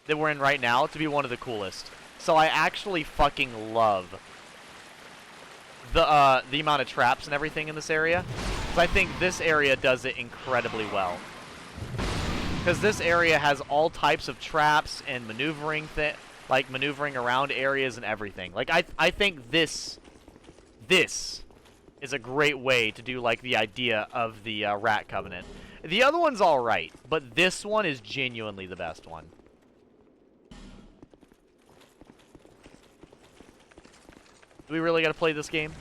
that we're in right now to be one of the coolest. So I actually fucking love the amount of traps and everything in this area. Because I think this area does it incredibly well. Because this area has all types of traps and maneuvering, like maneuvering around areas and everything. Like I think this is a great way to do, like, the idea of the Rat Covenant. The other one's alright, but this one is genuinely the best one. Do we really gotta play this game?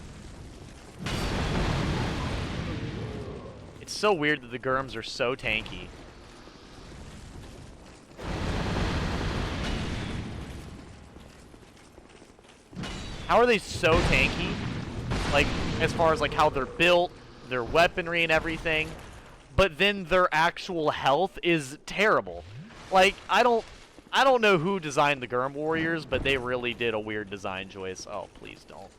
It's so weird that the Gurms are so tanky. How are they so tanky? Like, as far as, like, how they're built, their weaponry and everything, but then their actual health is terrible. Like, I don't know who designed the Gurm Warriors, but they really did a weird design choice. Oh, please don't.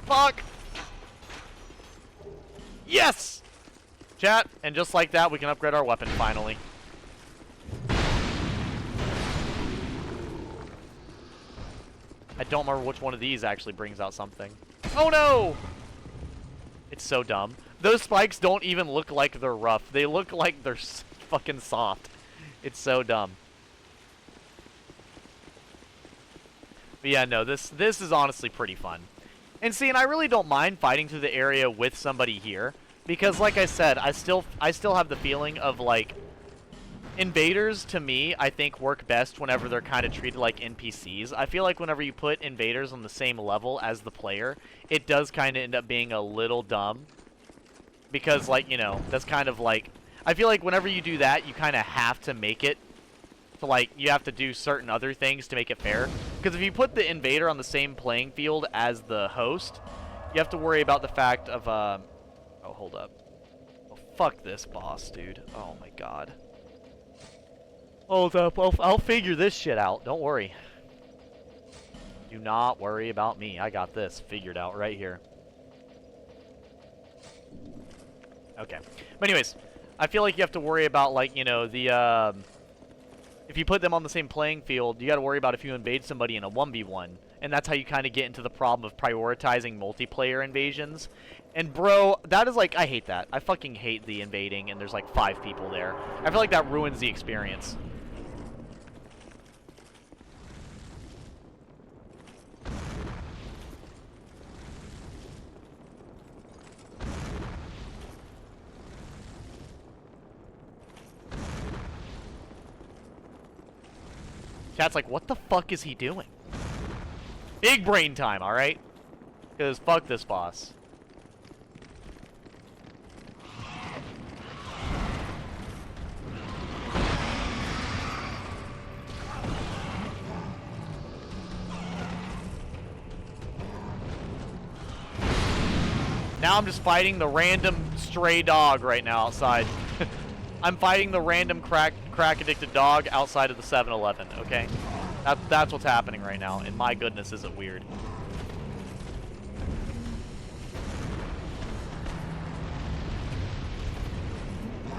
Fuck! Yes! Chat, and just like that, we can upgrade our weapon finally. I don't remember which one of these actually brings out something. Oh no! It's so dumb. Those spikes don't even look like they're rough. They look like they're fucking soft. It's so dumb. But yeah, no, this is honestly pretty fun. And see, and I really don't mind fighting through the area with somebody here. Because like I said, I still have the feeling of, like, invaders, to me, I think work best whenever they're kind of treated like NPCs. I feel like whenever you put invaders on the same level as the player, it does kind of end up being a little dumb. Because, like, you know, that's kind of like... I feel like whenever you do that, you kind of have to make it to, like, you have to do certain other things to make it fair. Because if you put the invader on the same playing field as the host, you have to worry about the fact of, oh, hold up. Oh, fuck this boss, dude. Oh, my God. Hold up. I'll figure this shit out. Don't worry. Do not worry about me. I got this figured out right here. Okay. But anyways, I feel like you have to worry about, like, you know, the, if you put them on the same playing field, you got to worry about if you invade somebody in a 1v1. And that's how you kind of get into the problem of prioritizing multiplayer invasions. And, bro, that is, like, I hate that. I fucking hate the invading, and there's, like, 5 people there. I feel like that ruins the experience. Chat's like, what the fuck is he doing? Big brain time, alright? Because fuck this boss. Now I'm just fighting the random stray dog right now outside. I'm fighting the random crack-addicted dog outside of the 7-Eleven, okay? That's what's happening right now, and my goodness, is it weird.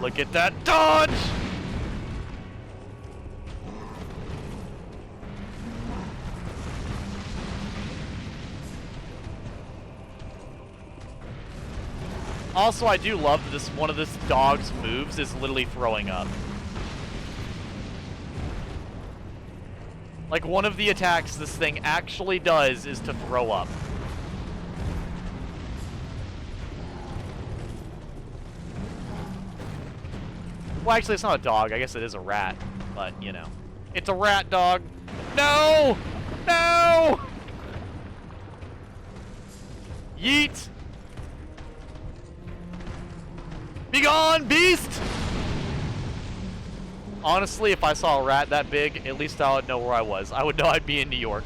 Look at that dodge! Also, I do love that this one of this dog's moves is literally throwing up. Like, one of the attacks this thing actually does is to throw up. Well, actually, it's not a dog. I guess it is a rat. But, you know. It's a rat dog. No! No! Yeet! Be gone, beast! Honestly, if I saw a rat that big, at least I would know where I was. I would know I'd be in New York.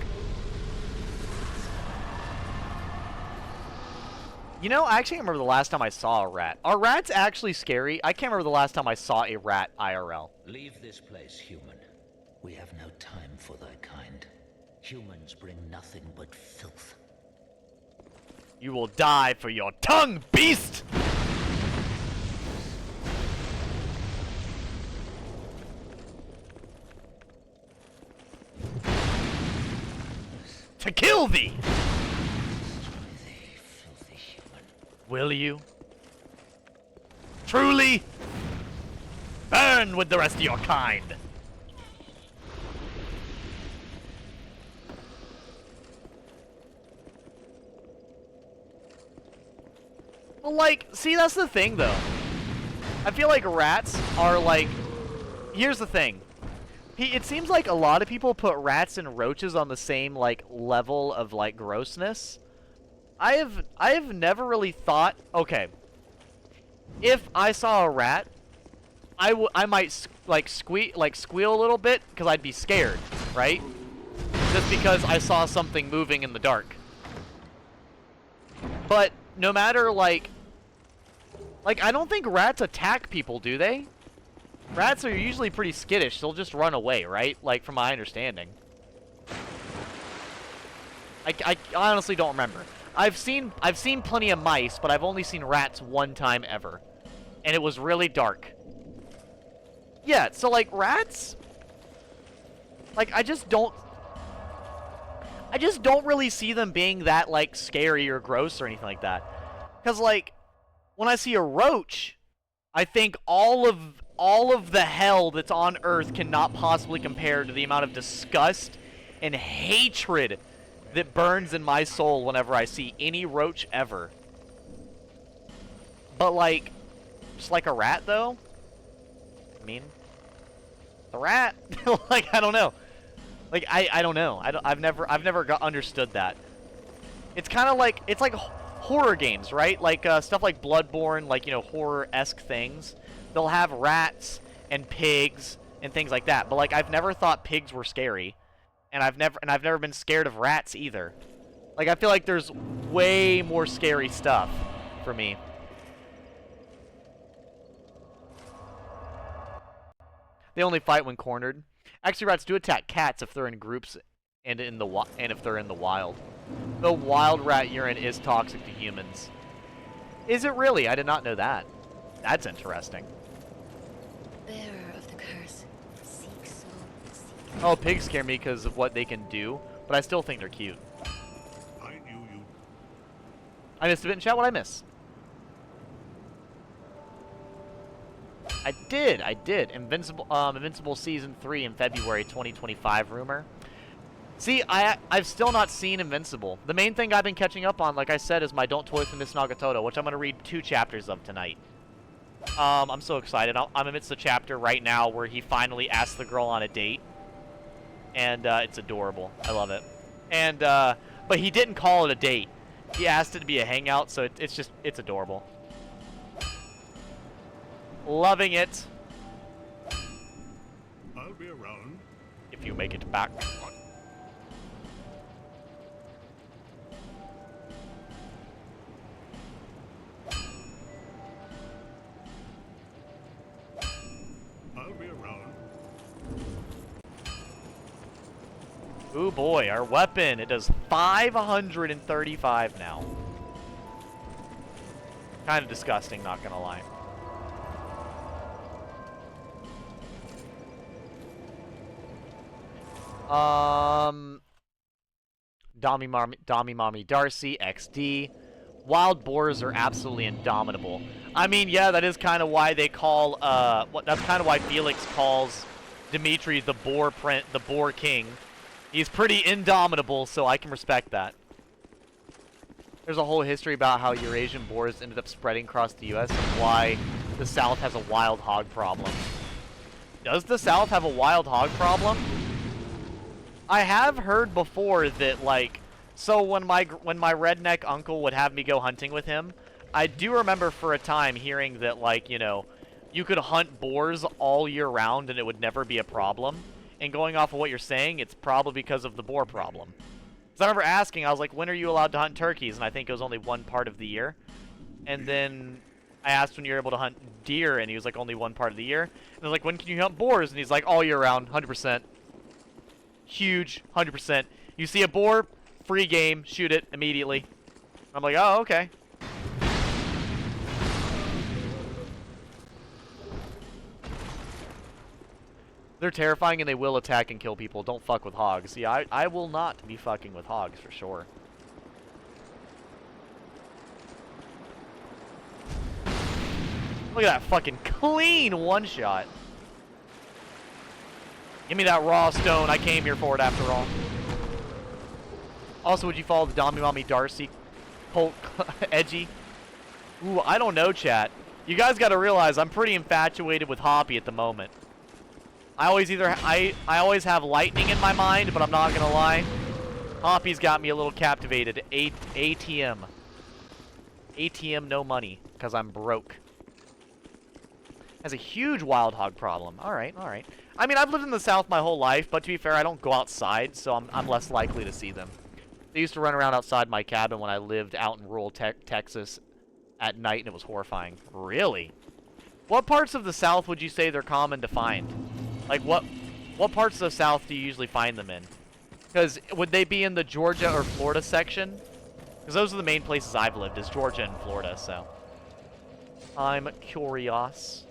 You know, I actually can't remember the last time I saw a rat. Are rats actually scary? I can't remember the last time I saw a rat IRL. Leave this place, human. We have no time for thy kind. Humans bring nothing but filth. You will die for your tongue, beast! To kill thee! Destroy thee, filthy human. Will you? Truly? Burn with the rest of your kind! Well, like, see, that's the thing, though. I feel like rats are, like... Here's the thing. It seems like a lot of people put rats and roaches on the same, like, level of, like, grossness. I have never really thought... Okay. If I saw a rat, I might, squeal a little bit, because I'd be scared, right? Just because I saw something moving in the dark. But, no matter, like, I don't think rats attack people, do they? Rats are usually pretty skittish. They'll just run away, right? Like, from my understanding. I honestly don't remember. I've seen plenty of mice, but I've only seen rats one time ever. And it was really dark. Yeah, so, like, rats... Like, I just don't really see them being that, like, scary or gross or anything like that. Because, like, when I see a roach, I think all of the hell that's on Earth cannot possibly compare to the amount of disgust and hatred that burns in my soul whenever I see any roach ever. But, like, just like a rat, though? I mean, The rat? Like, I don't know. Like, I don't know. I've never understood that. It's kind of like, it's like horror games, right? Like, stuff like Bloodborne, like, you know, horror-esque things. They'll have rats and pigs and things like that. But, like, I've never thought pigs were scary. And I've never been scared of rats either. Like, I feel like there's way more scary stuff for me. They only fight when cornered. Actually, rats do attack cats if they're in groups and if they're in the wild. The wild rat urine is toxic to humans. Is it really? I did not know that. That's interesting. Bearer of the curse, seek soul, seek. Oh, pigs scare me because of what they can do, but I still think they're cute. I knew you. I missed a bit in chat. What'd I miss? I did. Invincible Season 3 in February 2025 rumor. See, I've still not seen Invincible. The main thing I've been catching up on, like I said, is my Don't Toy with Miss Nagatoto, which I'm going to read 2 chapters of tonight. I'm so excited. I'm amidst the chapter right now where he finally asks the girl on a date. And it's adorable. I love it. And but he didn't call it a date. He asked it to be a hangout, so it's adorable. Loving it. I'll be around. If you make it back. I'll be around. Ooh boy, our weapon. It does 535 now. Kind of disgusting, not gonna lie. Dommy Mommy Darcy, XD. Wild boars are absolutely indomitable. I mean, yeah, that is kind of why they call, that's kind of why Felix calls Dimitri the boar king. He's pretty indomitable, so I can respect that. There's a whole history about how Eurasian boars ended up spreading across the U.S. and why the South has a wild hog problem. Does the South have a wild hog problem? I have heard before that, like, so when my redneck uncle would have me go hunting with him, I do remember for a time hearing that, like, you know, you could hunt boars all year round and it would never be a problem. And going off of what you're saying, it's probably because of the boar problem. Because I remember asking, I was like, when are you allowed to hunt turkeys? And I think it was only one part of the year. And then I asked when you're able to hunt deer, and he was like, only one part of the year. And I was like, when can you hunt boars? And he's like, all year round, 100%. Huge, 100%. You see a boar, free game, shoot it immediately. I'm like, oh, okay. They're terrifying and they will attack and kill people. Don't fuck with hogs. Yeah, I will not be fucking with hogs for sure. Look at that fucking clean one-shot. Give me that raw stone. I came here for it after all. Also, would you follow the Dommy Mommy Darcy cult edgy? Ooh, I don't know, chat. You guys got to realize I'm pretty infatuated with Hoppy at the moment. I always have lightning in my mind, but I'm not gonna lie. Hoppy's got me a little captivated. ATM. ATM, no money, because I'm broke. Has a huge wild hog problem. Alright, alright. I mean, I've lived in the South my whole life, but to be fair, I don't go outside, so I'm less likely to see them. They used to run around outside my cabin when I lived out in rural Texas at night, and it was horrifying. Really? What parts of the South would you say they're common to find? Like, what parts of the South do you usually find them in? Because would they be in the Georgia or Florida section? Because those are the main places I've lived, is Georgia and Florida, so. I'm curious.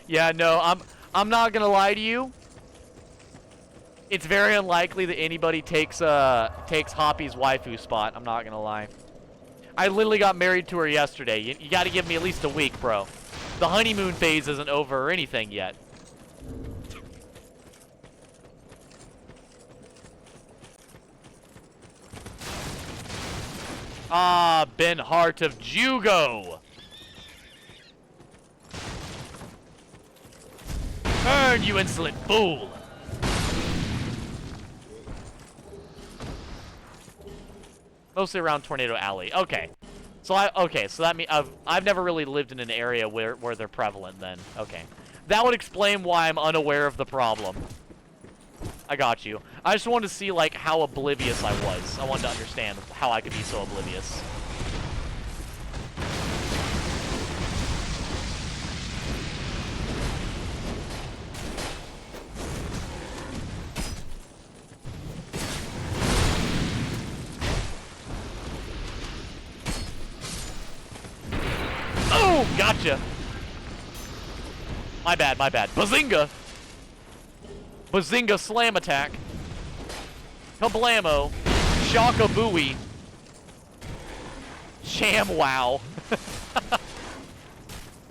Yeah, no, I'm not gonna lie to you. It's very unlikely that anybody takes Hoppy's waifu spot. I'm not gonna lie. I literally got married to her yesterday. You got to give me at least a week, bro. The honeymoon phase isn't over or anything yet. Ah, Ben Hart of Jugo. Burn, you insolent fool. Mostly around Tornado Alley. Okay. So that means I've never really lived in an area where they're prevalent then. Okay. That would explain why I'm unaware of the problem. I got you. I just wanted to see like how oblivious I was. I wanted to understand how I could be so oblivious. Oh, gotcha. My bad, my bad. Bazinga! Bazinga slam attack. Kablamo. Shockabooey. Sham wow. Of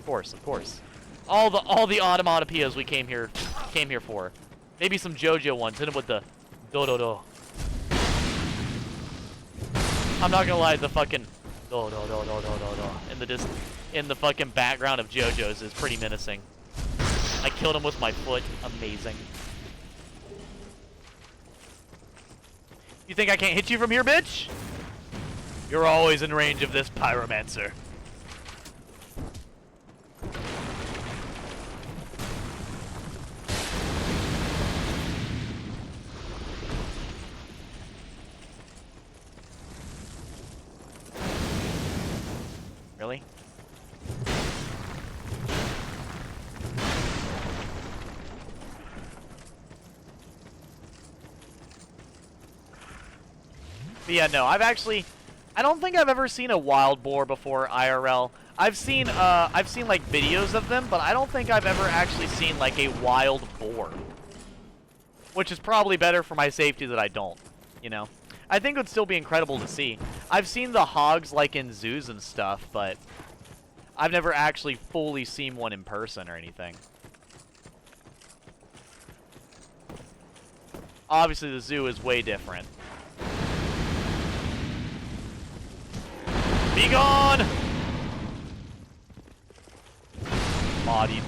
course, of course. All the onomatopoeias we came here for. Maybe some JoJo ones. Hit him with the do do do. I'm not gonna lie, the fucking do do do do do do in the fucking background of JoJo's is pretty menacing. I killed him with my foot. Amazing. You think I can't hit you from here, bitch? You're always in range of this pyromancer. Really? But yeah, no, I don't think I've ever seen a wild boar before IRL. I've seen like videos of them, but I don't think I've ever actually seen like a wild boar. Which is probably better for my safety that I don't, you know? I think it would still be incredible to see. I've seen the hogs like in zoos and stuff, but I've never actually fully seen one in person or anything. Obviously the zoo is way different. Be gone! Bodied.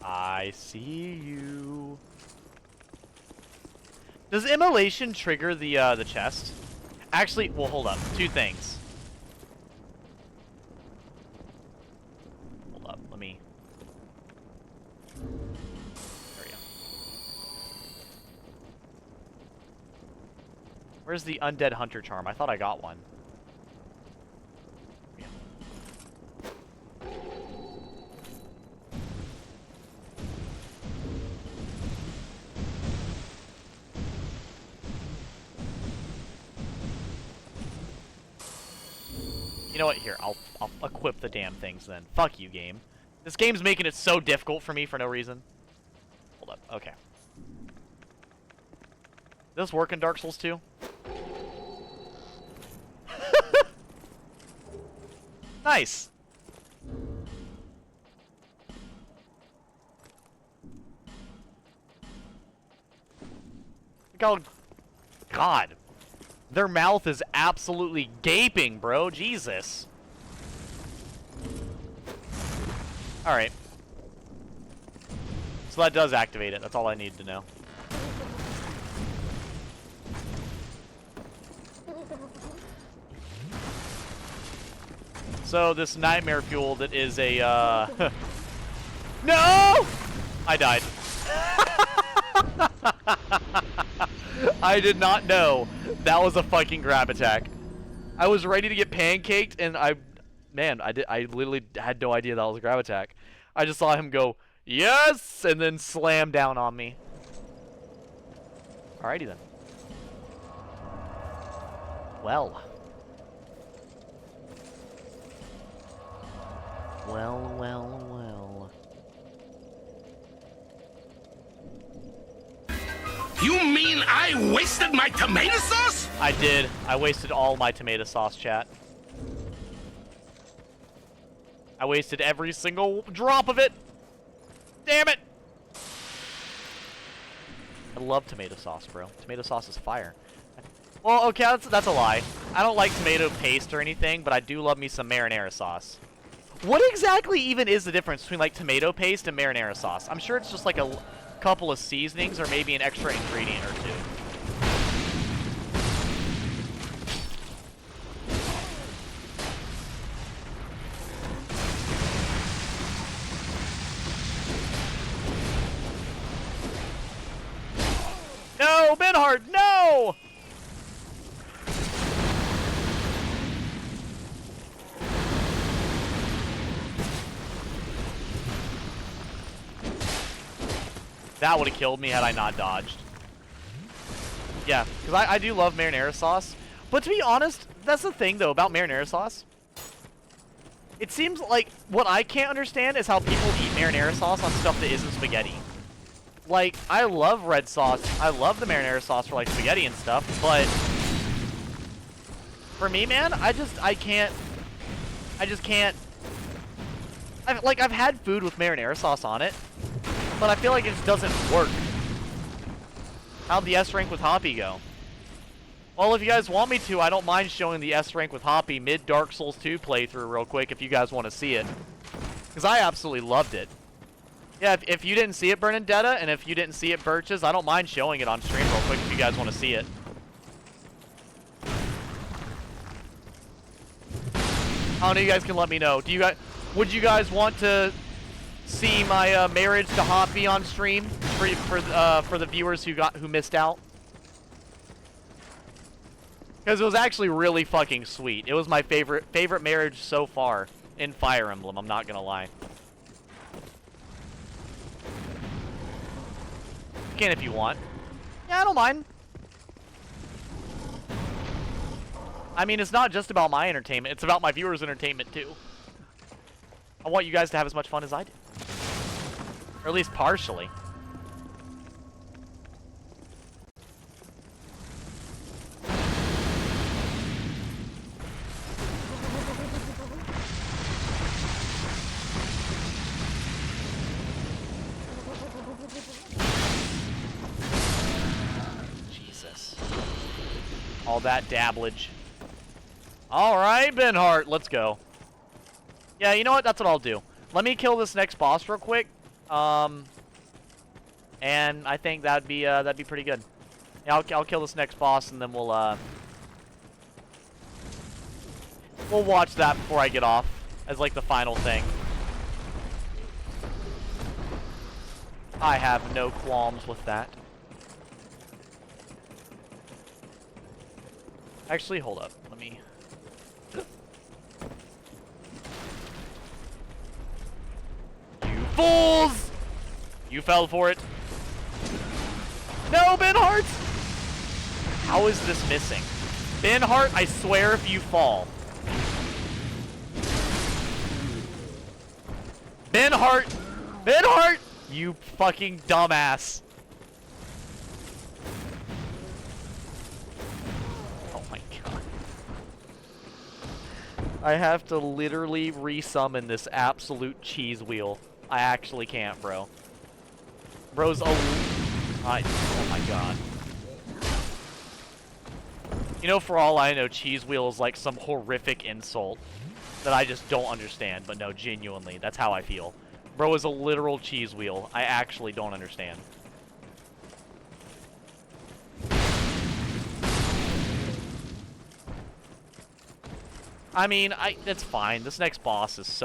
I see you. Does immolation trigger the chest? Actually, well, hold up. Two things. Hold up. Let me. There we go. Where's the undead hunter charm? I thought I got one. Yeah. You know what? Here, I'll equip the damn things then. Fuck you, game. This game's making it so difficult for me for no reason. Hold up. Okay. Does this work in Dark Souls 2? Nice. God. Their mouth is absolutely gaping, bro. Jesus. Alright. So that does activate it. That's all I need to know. So this nightmare fuel that is a, No! I died. I did not know that was a fucking grab attack. I was ready to get pancaked, and I literally had no idea that was a grab attack. I just saw him go, yes, and then slam down on me. Alrighty then. Well. Well, well, well. You mean I wasted my tomato sauce? I did. I wasted all my tomato sauce, chat. I wasted every single drop of it. Damn it! I love tomato sauce, bro. Tomato sauce is fire. Well, okay, that's a lie. I don't like tomato paste or anything, but I do love me some marinara sauce. What exactly even is the difference between, like, tomato paste and marinara sauce? I'm sure it's just, like, a couple of seasonings or maybe an extra ingredient or two. No, Benhard, no! That would have killed me had I not dodged. Yeah, because I do love marinara sauce. But to be honest, that's the thing, though, about marinara sauce. It seems like what I can't understand is how people eat marinara sauce on stuff that isn't spaghetti. Like, I love red sauce. I love the marinara sauce for, like, spaghetti and stuff, but for me, man, I just can't. I've had food with marinara sauce on it, but I feel like it just doesn't work. How'd the S rank with Hoppy go? Well, if you guys want me to, I don't mind showing the S rank with Hoppy mid Dark Souls 2 playthrough real quick if you guys want to see it. Because I absolutely loved it. Yeah, if you didn't see it, Bernadetta, and if you didn't see it, Birches, I don't mind showing it on stream real quick if you guys want to see it. I don't know, you guys can let me know. Would you guys want to see my marriage to Hoppy on stream for the viewers who missed out? Because it was actually really fucking sweet. It was my favorite marriage so far in Fire Emblem, I'm not gonna lie. You can if you want. Yeah, I don't mind. I mean, it's not just about my entertainment, it's about my viewers' entertainment too. I want you guys to have as much fun as I did. Or at least partially. Jesus. All that dabblage. Alright, Benhart, let's go. Yeah, you know what? That's what I'll do. Let me kill this next boss real quick. And I think that'd be pretty good. Yeah, I'll kill this next boss, and then we'll watch that before I get off as like the final thing. I have no qualms with that. Actually, hold up. Let me. You fools! You fell for it. No, Benhart! How is this missing? Benhart, I swear if you fall. Benhart! Benhart! You fucking dumbass. Oh my god. I have to literally resummon this absolute cheese wheel. I actually can't, bro. Bro's oh my god. You know, for all I know, cheese wheel is like some horrific insult that I just don't understand. But no, genuinely, that's how I feel. Bro is a literal cheese wheel. I actually don't understand. I mean, it's fine. This next boss is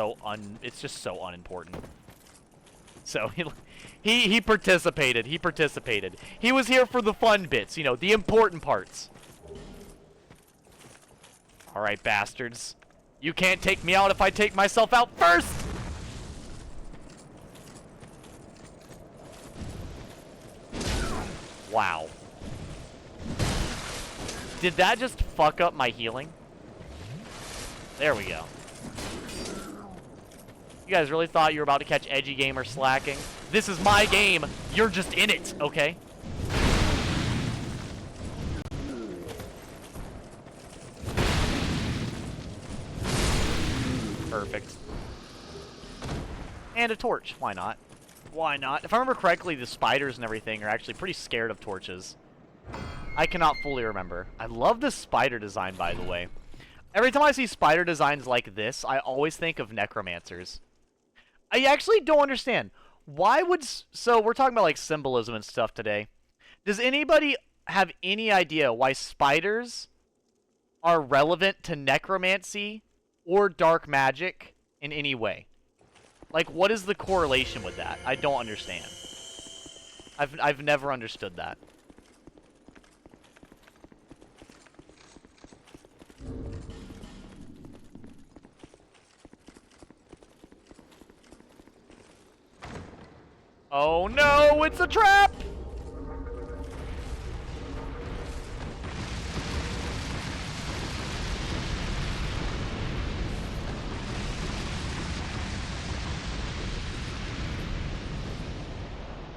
it's just so unimportant. So he participated. He participated. He was here for the fun bits, you know, the important parts. All right, bastards. You can't take me out if I take myself out first. Wow. Did that just fuck up my healing? There we go. You guys really thought you were about to catch Edgy Gamer slacking? This is my game. You're just in it, okay? Perfect. And a torch. Why not? Why not? If I remember correctly, the spiders and everything are actually pretty scared of torches. I cannot fully remember. I love this spider design, by the way. Every time I see spider designs like this, I always think of necromancers. I actually don't understand. Why would... So, we're talking about, like, symbolism and stuff today. Does anybody have any idea why spiders are relevant to necromancy or dark magic in any way? Like, what is the correlation with that? I don't understand. I've never understood that. Oh no, it's a trap!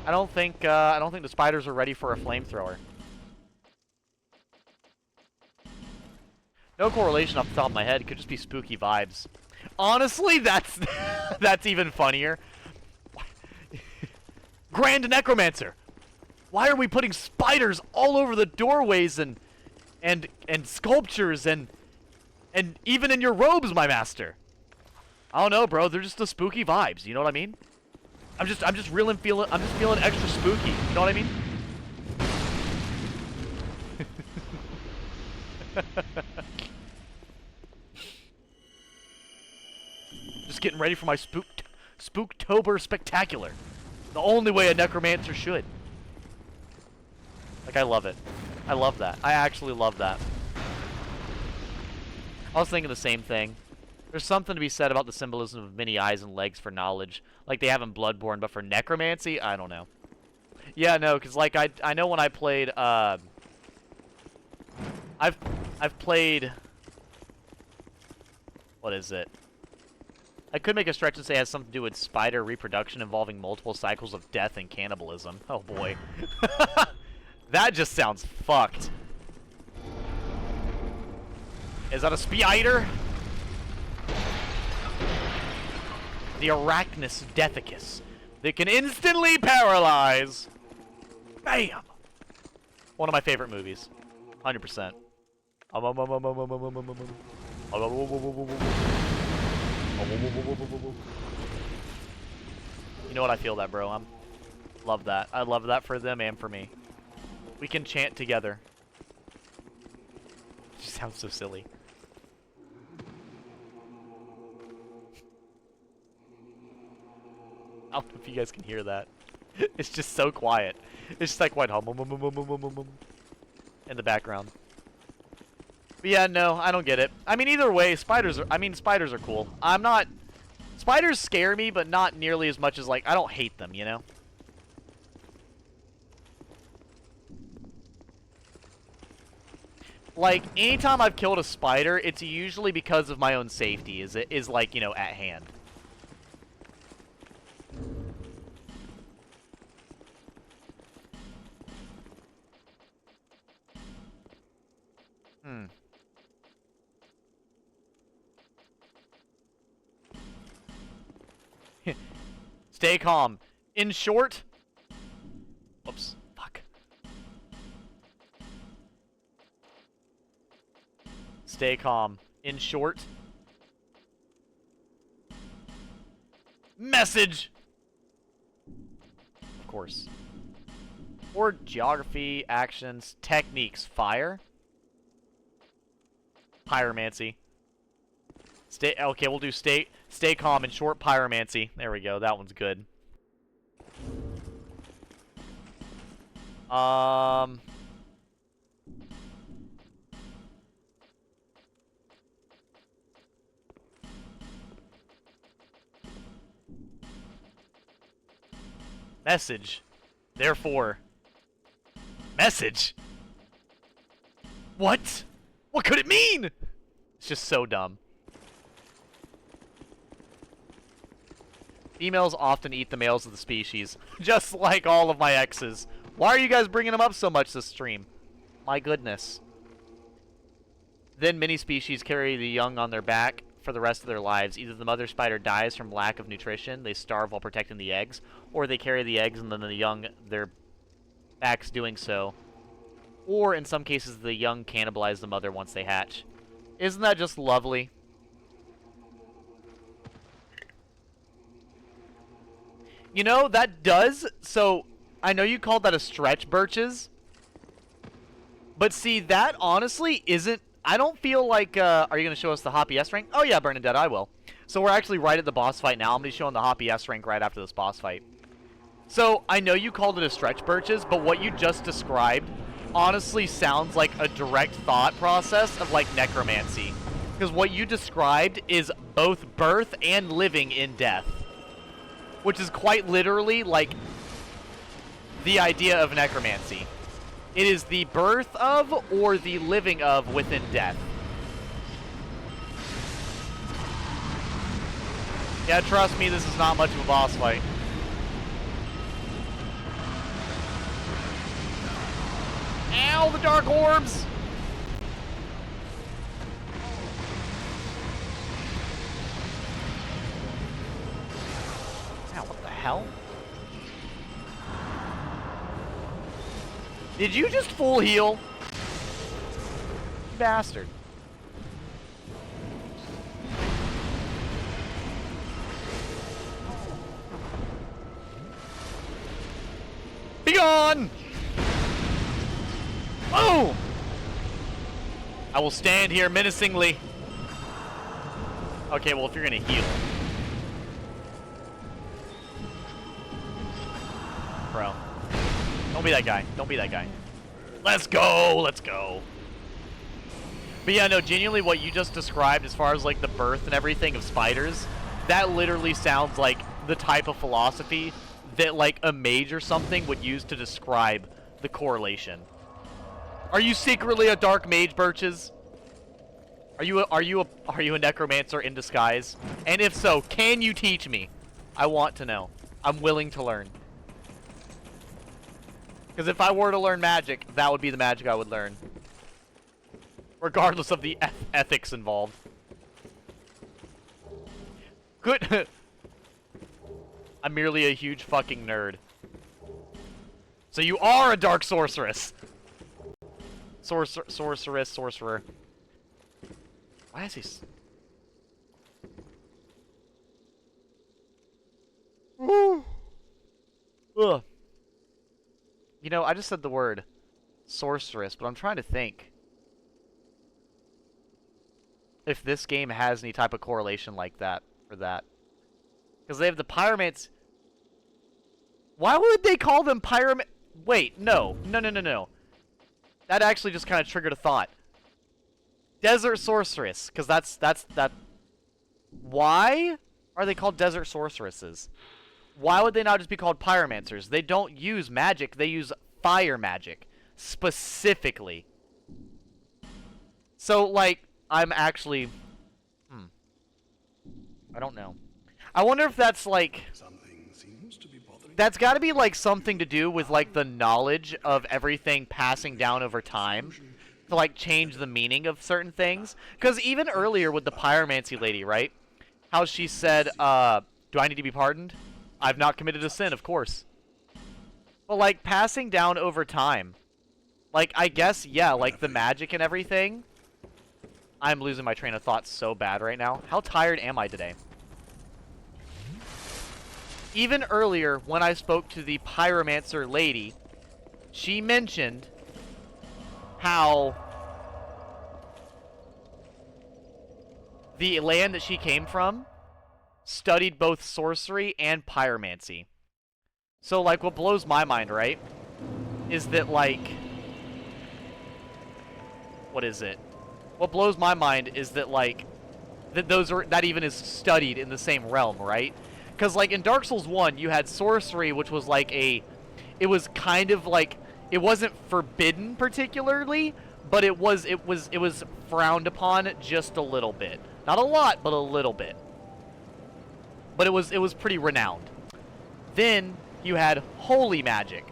I don't think the spiders are ready for a flamethrower. No correlation off the top of my head. It could just be spooky vibes. Honestly, that's that's even funnier. Grand Necromancer! Why are we putting spiders all over the doorways and sculptures and even in your robes, my master? I don't know, bro. They're just the spooky vibes. You know what I mean? I'm just feeling extra spooky. You know what I mean? Just getting ready for my Spooktober Spectacular. The only way a necromancer should. Like, I love it. I love that. I actually love that. I was thinking the same thing. There's something to be said about the symbolism of many eyes and legs for knowledge. Like they have in Bloodborne, but for necromancy, I don't know. Yeah, no, because like I know when I played I've played, what is it? I could make a stretch and say it has something to do with spider reproduction involving multiple cycles of death and cannibalism. Oh boy. That just sounds fucked. Is that a spider? The Arachnus Deathicus. They can instantly paralyze. Bam! One of my favorite movies. 100%. You know what? I feel that, bro. Love that. I love that for them and for me. We can chant together. She sounds so silly. I don't know if you guys can hear that. It's just so quiet. It's just like white hum in the background. But yeah, no, I don't get it. I mean, either way, spiders are cool. Spiders scare me, but not nearly as much as, like, I don't hate them, you know? Like, anytime I've killed a spider, it's usually because of my own safety, is like, you know, at hand. Stay calm. In short... Whoops. Fuck. Stay calm. In short... Message! Of course. Or geography, actions, techniques. Fire. Pyromancy. Okay, we'll do stay calm and short pyromancy. There we go. That one's good. Message. Therefore. Message? What? What could it mean? It's just so dumb. Females often eat the males of the species, just like all of my exes. Why are you guys bringing them up so much this stream? My goodness. Then many species carry the young on their back, for the rest of their lives. Either the mother spider dies from lack of nutrition, they starve while protecting the eggs, or they carry the eggs and then the young, their backs doing so. Or, in some cases, the young cannibalize the mother once they hatch. Isn't that just lovely? You know, that does... So, I know you called that a stretch, Birches. But see, that honestly isn't... I don't feel like... are you going to show us the Hoppy S rank? Oh yeah, Bernadette, I will. So we're actually right at the boss fight now. I'm going to be showing the Hoppy S rank right after this boss fight. So, I know you called it a stretch, Birches, but what you just described honestly sounds like a direct thought process of, like, necromancy. Because what you described is both birth and living in death. Which is quite literally, like, the idea of necromancy. It is the birth of or the living of within death. Yeah, trust me, this is not much of a boss fight. Ow, the dark orbs! Ow, what the hell? Did you just full heal? Bastard. Be gone! Boom! I will stand here menacingly. Okay, well, if you're gonna heal. Bro. Don't be that guy. Don't be that guy. Let's go! Let's go! But yeah, no, genuinely what you just described as far as, like, the birth and everything of spiders, that literally sounds like the type of philosophy that, like, a mage or something would use to describe the correlation. Are you secretly a dark mage, Birches? Are you a necromancer in disguise? And if so, can you teach me? I want to know. I'm willing to learn. Because if I were to learn magic, that would be the magic I would learn. Regardless of the ethics involved. Good. I'm merely a huge fucking nerd. So you are a dark sorceress. Sorcerer. Why is he... Ugh. You know, I just said the word sorceress, but I'm trying to think if this game has any type of correlation like that for that. Because they have the pyromancy. Why would they call them pyromancy? Wait, no. That actually just kind of triggered a thought. Desert sorceress, because that's that. Why are they called desert sorceresses? Why would they not just be called pyromancers? They don't use magic, they use fire magic. Specifically. So, like, I'm actually... I don't know. I wonder if that's, like... That's gotta be, like, something to do with, like, the knowledge of everything passing down over time. To, like, change the meaning of certain things. Because even earlier with the pyromancy lady, right? How she said, do I need to be pardoned? I've not committed a sin, of course. But, like, passing down over time. Like, I guess, yeah, like, the magic and everything. I'm losing my train of thought so bad right now. How tired am I today? Even earlier, when I spoke to the pyromancer lady, she mentioned how the land that she came from studied both sorcery and pyromancy. So, like, what blows my mind, right, is that, like... What is it? What blows my mind is that, like, that even is studied in the same realm, right? Because, like, in Dark Souls 1, you had sorcery, which was, like, it was kind of, like, it wasn't forbidden particularly, but it was frowned upon just a little bit. Not a lot, but a little bit. But it was pretty renowned. Then you had holy magic,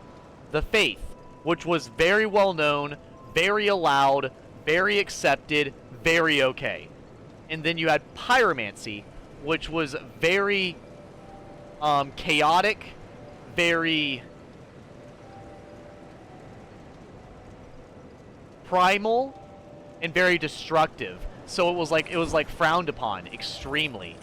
the faith, which was very well known, very allowed, very accepted, very okay. And then you had Pyromancy, which was very chaotic, very primal, and very destructive. So it was like frowned upon extremely.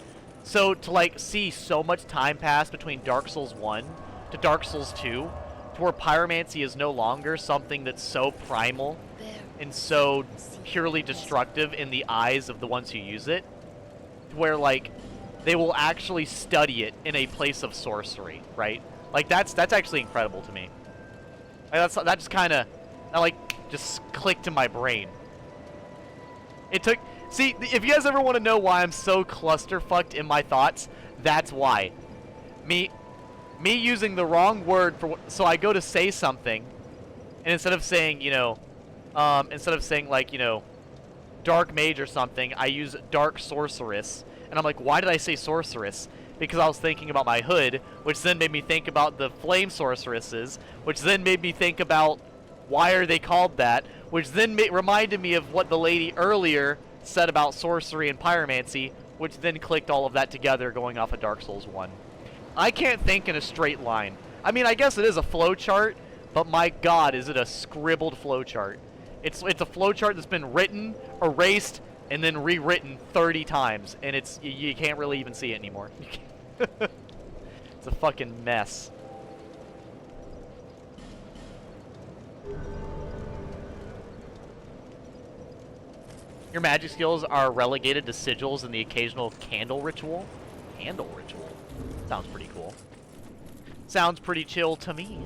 So to like see so much time pass between Dark Souls 1 to Dark Souls 2, to where Pyromancy is no longer something that's so primal and so purely destructive in the eyes of the ones who use it, to where like they will actually study it in a place of sorcery, right? Like that's actually incredible to me. Like, that just kind of just clicked in my brain. It took. See, if you guys ever want to know why I'm so clusterfucked in my thoughts, that's why. Me using the wrong word for so I go to say something, and instead of saying, you know, like, you know, dark mage or something, I use dark sorceress, and I'm like, why did I say sorceress? Because I was thinking about my hood, which then made me think about the flame sorceresses, which then made me think about why are they called that, which then reminded me of what the lady earlier said about sorcery and pyromancy, which then clicked all of that together going off of Dark Souls 1. I can't think in a straight line. I mean, I guess it is a flowchart, but my god, is it a scribbled flowchart. It's a flowchart that's been written, erased, and then rewritten 30 times, and you can't really even see it anymore. It's a fucking mess. Your magic skills are relegated to sigils and the occasional candle ritual. Candle ritual? Sounds pretty cool. Sounds pretty chill to me.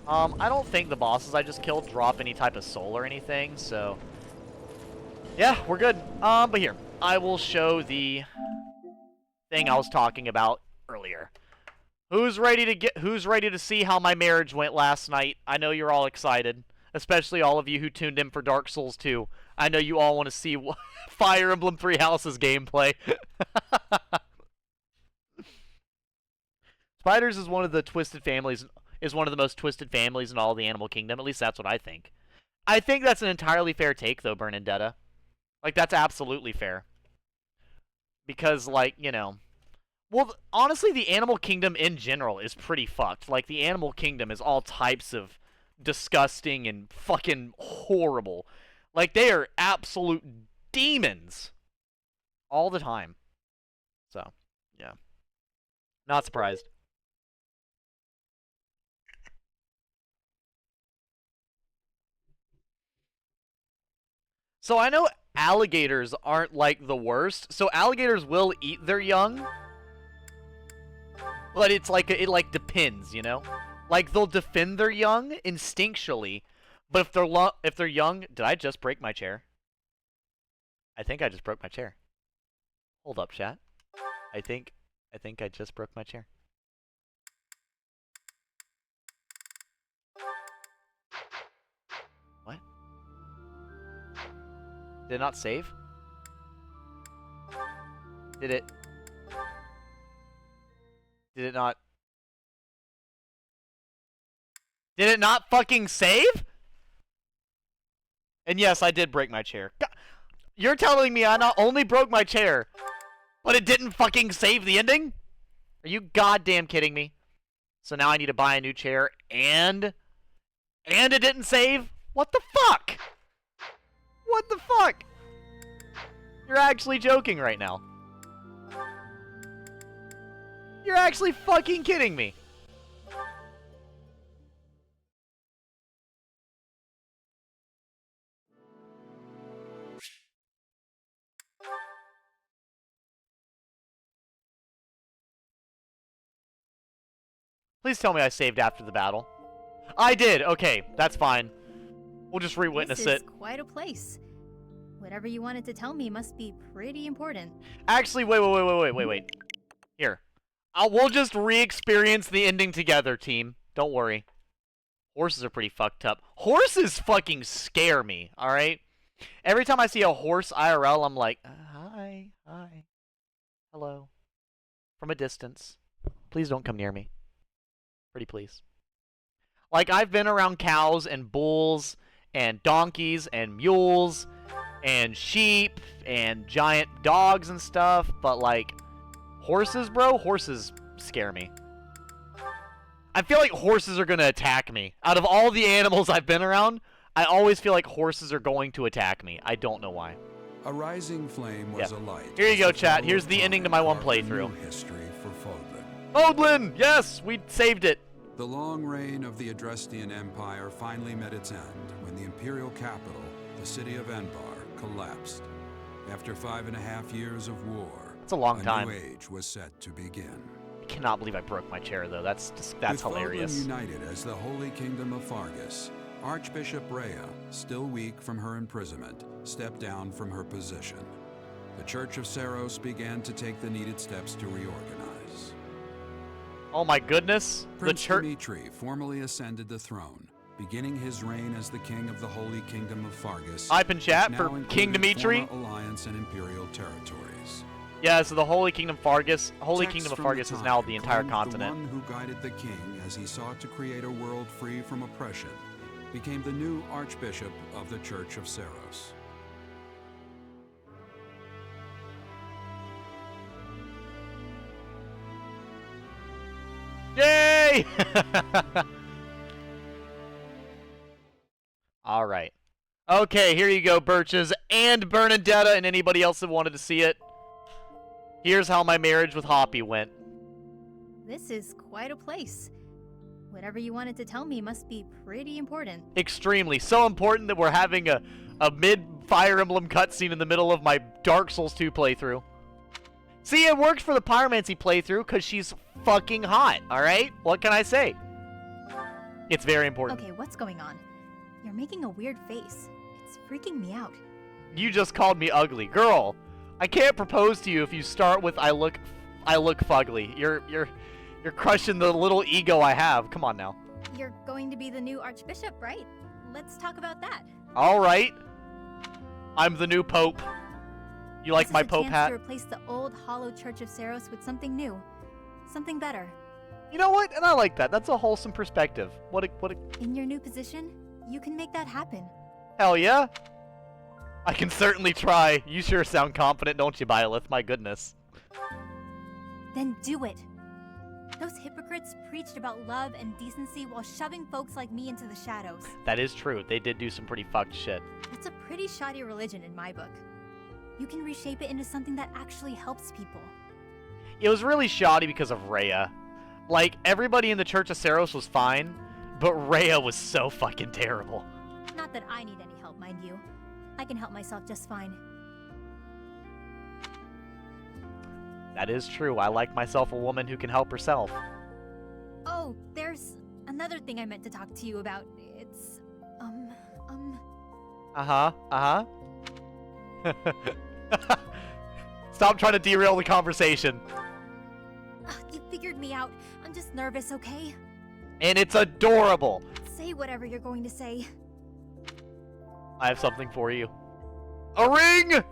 I don't think the bosses I just killed drop any type of soul or anything, so... yeah, we're good. But here, I will show the thing I was talking about earlier. Who's ready to see how my marriage went last night? I know you're all excited. Especially all of you who tuned in for Dark Souls 2. I know you all want to see Fire Emblem Three Houses gameplay. Spiders is one of the twisted families, is one of the most twisted families in all the Animal Kingdom. At least that's what I think. I think that's an entirely fair take, though, Bernadetta. Like, that's absolutely fair. Because, like, you know... well, honestly, the Animal Kingdom in general is pretty fucked. Like, the Animal Kingdom is all types of disgusting and fucking horrible. Like, they are absolute demons all the time. So, yeah. Not surprised. So I know alligators aren't like the worst. So alligators will eat their young. But it's like, it like depends, you know? Like, they'll defend their young instinctually, but if they're young... did I just break my chair? I think I just broke my chair. Hold up, chat. I think I just broke my chair. What? Did it not save? Did it not... did it not fucking save? And yes, I did break my chair. God, you're telling me I not only broke my chair, but it didn't fucking save the ending? Are you goddamn kidding me? So now I need to buy a new chair and it didn't save? What the fuck? What the fuck? You're actually joking right now. You're actually fucking kidding me. Please tell me I saved after the battle. I did! Okay, that's fine. We'll just re-witness it. This is quite a place. Whatever you wanted to tell me must be pretty important. Actually, wait. Here. We'll just re-experience the ending together, team. Don't worry. Horses are pretty fucked up. Horses fucking scare me, alright? Every time I see a horse IRL, I'm like, hi, hello. From a distance. Please don't come near me. Pretty please. Like, I've been around cows and bulls and donkeys and mules and sheep and giant dogs and stuff, but like horses, bro, horses scare me. I feel like horses are going to attack me. Out of all the animals I've been around, I always feel like horses are going to attack me. I don't know why. A rising flame was alight. Here you go, chat. Here's the ending to my one playthrough. History for Fodlan. Fodlan! Yes, we saved it. The long reign of the Adrestian Empire finally met its end when the imperial capital, the city of Enbar, collapsed. After 5.5 years of war, it's a long time. A new age was set to begin. I cannot believe I broke my chair, though. That's hilarious. With Fodlan united as the Holy Kingdom of Fargus, Archbishop Rhea, still weak from her imprisonment, stepped down from her position. The Church of Seros began to take the needed steps to reorganize. Oh my goodness! Prince Dimitri formally ascended the throne, beginning his reign as the king of the Holy Kingdom of Fargus. Type in chat for King Dimitri. Alliance and imperial territories. Yeah, so the Holy Kingdom of Fargus, Kingdom of Fargus is now the entire continent. The one who guided the king as he sought to create a world free from oppression, became the new Archbishop of the Church of Seros. Yay! All right. Okay, here you go, Birches and Bernadetta and anybody else that wanted to see it. Here's how my marriage with Hoppy went. This is quite a place. Whatever you wanted to tell me must be pretty important. Extremely. So important that we're having a mid-Fire Emblem cutscene in the middle of my Dark Souls 2 playthrough. See, it worked for the Pyromancy playthrough because she's fucking hot, alright? What can I say? It's very important. Okay, what's going on? You're making a weird face. It's freaking me out. You just called me ugly. Girl, I can't propose to you if you start with I look fugly. You're crushing the little ego I have. Come on now. You're going to be the new Archbishop, right? Let's talk about that. Alright. I'm the new Pope. You like my Pope hat? To replace the old hollow Church of Seros with something new. Something better. You know what? And I like that. That's a wholesome perspective. What a... In your new position, you can make that happen. Hell yeah. I can certainly try. You sure sound confident, don't you, Byleth? My goodness. Then do it. Those hypocrites preached about love and decency while shoving folks like me into the shadows. That is true. They did do some pretty fucked shit. That's a pretty shoddy religion in my book. You can reshape it into something that actually helps people. It was really shoddy because of Rhea. Like, everybody in the Church of Seros was fine, but Rhea was so fucking terrible. Not that I need any help, mind you. I can help myself just fine. That is true. I like myself a woman who can help herself. Oh, there's another thing I meant to talk to you about. It's, Uh-huh. Stop trying to derail the conversation. You figured me out. I'm just nervous, okay? And it's adorable. Say whatever you're going to say. I have something for you. A ring!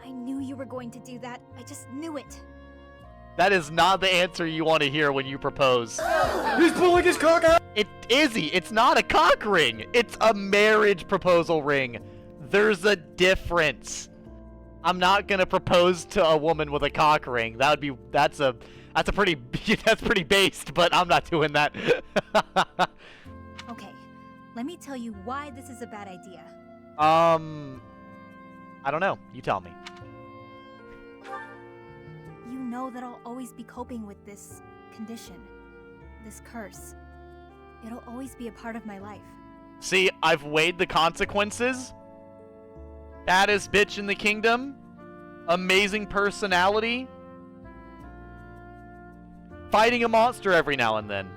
I knew you were going to do that. I just knew it. That is not the answer you want to hear when you propose. He's pulling his cock out! Izzy, it's not a cock ring. It's a marriage proposal ring. There's a difference. I'm not gonna propose to a woman with a cock ring. That's pretty based, but I'm not doing that. Okay, let me tell you why this is a bad idea. I don't know. You tell me. You know that I'll always be coping with this condition, this curse. It'll always be a part of my life. See, I've weighed the consequences. Baddest bitch in the kingdom. Amazing personality. Fighting a monster every now and then.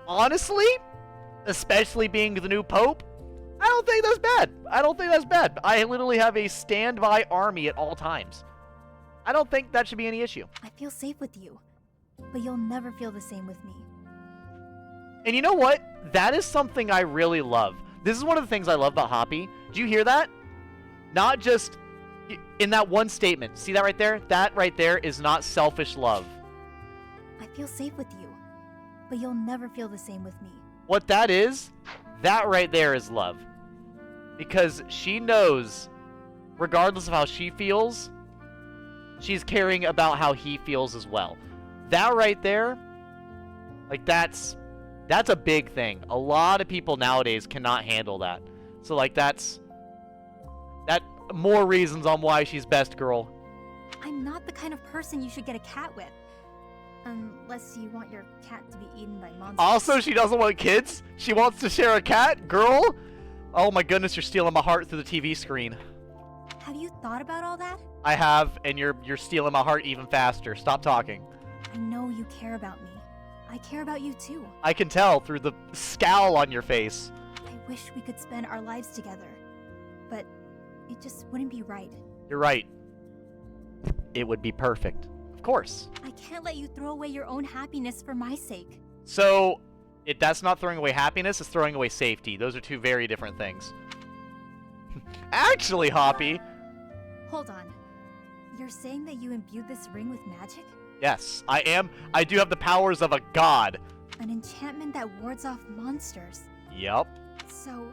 Honestly, especially being the new pope, I don't think that's bad. I literally have a standby army at all times. I don't think that should be any issue. I feel safe with you, but you'll never feel the same with me. And you know what? That is something I really love. This is one of the things I love about Hoppy. Do you hear that? Not just in that one statement. See that right there? That right there is not selfish love. I feel safe with you, but you'll never feel the same with me. What that is, that right there is love. Because she knows, regardless of how she feels, she's caring about how he feels as well. That right there, like that's a big thing. A lot of people nowadays cannot handle that. So like that more reasons on why she's best girl. I'm not the kind of person you should get a cat with. Unless you want your cat to be eaten by monsters. Also, she doesn't want kids. She wants to share a cat? Girl? Oh my goodness, you're stealing my heart through the TV screen. Have you thought about all that? I have, and you're stealing my heart even faster. Stop talking. I know you care about me. I care about you too. I can tell through the scowl on your face. I wish we could spend our lives together. But it just wouldn't be right. You're right. It would be perfect. Of course. I can't let you throw away your own happiness for my sake. So, that's not throwing away happiness, it's throwing away safety. Those are two very different things. Actually, Hoppy. Hold on. You're saying that you imbued this ring with magic? Yes, I am. I do have the powers of a god. An enchantment that wards off monsters. Yup. So,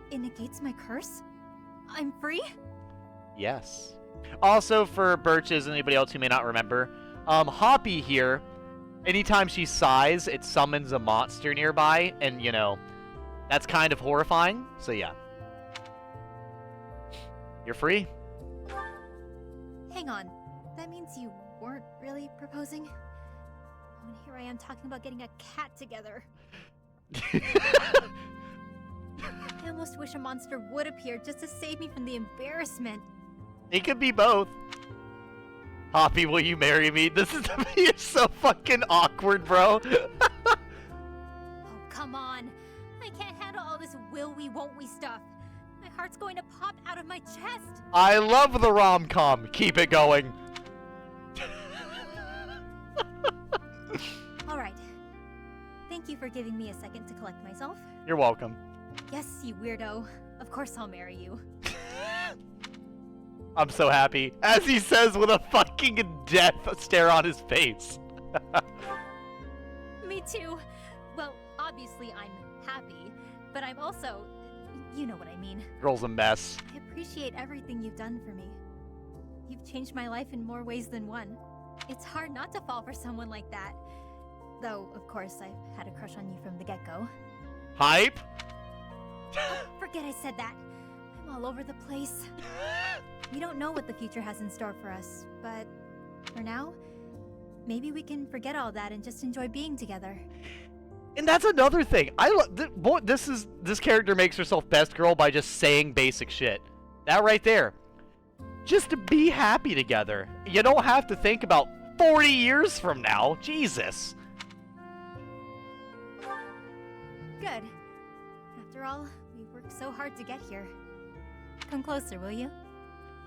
it negates my curse? I'm free? Yes. Also, for Birches and anybody else who may not remember, Hoppy here, anytime she sighs, it summons a monster nearby, and, you know, that's kind of horrifying, so yeah. You're free. Hang on. That means you weren't really proposing? Oh, and here I am talking about getting a cat together. I almost wish a monster would appear just to save me from the embarrassment. It could be both. Hoppy, will you marry me? This is you're so fucking awkward, bro. Oh, come on. I can't handle all this will we, won't we stuff. My heart's going to pop out of my chest. I love the rom-com. Keep it going. Alright. Thank you for giving me a second to collect myself. You're welcome. Yes, you weirdo. Of course I'll marry you. I'm so happy. As he says with a fucking death stare on his face. Me too. Well, obviously I'm happy, but I'm also... You know what I mean. Girl's a mess. I appreciate everything you've done for me. You've changed my life in more ways than one. It's hard not to fall for someone like that. Though, of course, I've had a crush on you from the get-go. Hype? Oh, forget I said that. I'm all over the place. We don't know what the future has in store for us, but for now, maybe we can forget all that and just enjoy being together. And that's another thing. This character makes herself best girl by just saying basic shit. That right there. Just to be happy together. You don't have to think about 40 years from now. Jesus. Good. After all, we worked so hard to get here. Come closer, will you?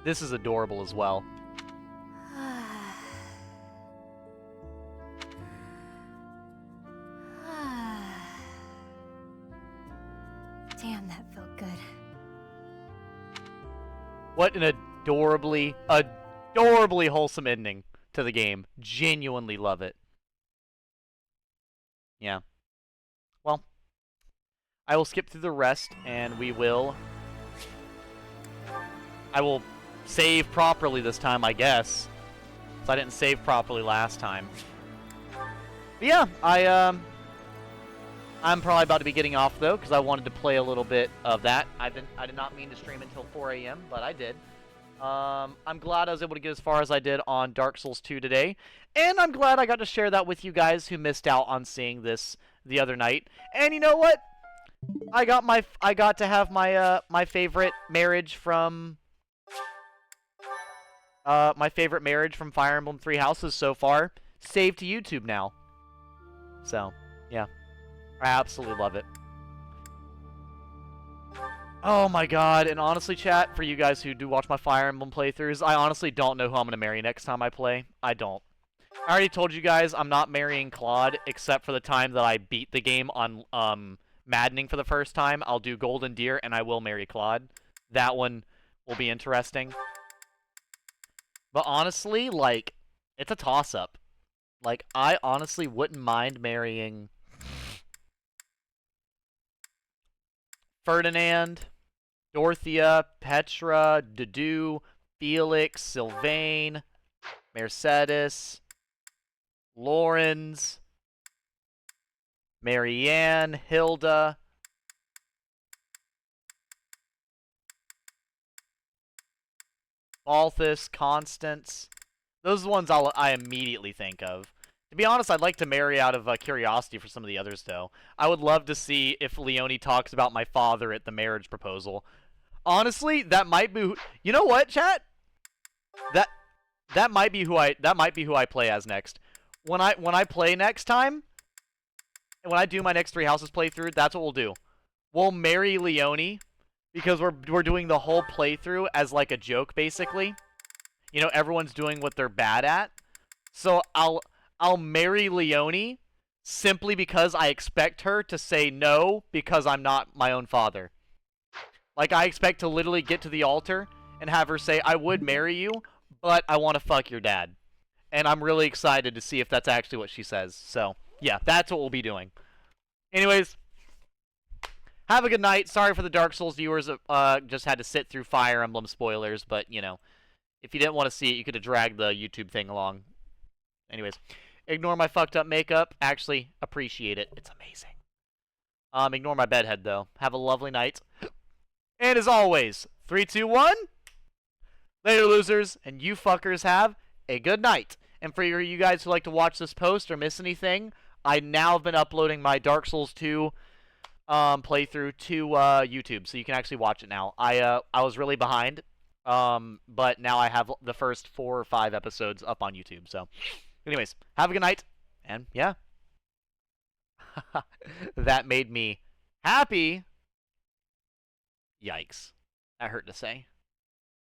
This is adorable as well. Damn, that felt good. What an adorably wholesome ending to the game. Genuinely love it. Yeah. Well, I will skip through the rest, and I will save properly this time, I guess. So I didn't save properly last time. But yeah, I'm probably about to be getting off, though, because I wanted to play a little bit of that. I did not mean to stream until 4 a.m., but I did. I'm glad I was able to get as far as I did on Dark Souls 2 today. And I'm glad I got to share that with you guys who missed out on seeing this the other night. And you know what? I got to have my favorite marriage from Fire Emblem Three Houses so far saved to YouTube now. So, yeah. I absolutely love it. Oh my god, and honestly, chat, for you guys who do watch my Fire Emblem playthroughs, I honestly don't know who I'm going to marry next time I play. I don't. I already told you guys I'm not marrying Claude, except for the time that I beat the game on Maddening for the first time. I'll do Golden Deer, and I will marry Claude. That one will be interesting. But honestly, like, it's a toss-up. Like, I honestly wouldn't mind marrying Ferdinand Dorothea, Petra, Dudu, Felix, Sylvain, Mercedes, Lawrence, Marianne, Hilda, Balthus, Constance. Those are the ones I immediately think of. To be honest, I'd like to marry out of curiosity for some of the others, though. I would love to see if Leone talks about my father at the marriage proposal. Honestly, that might be. You know what, chat? That might be who I play as next. When I play next time, and when I do my next Three Houses playthrough, that's what we'll do. We'll marry Leone because we're doing the whole playthrough as like a joke, basically. You know, everyone's doing what they're bad at. So I'll marry Leone simply because I expect her to say no because I'm not my own father. Like, I expect to literally get to the altar and have her say, I would marry you, but I want to fuck your dad. And I'm really excited to see if that's actually what she says. So, yeah, that's what we'll be doing. Anyways, have a good night. Sorry for the Dark Souls viewers. Just had to sit through Fire Emblem spoilers, but, you know, if you didn't want to see it, you could have dragged the YouTube thing along. Anyways, ignore my fucked up makeup. Actually, appreciate it. It's amazing. Ignore my bedhead, though. Have a lovely night. And as always, 3, 2, 1. Later, losers, and you fuckers have a good night. And for you guys who like to watch this post or miss anything, I now have been uploading my Dark Souls 2 playthrough to YouTube, so you can actually watch it now. I was really behind, but now I have the first 4 or 5 episodes up on YouTube. So, anyways, have a good night, and yeah, that made me happy. Yikes, that hurt to say.